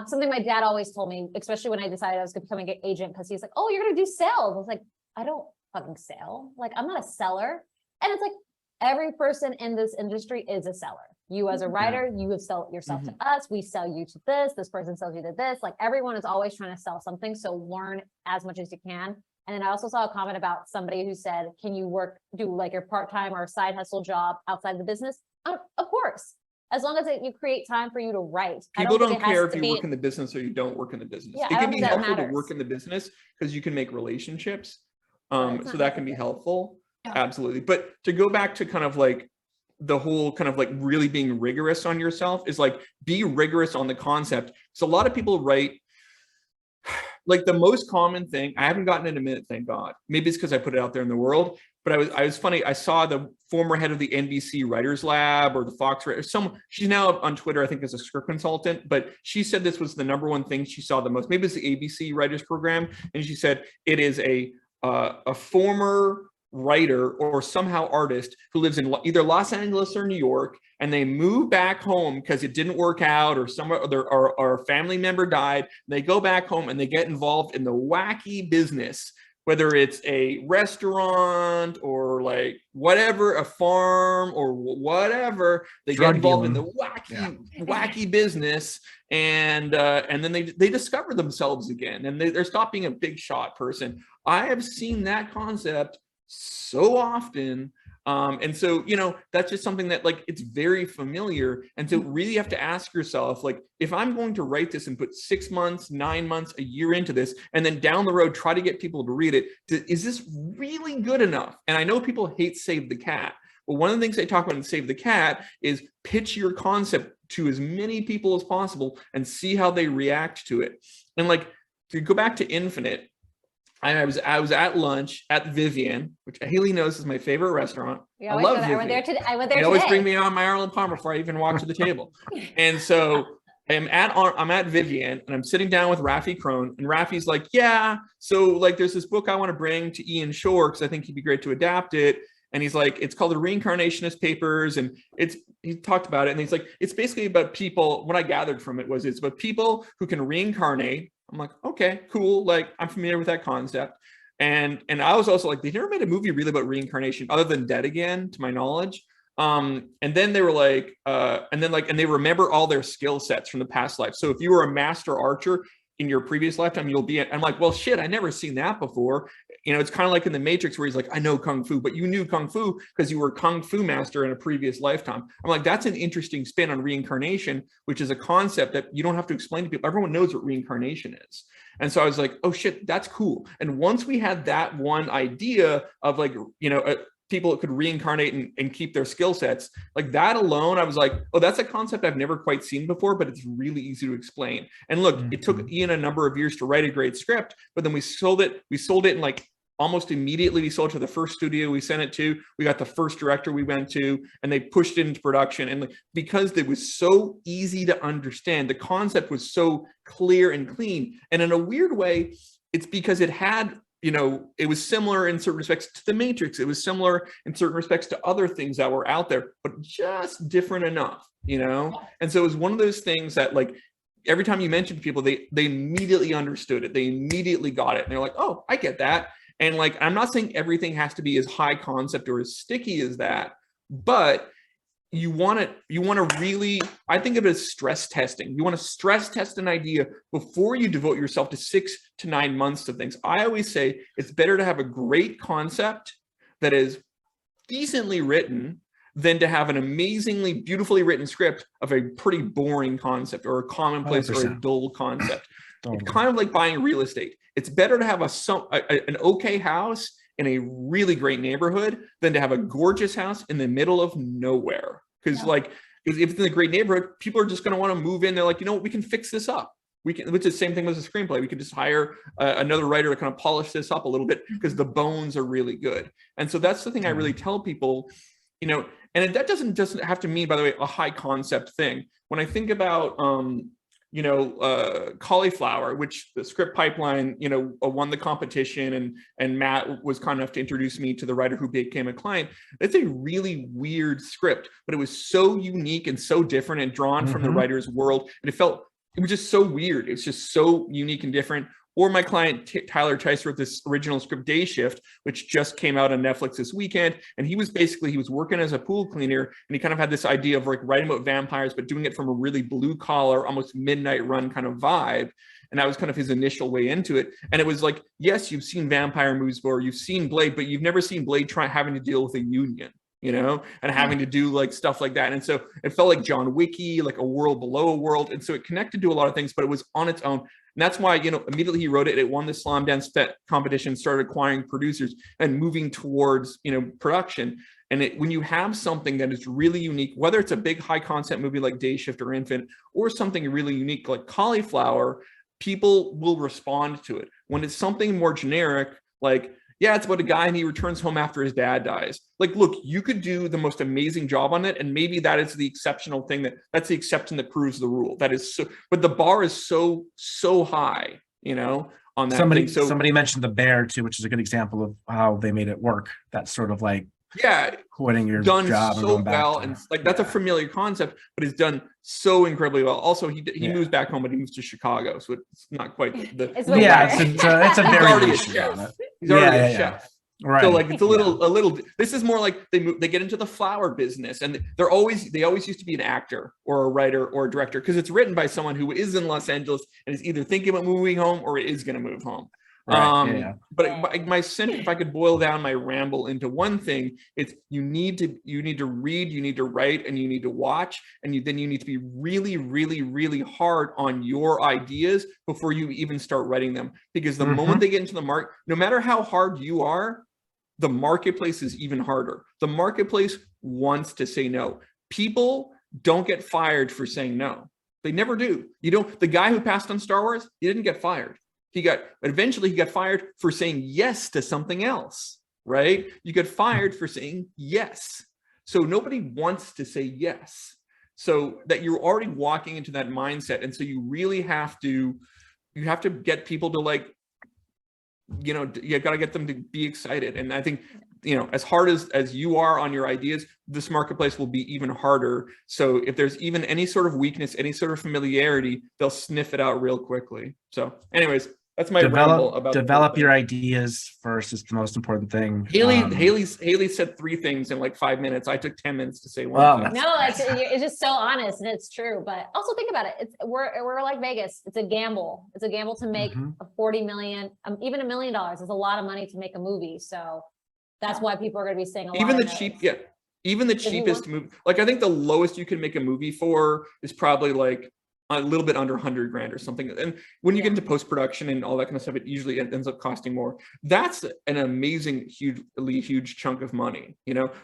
something my dad always told me, especially when I decided I was becoming an agent, because he's like, oh, you're gonna do sales. I was like, I don't fucking sell. Like, I'm not a seller. And it's like, every person in this industry is a seller. You as a writer, you have sell yourself to us. We sell you to this person sells you to this. Like, everyone is always trying to sell something. So learn as much as you can. And then I also saw a comment about somebody who said, can you do like your part-time or side hustle job outside the business? Of course, as long as you create time for you to write. People don't care if you work in the business or you don't work in the business. Yeah, it can be helpful to work in the business because you can make relationships. So that can be helpful. Yeah. Absolutely. But to go back to kind of like the whole kind of like really being rigorous on yourself is like, be rigorous on the concept. So a lot of people write, like the most common thing, I haven't gotten in a minute, thank God. Maybe it's because I put it out there in the world. but I was funny. I saw the former head of the NBC Writers Lab or the Fox Writers. She's now on Twitter, I think, as a script consultant. But she said this was the #1 thing she saw the most. Maybe it's the ABC Writers Program, and she said it is a former writer or somehow artist who lives in either Los Angeles or New York, and they move back home because it didn't work out, or or a family member died. They go back home and they get involved in the wacky business, whether it's a restaurant or like whatever, a farm or whatever. They get involved in the wacky business, and then they discover themselves again, and they stop being a big shot person. I have seen that concept so often. And so, that's just something that like, it's very familiar. And so really have to ask yourself, like, if I'm going to write this and put 6 months, 9 months, a year into this, and then down the road, try to get people to read it, is this really good enough? And I know people hate Save the Cat, but one of the things I talk about in Save the Cat is pitch your concept to as many people as possible and see how they react to it. And like, to go back to Infinite, I was at lunch at Vivian, which Haley knows is my favorite restaurant. I love Vivian. I went there today. They always bring me on my Ireland Palm before I even walk to the table. And so I'm at Vivian, and I'm sitting down with Rafi Crone, and Rafi's like, yeah, so like there's this book I want to bring to Ian Shore because I think he'd be great to adapt it. And he's like, it's called The Reincarnationist Papers. And he talked about it. And he's like, it's basically about people. What I gathered from it was it's about people who can reincarnate. I'm like, okay, cool. Like, I'm familiar with that concept. And I was also like, they never made a movie really about reincarnation other than Dead Again, to my knowledge. And then they were like, and they remember all their skill sets from the past life. So if you were a master archer in your previous lifetime, you'll be, I'm like, well, shit, I never seen that before. It's kind of like in the Matrix where he's like, I know Kung Fu, but you knew Kung Fu because you were a Kung Fu master in a previous lifetime. I'm like, that's an interesting spin on reincarnation, which is a concept that you don't have to explain to people. Everyone knows what reincarnation is. And so I was like, oh shit, that's cool. And once we had that one idea of like, people that could reincarnate and keep their skill sets, like that alone, I was like, oh, that's a concept I've never quite seen before, but it's really easy to explain. And look, it took Ian a number of years to write a great script, but then we sold it in like almost immediately. We sold it to the first studio we sent it to. We got the first director we went to, and they pushed it into production. And like, because it was so easy to understand, the concept was so clear and clean. And in a weird way, it's because it had, it was similar in certain respects to the Matrix. It was similar in certain respects to other things that were out there, but just different enough, And so it was one of those things that like, every time you mentioned to people, they immediately understood it. They immediately got it. And they're like, oh, I get that. And like, I'm not saying everything has to be as high concept or as sticky as that, but you want to really, I think of it as stress testing. You want to stress test an idea before you devote yourself to 6 to 9 months of things. I always say it's better to have a great concept that is decently written than to have an amazingly beautifully written script of a pretty boring concept or a commonplace 100%. Or a dull concept. Totally. It's kind of like buying real estate. It's better to have an okay house in a really great neighborhood than to have a gorgeous house in the middle of nowhere. Because if it's in a great neighborhood, people are just going to want to move in. They're like, we can fix this up. Which is the same thing with a screenplay. We could just hire another writer to kind of polish this up a little bit because the bones are really good. And so that's the thing I really tell people, and that doesn't just have to mean, by the way, a high concept thing. When I think about, Cauliflower, which the script pipeline, won the competition, and Matt was kind enough to introduce me to the writer who became a client. It's a really weird script, but it was so unique and so different and drawn from the writer's world. And it was just so weird. It's just so unique and different. Or my client, Tyler Tice, wrote this original script, Day Shift, which just came out on Netflix this weekend. And he was working as a pool cleaner, and he kind of had this idea of like writing about vampires, but doing it from a really blue collar, almost midnight run kind of vibe. And that was kind of his initial way into it. And it was like, yes, you've seen vampire movies before, you've seen Blade, but you've never seen Blade having to deal with a union, and having to do like stuff like that. And so it felt like John Wicky, like a world below a world. And so it connected to a lot of things, but it was on its own. And that's why, immediately he wrote it. It won the Slam Dance competition, started acquiring producers and moving towards, production. And when you have something that is really unique, whether it's a big high concept movie like Day Shift or Infant, or something really unique like Cauliflower, people will respond to it. When it's something more generic, like, Yeah, it's about a guy and he returns home after his dad dies. Like, look, you could do the most amazing job on it, and maybe that is the exceptional thing that's the exception that proves the rule. That is so, but the bar is so high, you know, on that thing. So somebody mentioned The Bear too, which is a good example of how they made it work. That's sort of like quitting your done job so and going back well, and like that's a familiar concept, but it's done so incredibly well. Also, he moves back home, but he moves to Chicago, so it's not quite the It's it's a he's very already a chef. He's already a chef. Right. So like it's a little. This is more like they get into the flower business, and they always used to be an actor or a writer or a director because it's written by someone who is in Los Angeles and is either thinking about moving home or is going to move home. Right. But my sentence, if I could boil down my ramble into one thing, it's you need to read, you need to write, and you need to watch, and then you need to be really, really, really hard on your ideas before you even start writing them. Because the moment they get into the market, no matter how hard you are, the marketplace is even harder. The marketplace wants to say no. People don't get fired for saying no. They never do. The guy who passed on Star Wars, he didn't get fired. Eventually he got fired for saying yes to something else, right? You get fired for saying yes. So nobody wants to say yes. So that you're already walking into that mindset. And so you really have to get people to like, you've got to get them to be excited. And I think, as hard as you are on your ideas, this marketplace will be even harder. So if there's even any sort of weakness, any sort of familiarity, they'll sniff it out real quickly. So anyways, that's my ramble about develop your ideas first is the most important thing. Haley said 3 things in like 5 minutes. I took 10 minutes to say one thing. No, it's just so honest and it's true. But also think about it. We're like Vegas. It's a gamble. It's a gamble to make a 40 million, even $1 million is a lot of money to make a movie. So that's why people are going to be saying even the cheapest movie. Like I think the lowest you can make a movie for is probably like a little bit under 100 grand or something. And when you get into post-production and all that kind of stuff, it usually ends up costing more. That's an amazing, huge chunk of money,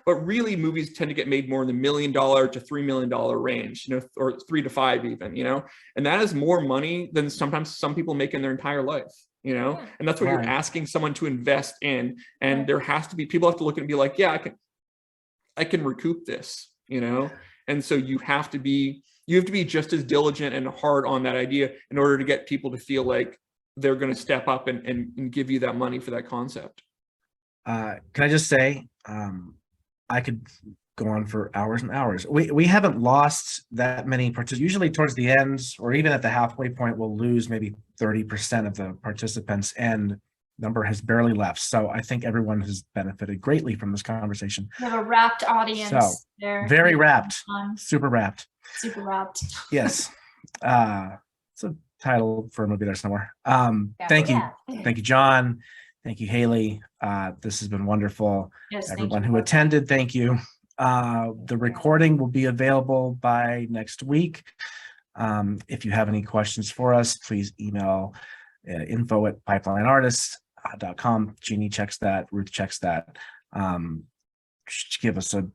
but really movies tend to get made more in the $1 million to $3 million range, or 3 to 5 even, and that is more money than sometimes some people make in their entire life, and that's what you're asking someone to invest in. And there has to be, people have to look at it and be like, yeah, I can recoup this, and so you have to be just as diligent and hard on that idea in order to get people to feel like they're going to step up and give you that money for that concept. Can I just say, I could go on for hours and hours. We haven't lost that many participants. Usually towards the end or even at the halfway point, we'll lose maybe 30% of the participants, and number has barely left. So I think everyone has benefited greatly from this conversation. We have a wrapped audience. So, there. very wrapped, super wrapped. Super wrapped. Yes. It's a title for a movie there somewhere. Thank you. Thank you, John. Thank you, Haley. This has been wonderful. Yes, everyone who attended, thank you. The recording will be available by next week. If you have any questions for us, please email info@pipelineartists.com. Jeannie checks that. Ruth checks that. Give us a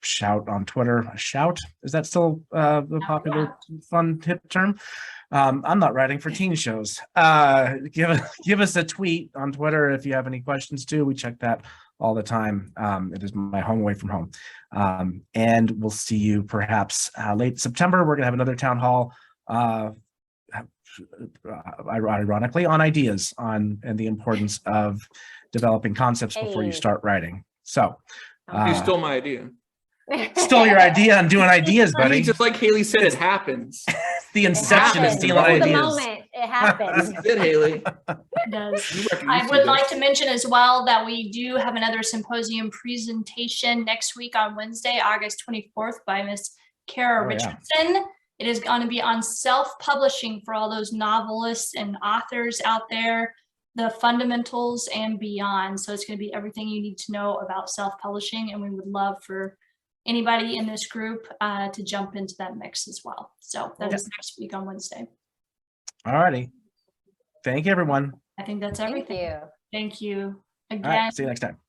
shout on Twitter. A shout? Is that still the popular fun hip term? I'm not writing for teen shows. Give us a tweet on Twitter if you have any questions too. We check that all the time. It is my home away from home. And we'll see you perhaps late September. We're gonna have another town hall, ironically, on ideas and the importance of developing concepts before you start writing. So you stole my idea. Stole your idea on doing ideas, buddy. Just like Haley said, it happens. The inception of stealing ideas. The moment it happens. That's it, Haley. It does. I would like to mention as well that we do have another symposium presentation next week on Wednesday, August 24th by Miss Kara Richardson. It is going to be on self-publishing for all those novelists and authors out there, the fundamentals and beyond. So it's going to be everything you need to know about self-publishing, and we would love for anybody in this group to jump into that mix as well. So that is next week on Wednesday. All righty. Thank you, everyone. I think that's everything. Thank you. Thank you again. All right, see you next time.